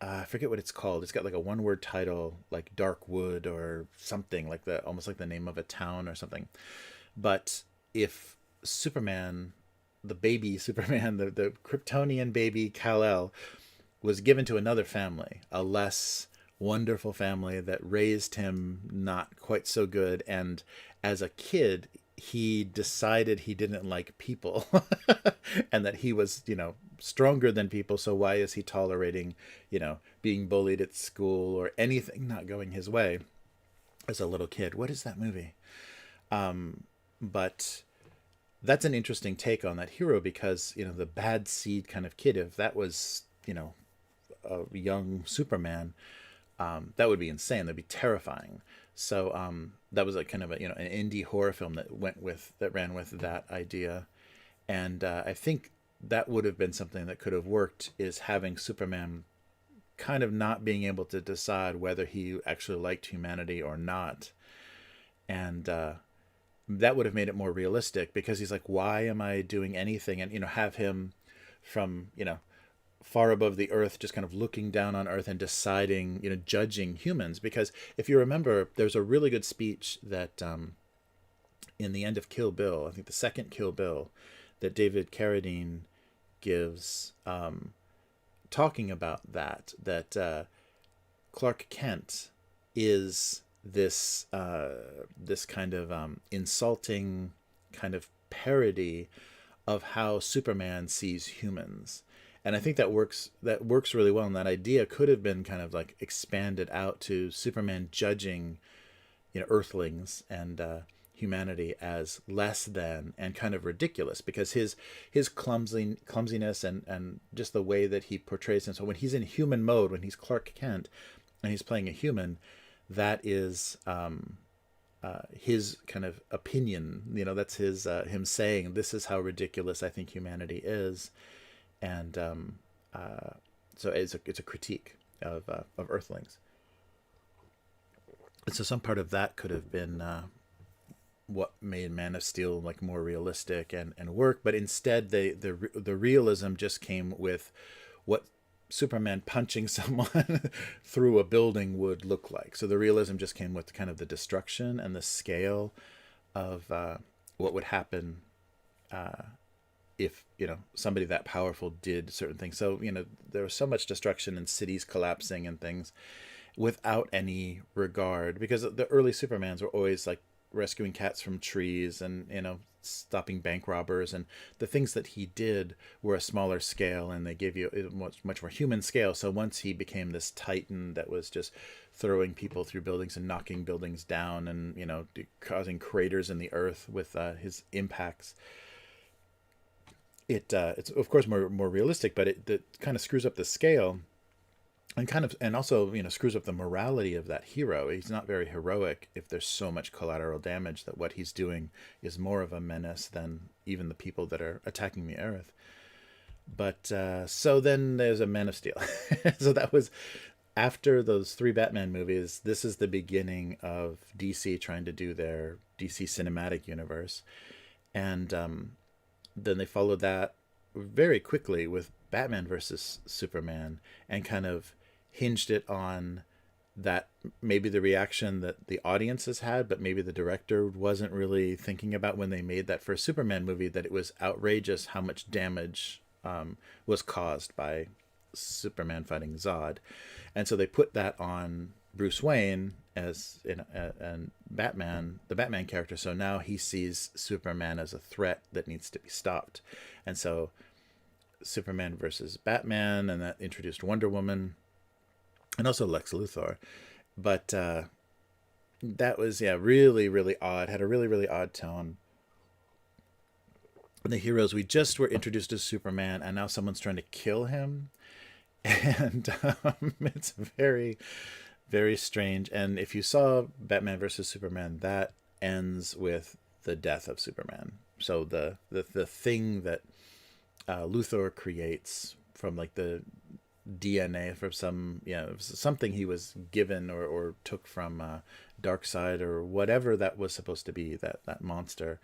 I forget what it's called. It's got like a one-word title, like Dark Wood or something, like almost like the name of a town or something. But if Superman, the baby Superman, the Kryptonian baby Kal-El, was given to another family, a less wonderful family that raised him not quite so good, and as a kid he decided he didn't like people and that he was, stronger than people, so why is he tolerating, being bullied at school or anything not going his way as a little kid. What is that movie? But that's an interesting take on that hero, because, the bad seed kind of kid, if that was, a young Superman, that would be insane. That'd be terrifying. So that was a kind of an indie horror film that ran with that idea, and I think that would have been something that could have worked, is having Superman kind of not being able to decide whether he actually liked humanity or not, and that would have made it more realistic, because he's like, why am I doing anything? And have him from far above the earth, just kind of looking down on earth and deciding, judging humans. Because if you remember, there's a really good speech that in the end of Kill Bill, I think the second Kill Bill, that David Carradine gives, talking about that Clark Kent is this this kind of insulting kind of parody of how Superman sees humans. And I think that works really well. And that idea could have been kind of like expanded out to Superman judging, Earthlings and humanity as less than and kind of ridiculous, because his clumsiness and just the way that he portrays him. So when he's in human mode, when he's Clark Kent and he's playing a human, that is his kind of opinion. That's his him saying, this is how ridiculous I think humanity is. And so it's a critique of Earthlings. And so some part of that could have been what made Man of Steel like more realistic and work, but instead the realism just came with what Superman punching someone through a building would look like. So the realism just came with kind of the destruction and the scale of what would happen if somebody that powerful did certain things. So there was so much destruction and cities collapsing and things without any regard, because the early Supermans were always like rescuing cats from trees and stopping bank robbers, and the things that he did were a smaller scale, and they gave you a much more human scale. So once he became this titan that was just throwing people through buildings and knocking buildings down and causing craters in the earth with his impacts, it's of course more realistic, but it kind of screws up the scale, and also screws up the morality of that hero. He's not very heroic if there's so much collateral damage that what he's doing is more of a menace than even the people that are attacking the earth. But so then there's a Man of Steel. So that was after those three Batman movies. This is the beginning of DC trying to do their DC cinematic universe, and then they followed that very quickly with Batman versus Superman and kind of hinged it on that, maybe the reaction that the audiences had, but maybe the director wasn't really thinking about when they made that first Superman movie, that it was outrageous how much damage was caused by Superman fighting Zod. And so they put that on Bruce Wayne as and Batman, the Batman character. So now he sees Superman as a threat that needs to be stopped. And so Superman versus Batman, and that introduced Wonder Woman and also Lex Luthor. But that was, yeah, really, really odd. Had a really, really odd tone. And the heroes, we just were introduced to Superman, and now someone's trying to kill him. And it's very, very strange. And if you saw Batman versus Superman, that ends with the death of Superman. So the thing that Luthor creates from like the DNA from some, something he was given or took from Darkseid or whatever that was supposed to be, that monster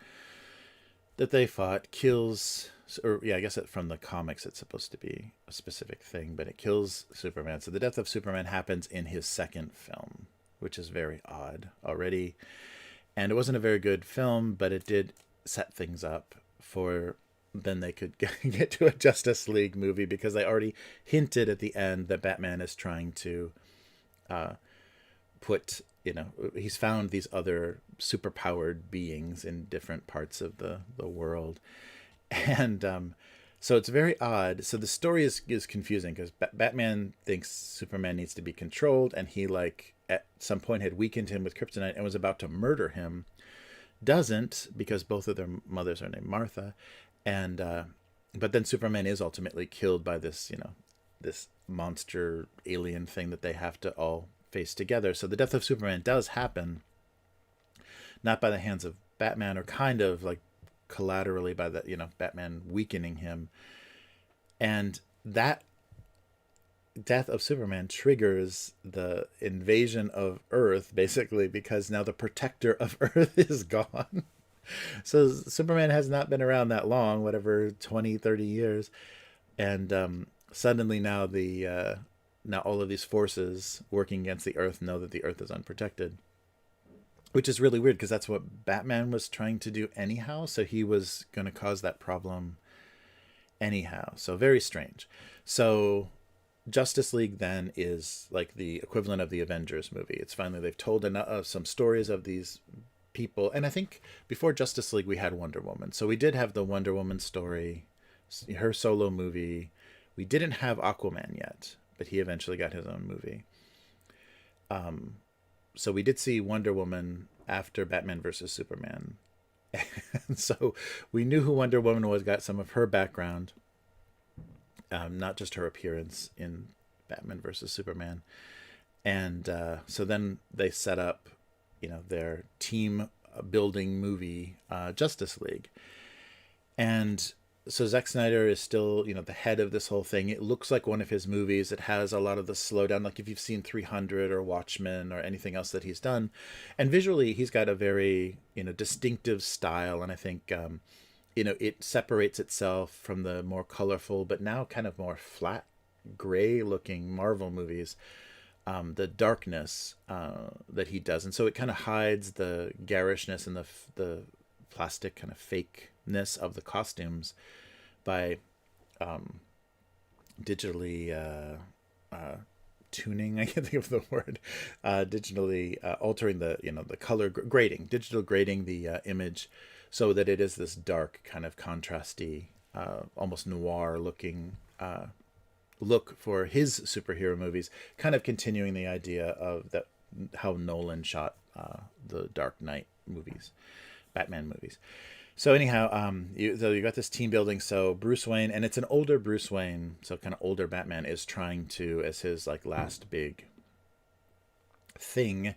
that they fought, kills, or I guess from the comics it's supposed to be a specific thing, but it kills Superman. So the death of Superman happens in his second film, which is very odd already. And it wasn't a very good film, but it did set things up for then they could get to a Justice League movie, because they already hinted at the end that Batman is trying to put, he's found these other superpowered beings in different parts of the world. And so it's very odd. So the story is confusing, because Batman thinks Superman needs to be controlled, and he, like, at some point had weakened him with kryptonite and was about to murder him. Doesn't, because both of their mothers are named Martha. And but then Superman is ultimately killed by this, this monster alien thing that they have to all face together. So the death of Superman does happen, not by the hands of Batman, or kind of like collaterally by the, Batman weakening him. And that death of Superman triggers the invasion of Earth, basically, because now the protector of Earth is gone. So Superman has not been around that long, whatever, 20, 30 years. And suddenly now now all of these forces working against the Earth know that the Earth is unprotected, which is really weird, because that's what Batman was trying to do anyhow. So he was going to cause that problem anyhow. So very strange. So Justice League then is like the equivalent of the Avengers movie. It's finally, they've told some stories of these people. And I think before Justice League, we had Wonder Woman. So we did have the Wonder Woman story, her solo movie. We didn't have Aquaman yet, but he eventually got his own movie. So we did see Wonder Woman after Batman versus Superman. And so we knew who Wonder Woman was, got some of her background, not just her appearance in Batman versus Superman. And so then they set up, their team building movie, Justice League. And so Zack Snyder is still, the head of this whole thing. It looks like one of his movies. It has a lot of the slowdown, like if you've seen 300 or Watchmen or anything else that he's done. And visually, he's got a very, distinctive style. And I think, it separates itself from the more colorful, but now kind of more flat, gray looking Marvel movies. The darkness that he does. And so it kind of hides the garishness and the plastic kind of fakeness of the costumes by digitally tuning, I can't think of the word, digitally altering the, the color grading, digital grading the image so that it is this dark kind of contrasty, almost noir looking look for his superhero movies, kind of continuing the idea of that, how Nolan shot the Dark Knight movies, Batman movies. So anyhow, you got this team building. So Bruce Wayne, and it's an older Bruce Wayne, so kind of older Batman, is trying to, as his like last big thing,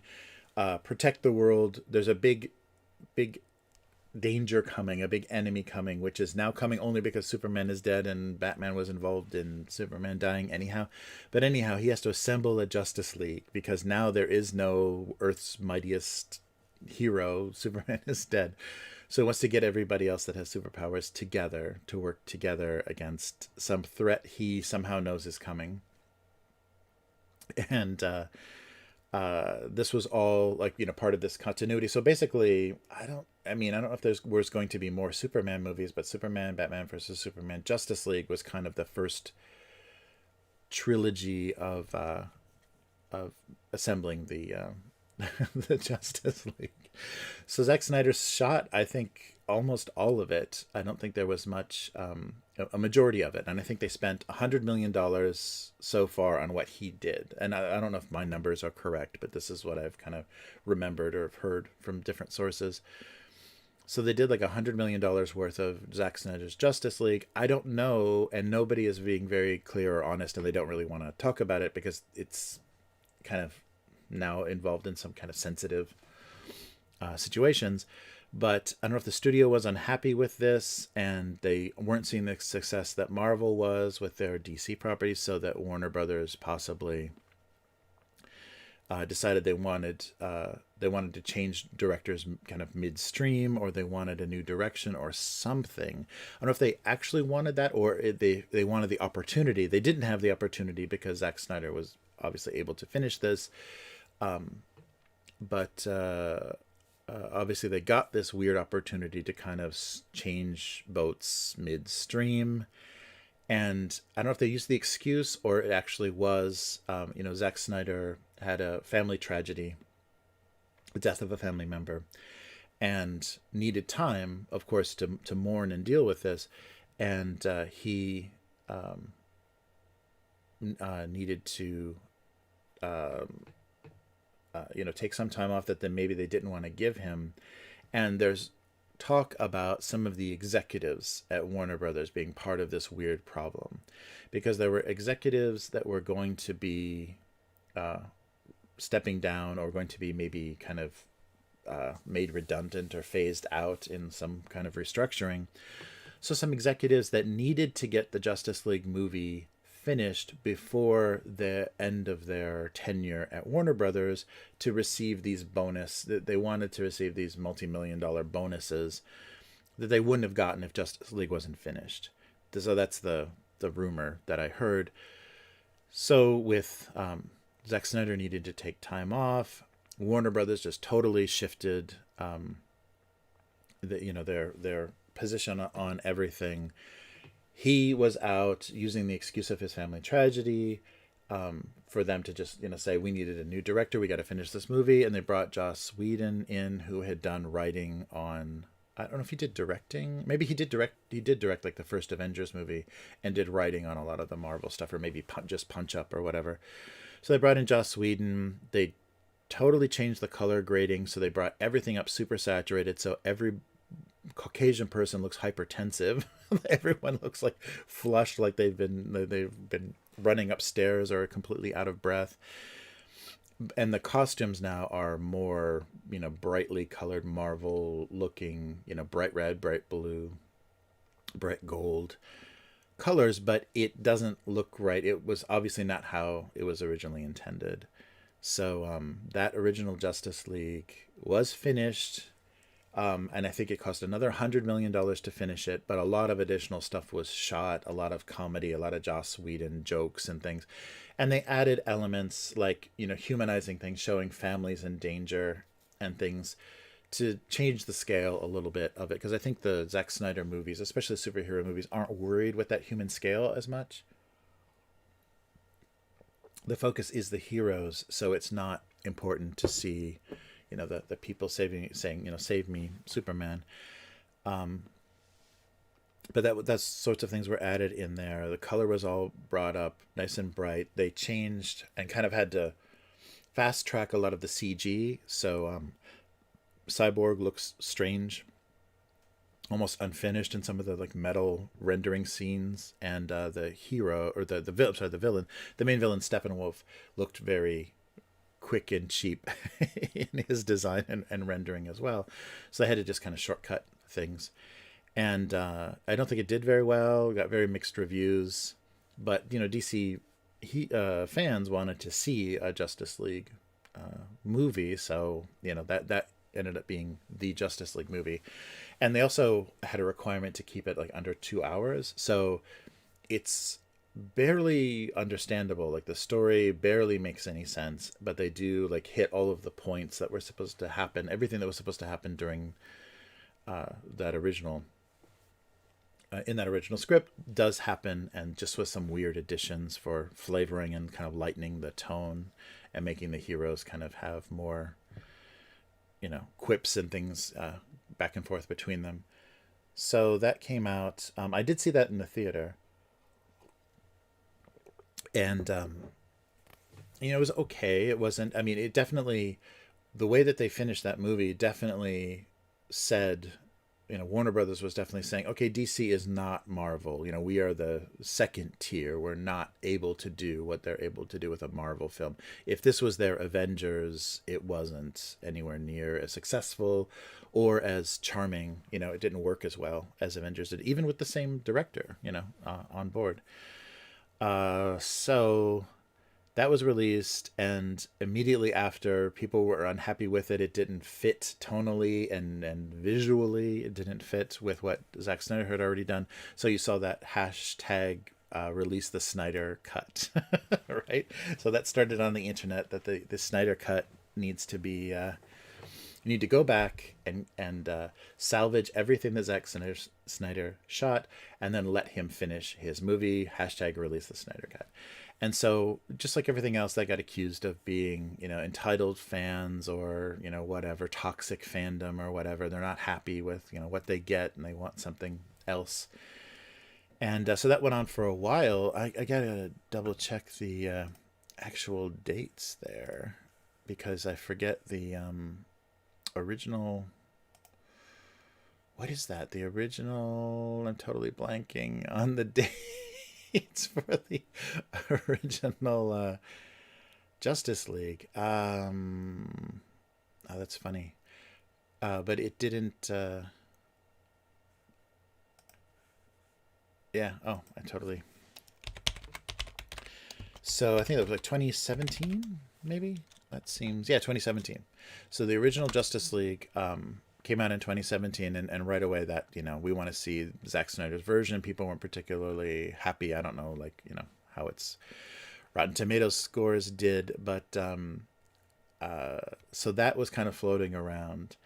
protect the world. There's a big danger coming, a big enemy coming, which is now coming only because Superman is dead and Batman was involved in Superman dying anyhow. But anyhow, he has to assemble a Justice League, because now there is no Earth's mightiest hero. Superman is dead. So he wants to get everybody else that has superpowers together to work together against some threat he somehow knows is coming. And this was all like, part of this continuity. So basically, I don't know if there was going to be more Superman movies, but Superman, Batman versus Superman, Justice League was kind of the first trilogy of assembling the the Justice League. So Zack Snyder shot, I think, almost all of it. I don't think there was much, a majority of it, and I think they spent $100 million so far on what he did. And I don't know if my numbers are correct, but this is what I've kind of remembered or heard from different sources. So they did like $100 million worth of Zack Snyder's Justice League. I don't know, and nobody is being very clear or honest, and they don't really want to talk about it because it's kind of now involved in some kind of sensitive situations. But I don't know if the studio was unhappy with this and they weren't seeing the success that Marvel was with their DC properties, so that Warner Brothers possibly decided they wanted to change directors kind of midstream, or they wanted a new direction or something. I don't know if they actually wanted that, or they wanted the opportunity. They didn't have the opportunity because Zack Snyder was obviously able to finish this. But obviously they got this weird opportunity to kind of change boats midstream. And I don't know if they used the excuse or it actually was, Zack Snyder had a family tragedy, the death of a family member, and needed time, of course, to mourn and deal with this. And he needed to take some time off that then maybe they didn't want to give him. And there's talk about some of the executives at Warner Brothers being part of this weird problem, because there were executives that were going to be stepping down, or going to be maybe kind of made redundant or phased out in some kind of restructuring. So some executives that needed to get the Justice League movie finished before the end of their tenure at Warner Brothers to receive these they wanted to receive these multi-million-dollar bonuses that they wouldn't have gotten if Justice League wasn't finished. So that's the rumor that I heard. So with Zack Snyder needed to take time off, Warner Brothers just totally shifted their position on everything. He was out using the excuse of his family tragedy for them to just, say, we needed a new director. We got to finish this movie. And they brought Joss Whedon in, who had done writing on, I don't know if he did directing. Maybe he did direct. He did direct like the first Avengers movie and did writing on a lot of the Marvel stuff, or maybe just Punch Up or whatever. So they brought in Joss Whedon. They totally changed the color grading. So they brought everything up super saturated. So every Caucasian person looks hypertensive. Everyone looks like flushed, like they've been running upstairs or completely out of breath. And the costumes now are more, brightly colored Marvel looking, bright red, bright blue, bright gold colors, but it doesn't look right. It was obviously not how it was originally intended. So that original Justice League was finished. And I think it cost another $100 million to finish it, but a lot of additional stuff was shot, a lot of comedy, a lot of Joss Whedon jokes and things. And they added elements like, humanizing things, showing families in danger and things to change the scale a little bit of it. Because I think the Zack Snyder movies, especially superhero movies, aren't worried with that human scale as much. The focus is the heroes, so it's not important to see the people saying, save me, Superman. But that's sorts of things were added in there. The color was all brought up nice and bright. They changed and kind of had to fast track a lot of the CG. So Cyborg looks strange, almost unfinished in some of the like metal rendering scenes. And the hero, or the villain, the main villain, Steppenwolf, looked very quick and cheap in his design and rendering as well. So they had to just kind of shortcut things. And I don't think it did very well. Got very mixed reviews. But, DC fans wanted to see a Justice League movie. So, that ended up being the Justice League movie. And they also had a requirement to keep it like under 2 hours. So it's barely understandable. Like the story barely makes any sense, but they do like hit all of the points that were supposed to happen, everything that was supposed to happen during that original in that original script does happen, and just with some weird additions for flavoring and kind of lightening the tone and making the heroes kind of have more, quips and things back and forth between them. So that came out. I did see that in the theater, and it was okay. It wasn't. I mean, it definitely, the way that they finished that movie definitely said, Warner Brothers was definitely saying, okay, DC is not Marvel. We are the second tier. We're not able to do what they're able to do with a Marvel film. If this was their Avengers, it wasn't anywhere near as successful or as charming. It didn't work as well as Avengers did, even with the same director, on board. So that was released, and immediately after, people were unhappy with it. It didn't fit tonally and visually. It didn't fit with what Zack Snyder had already done. So you saw that hashtag release the Snyder cut, right? So that started on the internet, that the Snyder cut needs to be... you need to go back and salvage everything that Zack Snyder shot, and then let him finish his movie. Hashtag release the Snyder cut. And so, just like everything else, they got accused of being, entitled fans, or, whatever, toxic fandom or whatever. They're not happy with, what they get, and they want something else. And so that went on for a while. I gotta double check the actual dates there, because I forget the original. What is that? The original. I'm totally blanking on the date. It's for the original Justice League. Oh, that's funny. But it didn't. Yeah. Oh, I totally. So I think it was like 2017, maybe. That seems, yeah, 2017. So the original Justice League came out in 2017, and right away that, we want to see Zack Snyder's version. People weren't particularly happy. I don't know, like, how its Rotten Tomatoes scores did, but so that was kind of floating around.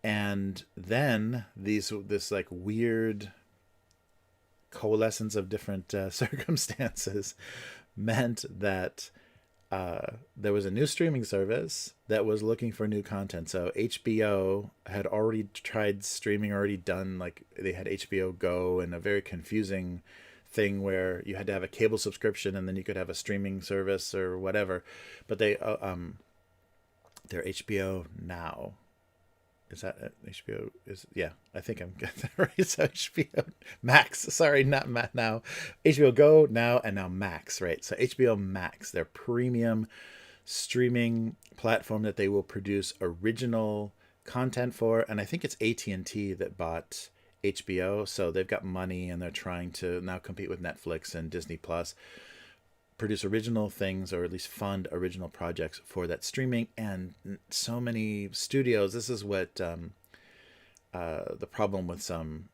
And then this like weird coalescence of different circumstances meant that there was a new streaming service that was looking for new content. So HBO had already tried streaming, already done, like, they had HBO Go, and a very confusing thing where you had to have a cable subscription and then you could have a streaming service or whatever. But they're HBO Now. Is that HBO? Yeah, I think I'm getting that right. So HBO Max. Sorry, not Now. HBO Go, Now, and now Max, right? So HBO Max, their premium streaming platform that they will produce original content for. And I think it's AT&T that bought HBO. So they've got money, and they're trying to now compete with Netflix and Disney Plus, produce original things, or at least fund original projects for that streaming. And so many studios, this is what the problem with some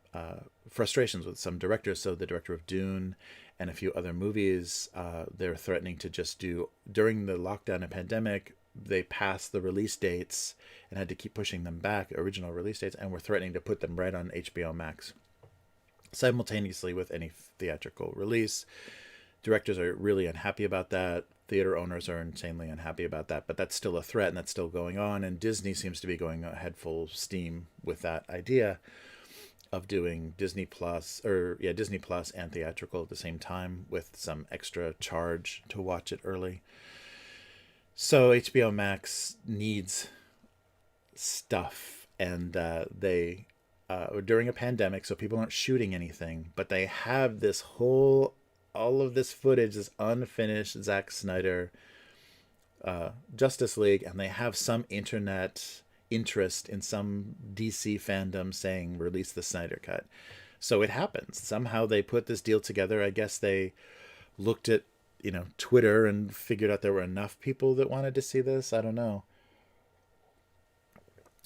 frustrations with some directors. So the director of Dune and a few other movies, they're threatening to just do, during the lockdown and pandemic, they passed the release dates and had to keep pushing them back, original release dates, and were threatening to put them right on HBO Max simultaneously with any theatrical release. Directors are really unhappy about that. Theater owners are insanely unhappy about that, but that's still a threat, and that's still going on. And Disney seems to be going ahead full steam with that idea of doing Disney Plus and theatrical at the same time, with some extra charge to watch it early. So HBO Max needs stuff, and they during a pandemic, so people aren't shooting anything, but they have all of this footage, this unfinished Zack Snyder Justice League, and they have some internet interest in some DC fandom saying release the Snyder cut. So it happens. Somehow they put this deal together. I guess they looked at, Twitter and figured out there were enough people that wanted to see this. I don't know.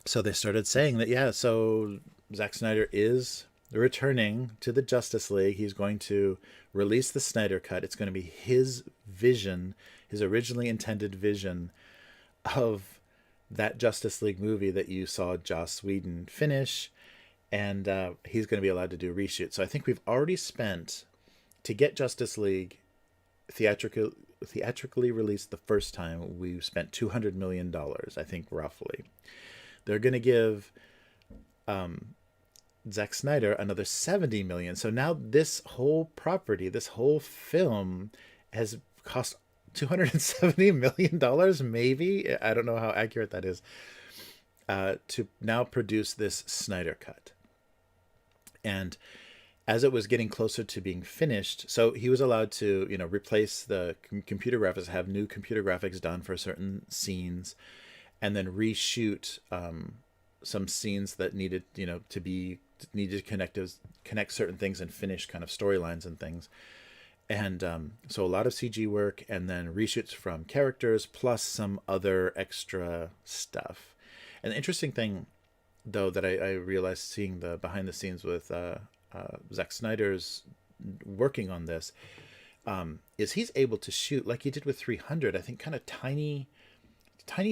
So they started saying that, yeah, so Zack Snyder is returning to the Justice League. He's going to release the Snyder Cut. It's going to be his vision, his originally intended vision of that Justice League movie that you saw Joss Whedon finish. And he's going to be allowed to do reshoots. So I think we've already spent, to get Justice League theatrically released the first time, we spent $200 million, I think, roughly. They're going to give Zack Snyder another 70 million. So now this whole property, this whole film has cost $270 million, maybe. I don't know how accurate that is, to now produce this Snyder Cut. And as it was getting closer to being finished, so he was allowed to, replace the computer graphics, have new computer graphics done for certain scenes, and then reshoot some scenes that needed to connect certain things and finish kind of storylines and things. And so a lot of CG work, and then reshoots from characters plus some other extra stuff. And the interesting thing, though, that I realized seeing the behind the scenes with Zack Snyder's working on this, is he's able to shoot like he did with 300, I think, kind of tiny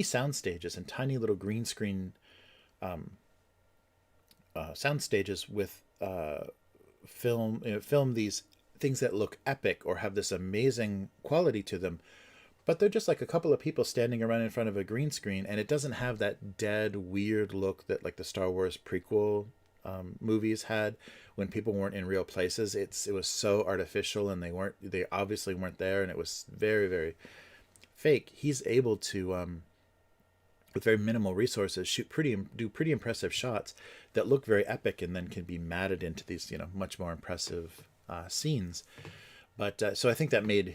sound stages and tiny little green screen sound stages with film these things that look epic or have this amazing quality to them, but they're just like a couple of people standing around in front of a green screen, and it doesn't have that dead, weird look that like the Star Wars prequel movies had when people weren't in real places. It was so artificial, and they obviously weren't there, and it was very, very fake. He's able to with very minimal resources do pretty impressive shots that look very epic, and then can be matted into these much more impressive scenes. But so I think that made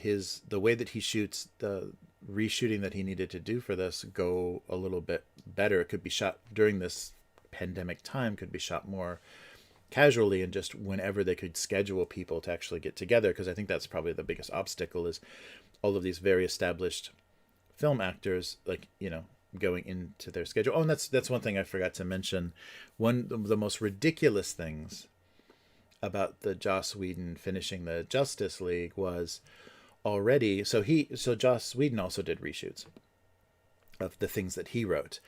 the way that he shoots, the reshooting that he needed to do for this, go a little bit better. It could be shot during this pandemic time, could be shot more casually, and just whenever they could schedule people to actually get together. Because I think that's probably the biggest obstacle, is all of these very established film actors, going into their schedule. Oh, and that's one thing I forgot to mention. One of the most ridiculous things about the Joss Whedon finishing the Justice League was already, so Joss Whedon also did reshoots of the things that he wrote,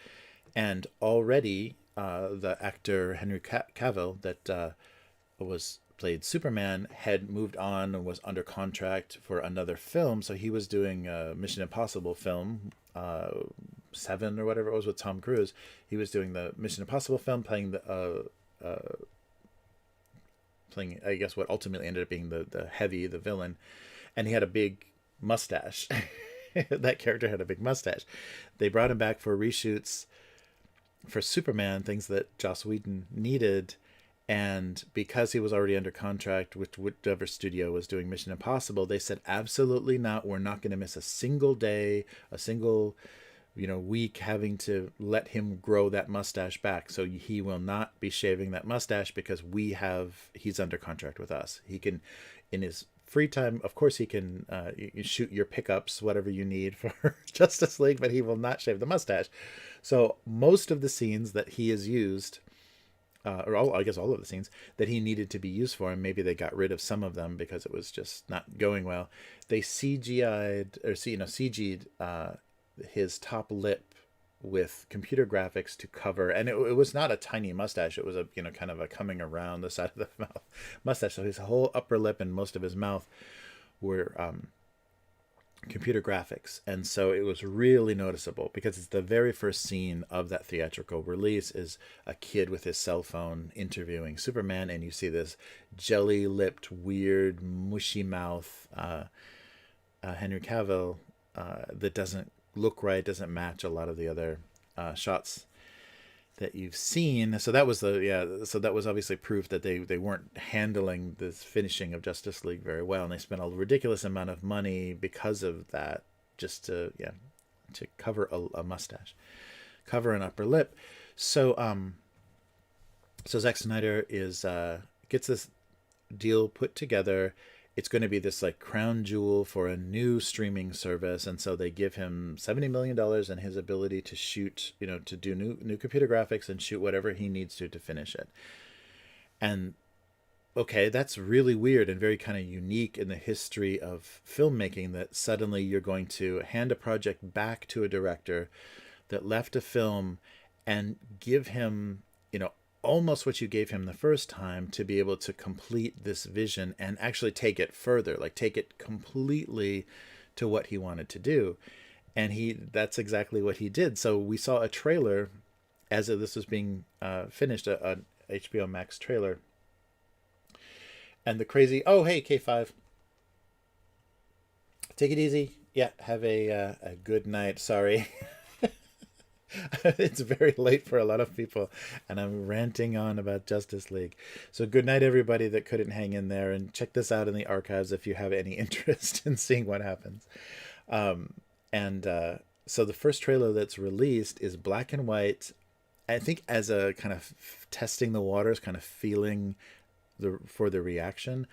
and already the actor Henry Cavill that played Superman had moved on and was under contract for another film. So he was doing a Mission Impossible film, 7 or whatever it was, with Tom Cruise. He was doing the Mission Impossible film, playing I guess what ultimately ended up being the Heavy, the villain, and he had a big mustache. That character had a big mustache. They brought him back for reshoots for Superman, things that Joss Whedon needed, and because he was already under contract with whichever studio was doing Mission Impossible, they said, absolutely not. We're not going to miss a single day, a single week having to let him grow that mustache back. So he will not be shaving that mustache because he's under contract with us. He can, in his free time, of course, he can you shoot your pickups, whatever you need for Justice League, but he will not shave the mustache. So most of the scenes that he has used, I guess all of the scenes that he needed to be used for, and maybe they got rid of some of them because it was just not going well, they CG'd his top lip with computer graphics to cover, and it was not a tiny mustache. It was a kind of a coming around the side of the mouth mustache. So his whole upper lip and most of his mouth were computer graphics, and so it was really noticeable because it's the very first scene of that theatrical release is a kid with his cell phone interviewing Superman, and you see this jelly-lipped, weird, mushy mouth Henry Cavill that doesn't look right, doesn't match a lot of the other shots that you've seen. So that was obviously proof that they weren't handling this finishing of Justice League very well, and they spent a ridiculous amount of money because of that, just to cover a mustache, cover an upper lip. So Zack Snyder gets this deal put together. it's going to be this like crown jewel for a new streaming service, and so they give him $70 million and his ability to shoot, to do new computer graphics and shoot whatever he needs to finish it. And okay, that's really weird and very kind of unique in the history of filmmaking, that suddenly you're going to hand a project back to a director that left a film and give him, almost what you gave him the first time, to be able to complete this vision and actually take it further, like take it completely to what he wanted to do. And that's exactly what he did. So we saw a trailer as this was being finished, a HBO Max trailer. And the crazy, oh, hey, K5. Take it easy. Yeah, have a good night. Sorry. It's very late for a lot of people, and I'm ranting on about Justice League. So good night, everybody that couldn't hang in there, and check this out in the archives if you have any interest in seeing what happens. And so the first trailer that's released is black and white, I think as a kind of testing the waters, kind of feeling for the reaction.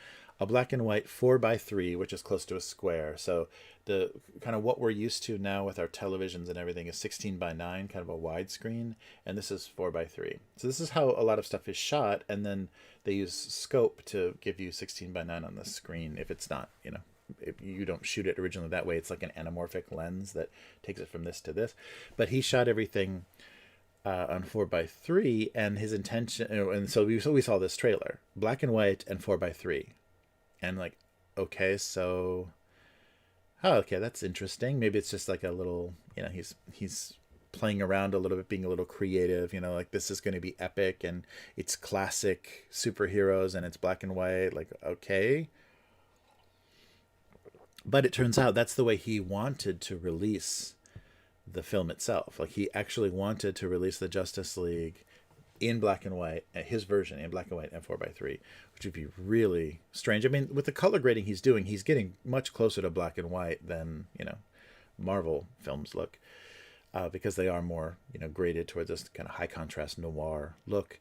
A black and white 4:3, which is close to a square. So the kind of what we're used to now with our televisions and everything is 16:9, kind of a widescreen, and this is 4:3. So this is how a lot of stuff is shot, and then they use scope to give you 16:9 on the screen. If it's not, if you don't shoot it originally that way, it's like an anamorphic lens that takes it from this to this. But he shot everything on 4:3, and his intention, and so we saw this trailer, black and white and 4:3. And like, okay, so, oh, okay, that's interesting. Maybe it's just like a little, he's playing around a little bit, being a little creative, like this is going to be epic and it's classic superheroes and it's black and white. Like, okay. But it turns out that's the way he wanted to release the film itself. Like, he actually wanted to release the Justice League in black and white, his version in black and white and 4:3, which would be really strange. I mean, with the color grading he's doing, he's getting much closer to black and white than, Marvel films look, because they are more, graded towards this kind of high contrast noir look.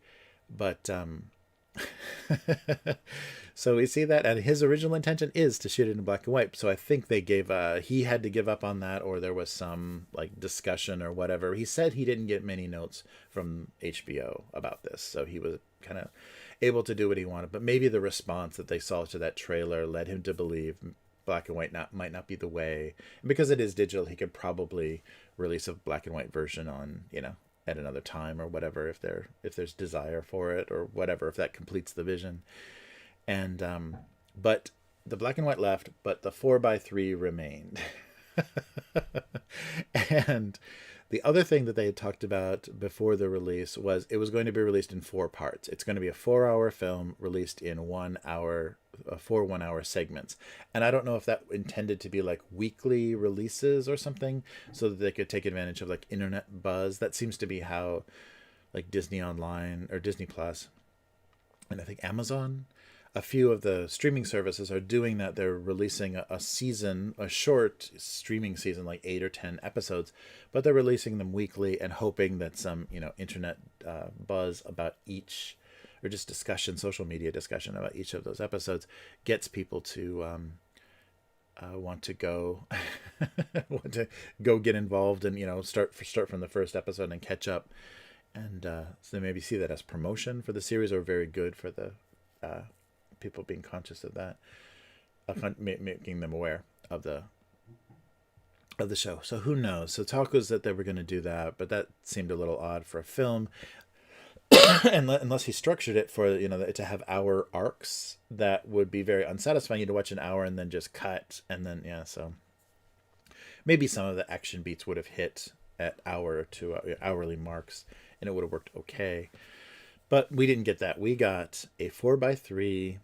But so we see that, and his original intention is to shoot it in black and white. So I think they he had to give up on that, or there was some like discussion or whatever. He said he didn't get many notes from HBO about this, so he was kind of able to do what he wanted. But maybe the response that they saw to that trailer led him to believe black and white might not be the way. And because it is digital, he could probably release a black and white version on, at another time or whatever, if there's desire for it or whatever, if that completes the vision. And but the black and white left, but the 4:3 remained. And the other thing that they had talked about before the release was it was going to be released in 4 parts. It's going to be a 4-hour film released in 1 hour, 4 1-hour segments. And I don't know if that intended to be like weekly releases or something, so that they could take advantage of like internet buzz. That seems to be how like Disney Online or Disney Plus, and I think Amazon, a few of the streaming services are doing that. They're releasing a season, a short streaming season, like 8 or 10 episodes, but they're releasing them weekly and hoping that some, internet buzz about each, or just discussion, social media discussion about each of those episodes gets people to want to go get involved and, start from the first episode and catch up. And so they maybe see that as promotion for the series, or very good for the people being conscious of that, making them aware of the show. So who knows? So talk was that they were going to do that, but that seemed a little odd for a film. Unless he structured it for, to have hour arcs, that would be very unsatisfying. To watch an hour and then just cut, and then so maybe some of the action beats would have hit at hour to hourly marks, and it would have worked okay. But we didn't get that. We got a 4:3,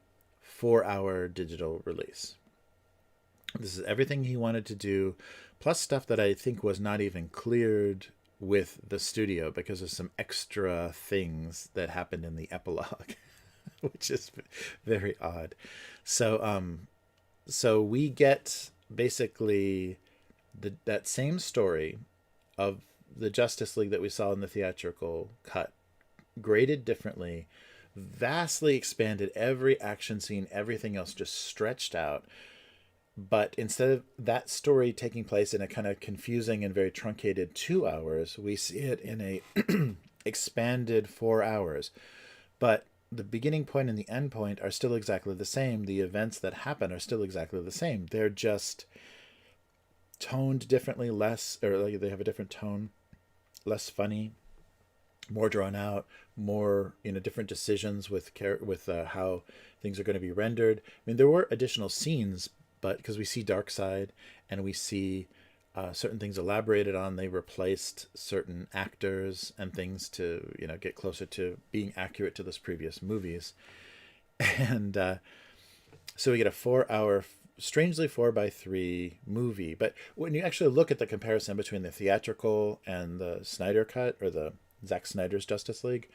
4-hour digital release. This is everything he wanted to do, plus stuff that I think was not even cleared with the studio because of some extra things that happened in the epilogue, which is very odd. So we get basically that same story of the Justice League that we saw in the theatrical cut, graded differently, vastly expanded every action scene, everything else just stretched out. But instead of that story taking place in a kind of confusing and very truncated 2 hours, we see it in a expanded 4 hours. But the beginning point and the end point are still exactly the same. The events that happen are still exactly the same. They're just toned differently, less, or like they have a different tone, less funny, more drawn out, more, different decisions with how things are going to be rendered. I mean, there were additional scenes, but because we see Dark Side and we see certain things elaborated on, they replaced certain actors and things to get closer to being accurate to those previous movies. And so we get a 4 hour, strangely 4:3 movie. But when you actually look at the comparison between the theatrical and the Snyder cut, or the Zack Snyder's Justice League,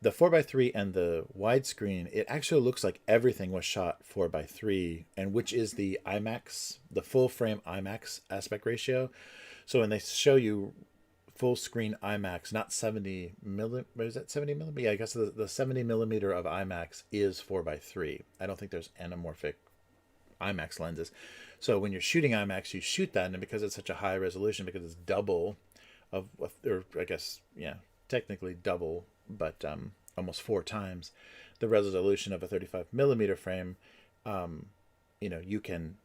the 4:3 and the widescreen, it actually looks like everything was shot 4:3, and which is the IMAX, the full frame IMAX aspect ratio. So when they show you full screen IMAX, not 70 millimeter, is that 70 millimeter? Yeah, I guess the 70 millimeter of IMAX is 4:3. I don't think there's anamorphic IMAX lenses. So when you're shooting IMAX, you shoot that, and because it's such a high resolution, because it's double of, or I guess, yeah, technically double, but almost 4 times the resolution of a 35 millimeter frame. You can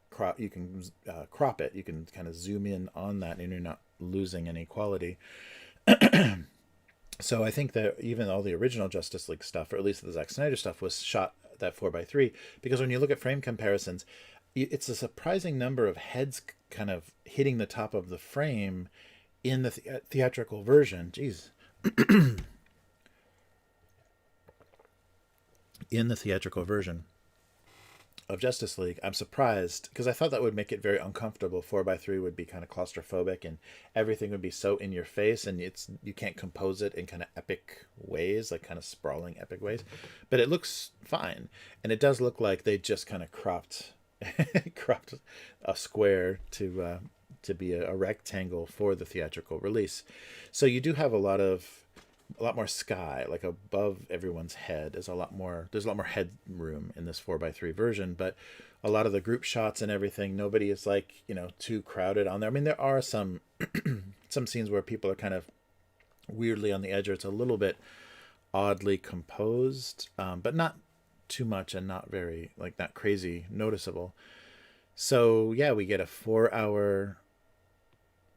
crop it. You can kind of zoom in on that, and you're not losing any quality. So I think that even all the original Justice League stuff, or at least the Zack Snyder stuff, was shot that 4:3, because when you look at frame comparisons, it's a surprising number of heads kind of hitting the top of the frame in the theatrical version. Jeez. In the theatrical version of Justice League, I'm surprised, because I thought that would make it very uncomfortable. 4:3 would be kind of claustrophobic, and everything would be so in your face, and you can't compose it in kind of epic ways, like kind of sprawling epic ways. But it looks fine, and it does look like they just kind of cropped a square to be a rectangle for the theatrical release. So you do have a lot more sky, like above everyone's head. There's a lot more headroom in this 4:3 version, but a lot of the group shots and everything, nobody is like, too crowded on there. I mean, there are some some scenes where people are kind of weirdly on the edge, or it's a little bit oddly composed, but not too much, and not very, like, not crazy noticeable. So yeah, we get a 4 hour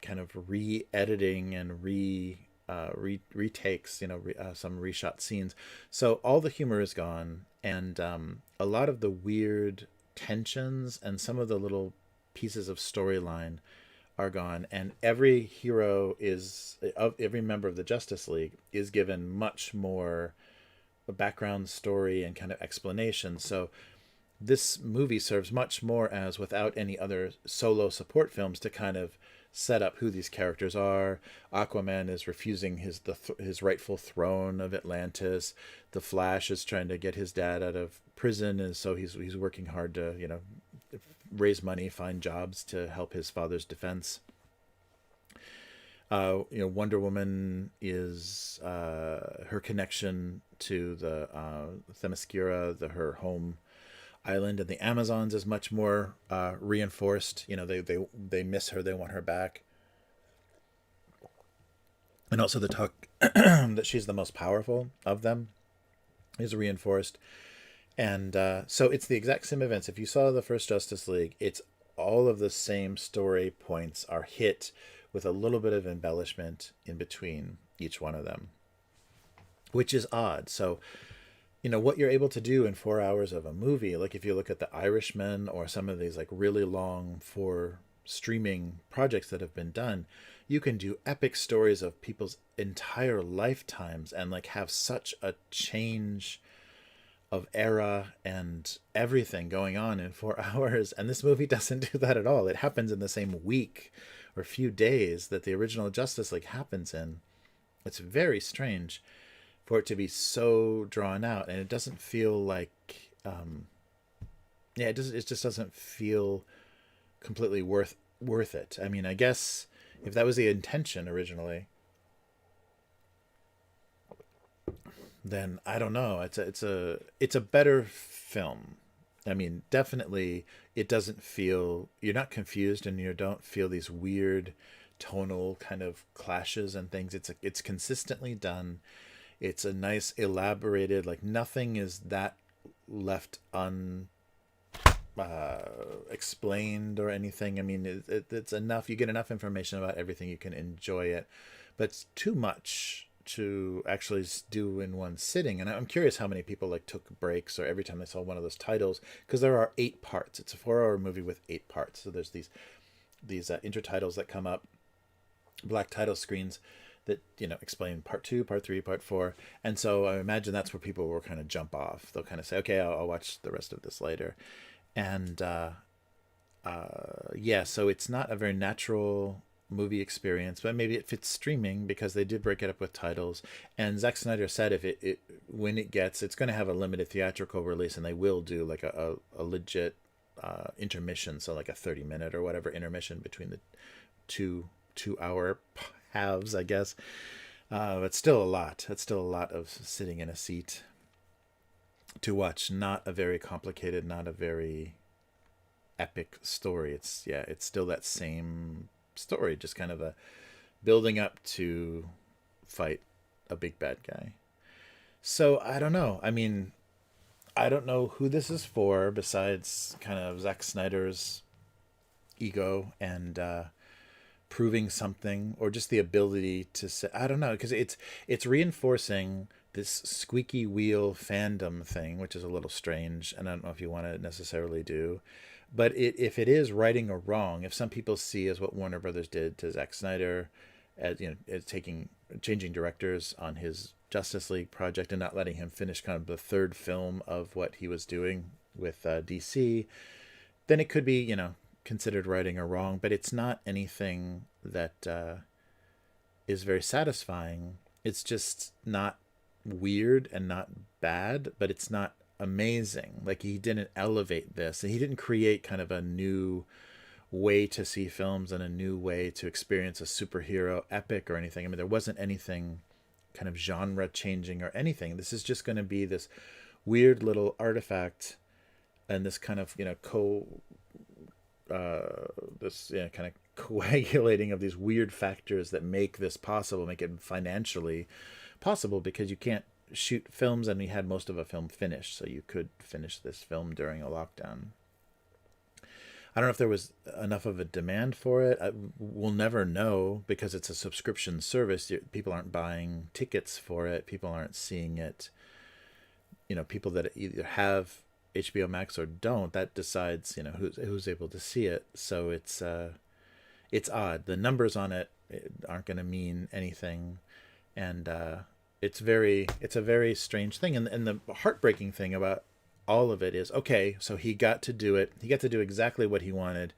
kind of re-editing and retakes, some reshot scenes. So all the humor is gone, and a lot of the weird tensions and some of the little pieces of storyline are gone, and every member of the Justice League is given much more background story and kind of explanation. So this movie serves much more as, without any other solo support films, to kind of set up who these characters are. Aquaman is refusing his rightful throne of Atlantis. The Flash is trying to get his dad out of prison, and so he's working hard to raise money, find jobs to help his father's defense. Wonder Woman is her connection to the Themyscira, her home island, and the Amazons is much more reinforced. They miss her, they want her back, and also the talk that she's the most powerful of them is reinforced. And so it's the exact same events. If you saw the first Justice League, it's all of the same story points are hit with a little bit of embellishment in between each one of them, which is odd. So what you're able to do in 4 hours of a movie, like if you look at The Irishman or some of these like really long for streaming projects that have been done, you can do epic stories of people's entire lifetimes and like have such a change of era and everything going on in 4 hours. And this movie doesn't do that at all. It happens in the same week or few days that the original Justice League happens in. It's very strange for it to be so drawn out, and it doesn't feel like it just doesn't feel completely worth it. I mean, I guess if that was the intention originally, then I don't know. It's a better film. I mean, definitely it doesn't feel, you're not confused and you don't feel these weird tonal kind of clashes and things. It's consistently done. It's a nice elaborated, like nothing is that left un explained or anything. I mean, it's enough. You get enough information about everything. You can enjoy it, but it's too much to actually do in one sitting. And I'm curious how many people like took breaks or every time they saw one of those titles, because there are 8 parts. It's a 4-hour movie with 8 parts. So there's these intertitles that come up, black title screens that explain part 2, part 3, part 4. And so I imagine that's where people will kind of jump off. They'll kind of say, okay, I'll watch the rest of this later. And yeah, so it's not a very natural movie experience, but maybe it fits streaming because they did break it up with titles. And Zack Snyder said if it when it's going to have a limited theatrical release, and they will do like a legit intermission, so like a 30-minute or whatever intermission between the two-hour halves, I guess. But still a lot. It's still a lot of sitting in a seat to watch not a very complicated, not a very epic story. It's still that same story, just kind of a building up to fight a big bad guy. So I don't know. I mean, I don't know who this is for besides kind of Zack Snyder's ego and proving something, or just the ability to say, I don't know, because it's reinforcing this squeaky wheel fandom thing, which is a little strange, and I don't know if you want to necessarily do. But if it is righting a wrong, if some people see as what Warner Brothers did to Zack Snyder, as changing directors on his Justice League project and not letting him finish kind of the third film of what he was doing with DC, then it could be considered righting a wrong. But it's not anything that is very satisfying. It's just not weird and not bad, but it's not amazing. Like, he didn't elevate this, and he didn't create kind of a new way to see films and a new way to experience a superhero epic or anything. I mean, there wasn't anything kind of genre changing or anything. This is just going to be this weird little artifact and this kind of this kind of coagulating of these weird factors that make this possible, make it financially possible, because you can't shoot films, and we had most of a film finished, so you could finish this film during a lockdown. I don't know if there was enough of a demand for it. We'll never know, because it's a subscription service. People aren't buying tickets for it. People aren't seeing it. People that either have HBO Max or don't, that decides who's able to see it. So it's odd. The numbers on it aren't going to mean anything, and it's a very strange thing. And the heartbreaking thing about all of it is, okay, so he got to do it. He got to do exactly what he wanted.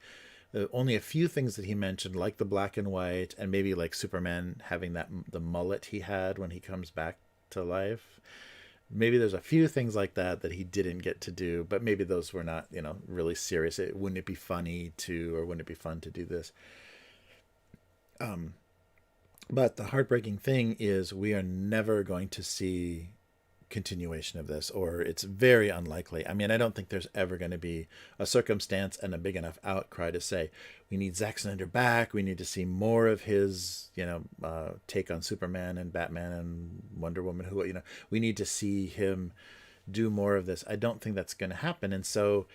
Only a few things that he mentioned, like the black and white, and maybe like Superman having the mullet he had when he comes back to life. Maybe there's a few things like that he didn't get to do, but maybe those were not, really serious. Wouldn't it be funny to, or wouldn't it be fun to do this? But the heartbreaking thing is we are never going to see continuation of this, or it's very unlikely. I mean, I don't think there's ever going to be a circumstance and a big enough outcry to say we need Zack Snyder back. We need to see more of his, take on Superman and Batman and Wonder Woman. We need to see him do more of this. I don't think that's going to happen. And so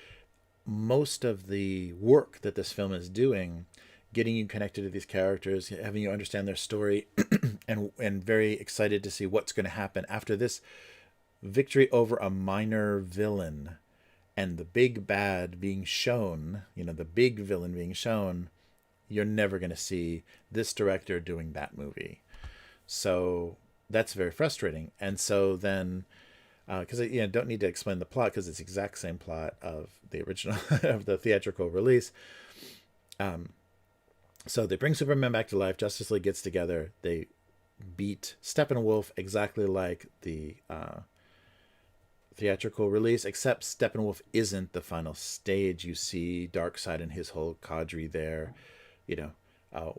most of the work that this film is doing, getting you connected to these characters, having you understand their story, and very excited to see what's going to happen after this victory over a minor villain and the big bad being shown, the big villain being shown, you're never going to see this director doing that movie. So that's very frustrating. And so then, because don't need to explain the plot, because it's the exact same plot of the original of the theatrical release. So they bring Superman back to life. Justice League gets together. They beat Steppenwolf exactly like the theatrical release, except Steppenwolf isn't the final stage. You see Darkseid and his whole cadre there.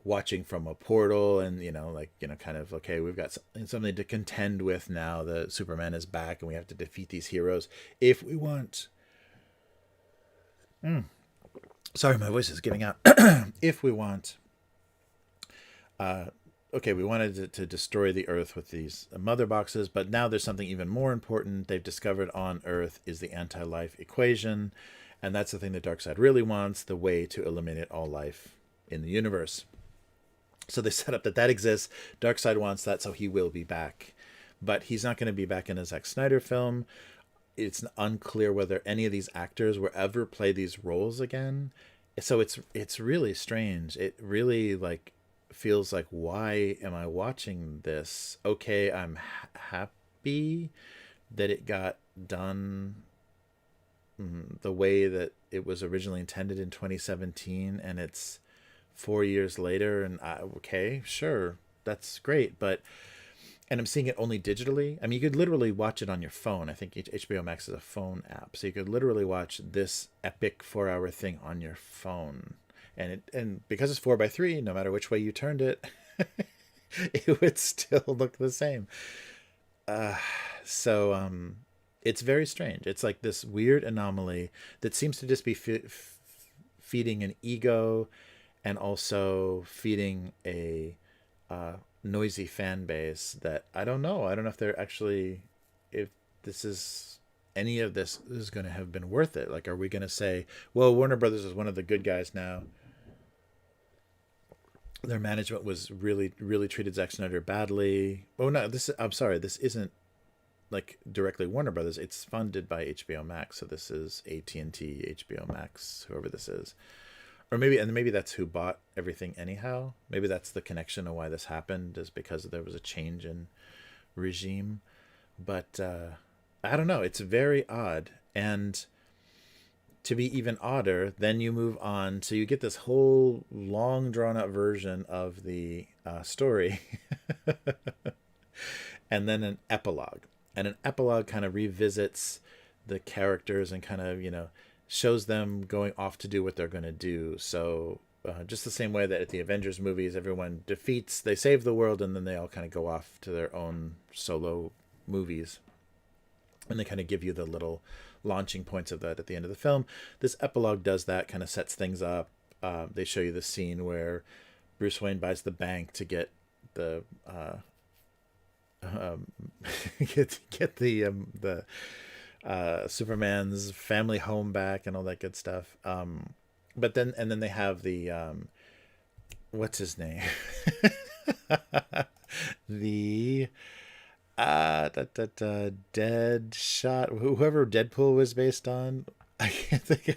watching from a portal, and like kind of, okay, we've got something to contend with now. The Superman is back, and we have to defeat these heroes if we want. Sorry, my voice is giving out. If we want, uh, okay, we wanted to destroy the Earth with these mother boxes, but now there's something even more important they've discovered on Earth is the anti-life equation, and that's the thing that Darkseid really wants, the way to eliminate all life in the universe. So they set up that exists. Darkseid wants that, so he will be back, but he's not going to be back in a Zack Snyder film. It's unclear whether any of these actors will ever play these roles again. So it's really strange. It really feels like, why am I watching this? Okay, I'm happy that it got done the way that it was originally intended in 2017, and it's 4 years later, and okay, sure, that's great, and I'm seeing it only digitally. I mean, you could literally watch it on your phone. I think HBO Max is a phone app, so you could literally watch this epic 4-hour thing on your phone, and because it's 4:3, no matter which way you turned it, it would still look the same. So it's very strange. It's like this weird anomaly that seems to just be feeding an ego, and also feeding a noisy fan base that I don't know. I don't know if they're actually, if any of this is going to have been worth it. Like, are we going to say, well, Warner Brothers is one of the good guys now? Their management was really, really treated Zack Snyder badly. Oh no, I'm sorry, this isn't directly Warner Brothers. It's funded by HBO Max, so this is AT&T, HBO Max, whoever this is. Or maybe that's who bought everything anyhow. Maybe that's the connection of why this happened, is because there was a change in regime. But I don't know. It's very odd. And to be even odder, then you move on. So you get this whole long drawn out version of the story. And then an epilogue. And an epilogue kind of revisits the characters and kind of, shows them going off to do what they're going to do. So just the same way that at the Avengers movies, everyone they save the world, and then they all kind of go off to their own solo movies. And they kind of give you the little launching points of that at the end of the film. This epilogue does that, kind of sets things up. They show you the scene where Bruce Wayne buys the bank to get the get the Superman's family home back and all that good stuff. But then they have the what's his name? The dead shot, whoever Deadpool was based on. I can't think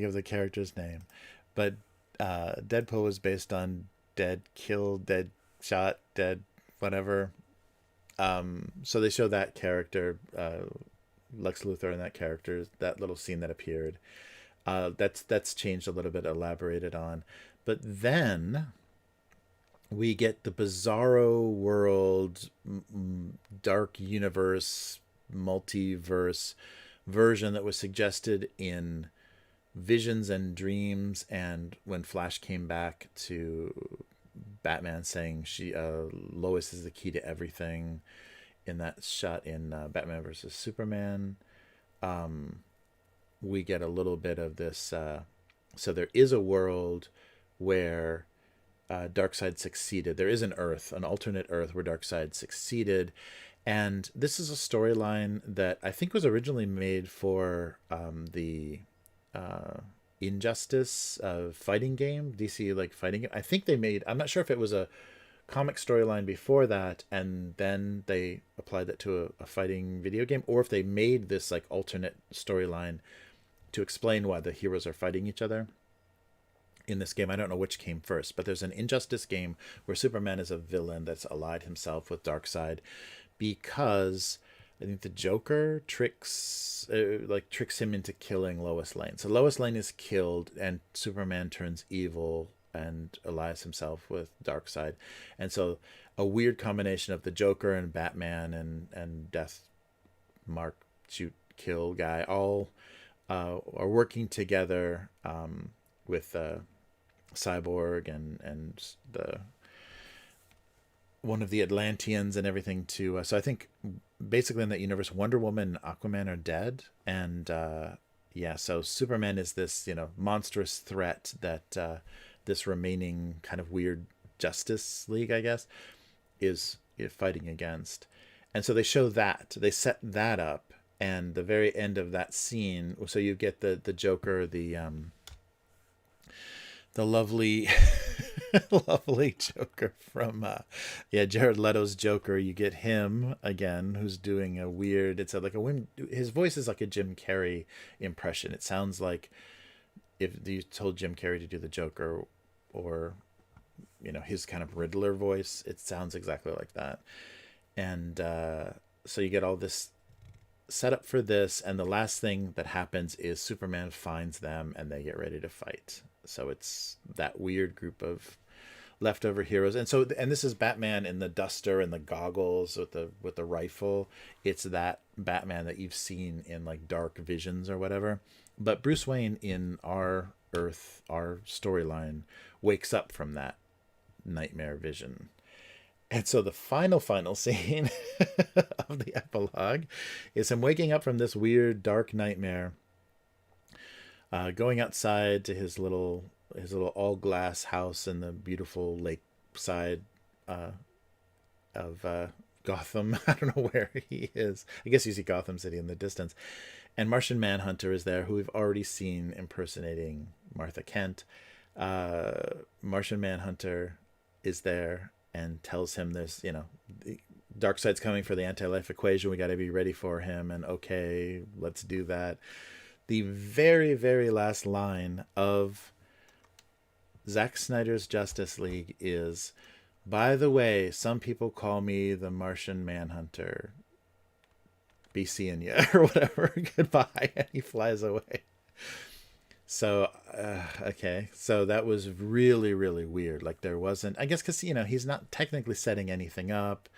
of the character's name, but Deadpool was based on dead killed, dead shot, dead whatever. So they show that character, Lex Luthor, and that little scene that appeared. That's changed a little bit, elaborated on, but then we get the bizarro world, dark universe, multiverse version that was suggested in Visions and Dreams, and when Flash came back to Batman saying Lois is the key to everything, in that shot in Batman versus Superman. We get a little bit of this. So there is a world where Darkseid succeeded. There is an alternate Earth where Darkseid succeeded. And this is a storyline that I think was originally made for the Injustice fighting game, DC fighting game. I think I'm not sure if it was a comic storyline before that, and then they applied that to a fighting video game, or if they made this alternate storyline to explain why the heroes are fighting each other in this game. I don't know which came first, but there's an Injustice game where Superman is a villain that's allied himself with Darkseid because I think the Joker tricks him into killing Lois Lane. So Lois Lane is killed, and Superman turns evil and allies himself with Darkseid. And so a weird combination of the Joker and Batman and Death Mark shoot kill guy all are working together with Cyborg and the one of the Atlanteans and everything too. So I think basically in that universe, Wonder Woman and Aquaman are dead, and yeah, so Superman is this monstrous threat that this remaining kind of weird Justice League, I guess, is fighting against. And so they show that, they set that up, and the very end of that scene, so you get the Joker, the lovely lovely Joker from Jared Leto's Joker. You get him again, who's doing a weird, it's like his voice is like a Jim Carrey impression. It sounds like if you told Jim Carrey to do the Joker, or his kind of Riddler voice, it sounds exactly like that. And so you get all this set up for this, and the last thing that happens is Superman finds them and they get ready to fight. So it's that weird group of leftover heroes. And this is Batman in the duster and the goggles with the rifle. It's that Batman that you've seen in like Dark Visions or whatever. But Bruce Wayne in our Earth, our storyline, wakes up from that nightmare vision. And so the final scene of the epilogue is him waking up from this weird dark nightmare, going outside to his little all glass house in the beautiful lakeside of Gotham. I don't know where he is. I guess you see Gotham City in the distance. And Martian Manhunter is there, who we've already seen impersonating Martha Kent. Martian Manhunter is there and tells him this, the Darkseid's coming for the anti-life equation. We got to be ready for him. And okay, let's do that. The very, very last line of Zack Snyder's Justice League is, by the way, some people call me the Martian Manhunter. Be seeing ya, or whatever. Goodbye. And he flies away. So, okay. So that was really, really weird. Like there wasn't, I guess, because, he's not technically setting anything up.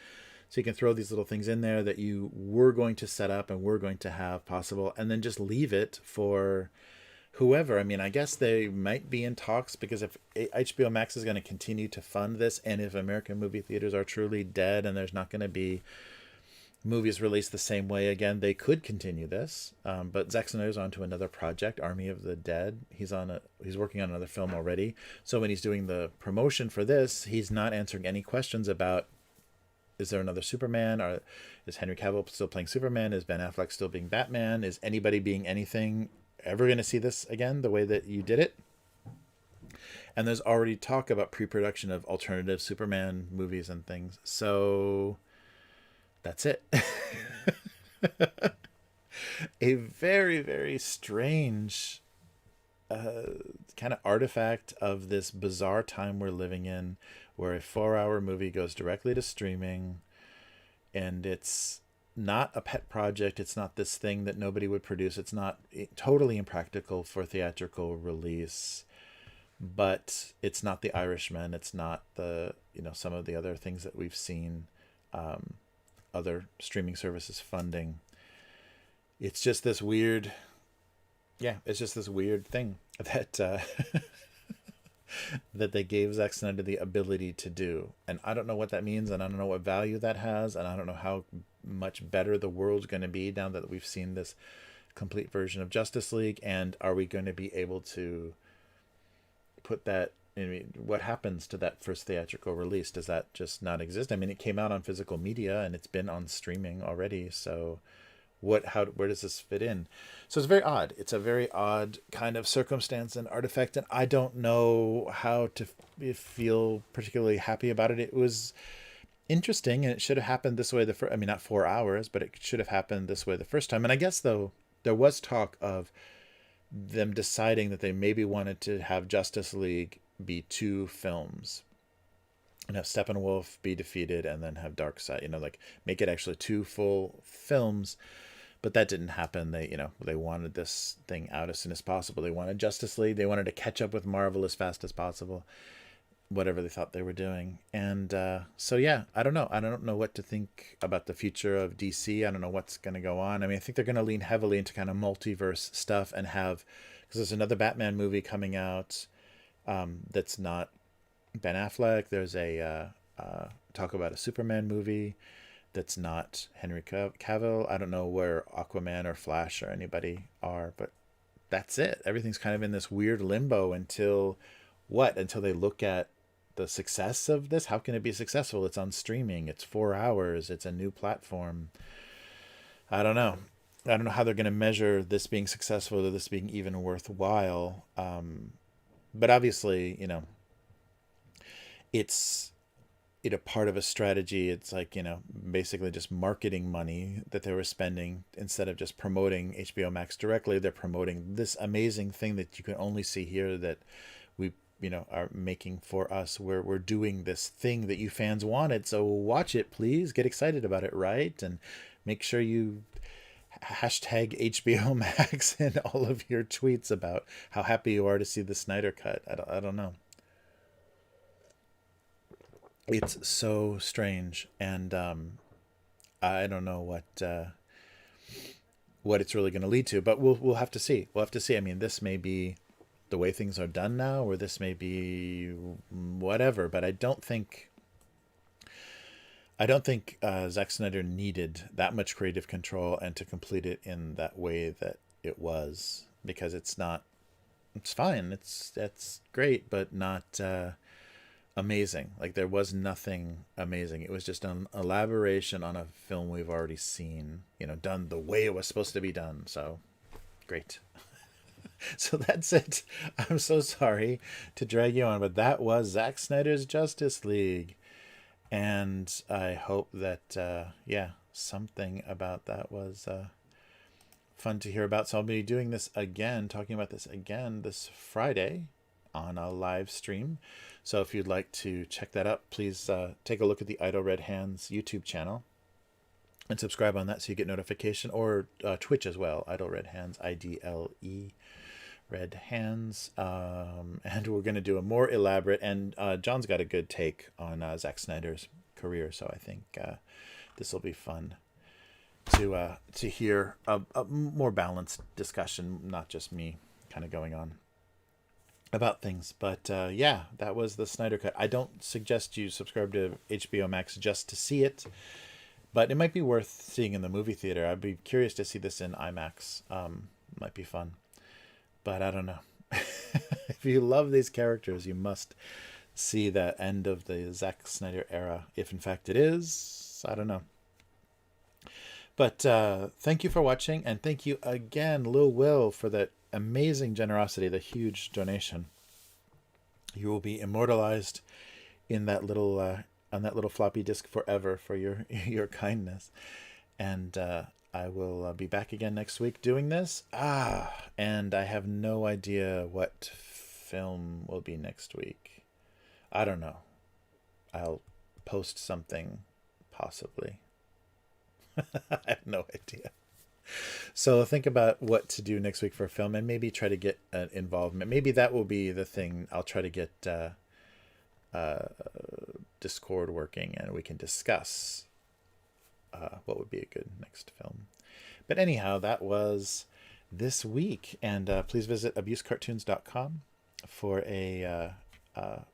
So you can throw these little things in there that you were going to set up and were going to have possible, and then just leave it for whoever. I mean, I guess they might be in talks, because if HBO Max is going to continue to fund this, and if American movie theaters are truly dead and there's not going to be movies released the same way again, they could continue this. But Zack Snyder's on to another project, Army of the Dead. He's working on another film already. So when he's doing the promotion for this, he's not answering any questions about, is there another Superman? Or is Henry Cavill still playing Superman? Is Ben Affleck still being Batman? Is anybody being anything? Ever going to see this again the way that you did it? And there's already talk about pre-production of alternative Superman movies and things. So that's it. A very, very strange kind of artifact of this bizarre time we're living in, where a 4-hour movie goes directly to streaming, and it's not a pet project. It's not this thing that nobody would produce. It's not totally impractical for theatrical release, but it's not The Irishman. It's not some of the other things that we've seen other streaming services funding. It's just this weird, thing that that they gave Zack Snyder the ability to do. And I don't know what that means, and I don't know what value that has, and I don't know how much better the world's going to be now that we've seen this complete version of Justice League. And are we going to be able to put that, what happens to that first theatrical release? Does that just not exist? I mean, it came out on physical media and it's been on streaming already. So where does this fit in? So it's very odd. It's a very odd kind of circumstance and artifact, and I don't know how to feel particularly happy about it. It was interesting, and it should have happened this way not 4 hours, but it should have happened this way the first time. And I guess, though, there was talk of them deciding that they maybe wanted to have Justice League be 2 films, and have Steppenwolf be defeated and then have Darkseid, like make it actually 2 full films. But that didn't happen. They wanted this thing out as soon as possible. They wanted Justice League. They wanted to catch up with Marvel as fast as possible, whatever they thought they were doing. And so, yeah, I don't know. I don't know what to think about the future of DC. I don't know what's going to go on. I mean, I think they're going to lean heavily into kind of multiverse stuff and because there's another Batman movie coming out. that's not Ben Affleck. There's a talk about a Superman movie that's not Henry Cavill. I don't know where Aquaman or Flash or anybody are, but that's it. Everything's kind of in this weird limbo until what? Until they look at the success of this. How can it be successful? It's on streaming. It's 4 hours. It's a new platform. I don't know. I don't know how they're going to measure this being successful or this being even worthwhile. But obviously, it's a part of a strategy. It's like, basically just marketing money that they were spending. Instead of just promoting HBO Max directly, they're promoting this amazing thing that you can only see here, that we are making for us. We're doing this thing that you fans wanted, so watch it, please. Get excited about it, right? And make sure you hashtag HBO Max in all of your tweets about how happy you are to see the Snyder cut. I don't know. It's so strange, and I don't know what it's really going to lead to, but we'll have to see. We'll have to see. I mean, this may be the way things are done now, or this may be whatever. But I don't think Zack Snyder needed that much creative control and to complete it in that way that it was, because it's not. It's fine. It's great, but not amazing. Like, there was nothing amazing. It was just an elaboration on a film we've already seen, done the way it was supposed to be done. So great. So that's it. I'm so sorry to drag you on, but that was Zack Snyder's Justice League. And I hope that, something about that was fun to hear about. So I'll be doing this again, talking about this again this Friday on a live stream. So if you'd like to check that out, please take a look at the Idle Red Hands YouTube channel and subscribe on that so you get notification, or Twitch as well, Idle Red Hands, IDLE Red Hands. And we're going to do a more elaborate, and John's got a good take on Zack Snyder's career, so I think this will be fun to hear a more balanced discussion, not just me kind of going on about things. But that was the Snyder Cut. I don't suggest you subscribe to HBO Max just to see it, but it might be worth seeing in the movie theater. I'd be curious to see this in IMAX. Might be fun, but I don't know. If you love these characters, you must see that end of the Zack Snyder era, if in fact it is. I don't know. But thank you for watching, and thank you again, Lil Will, for that amazing generosity, the huge donation. You will be immortalized in that little on that little floppy disk forever for your kindness. And I will be back again next week doing this. And I have no idea what film will be next week. I don't know. I'll post something, possibly. I have no idea. So think about what to do next week for a film, and maybe try to get an involvement. Maybe that will be the thing. I'll try to get Discord working, and we can discuss what would be a good next film. But anyhow, that was this week, and please visit abusecartoons.com for a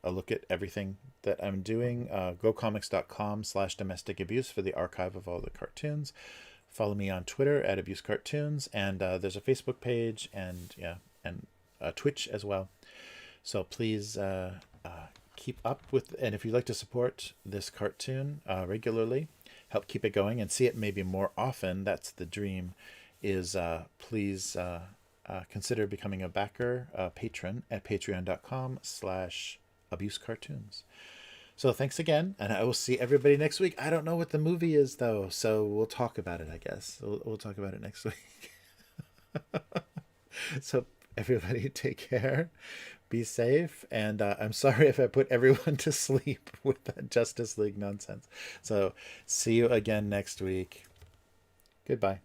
look at everything that I'm doing. GoComics.com/domestic abuse for the archive of all the cartoons. Follow me on Twitter at abusecartoons, and there's a Facebook page, and Twitch as well. So please keep up with, and if you'd like to support this cartoon regularly, help keep it going and see it maybe more often, that's the dream, is please consider becoming a backer, patron at patreon.com/abusecartoons. So thanks again, and I will see everybody next week. I don't know what the movie is, though, so we'll talk about it, I guess. We'll talk about it next week. So everybody take care, be safe, and I'm sorry if I put everyone to sleep with that Justice League nonsense. So see you again next week. Goodbye.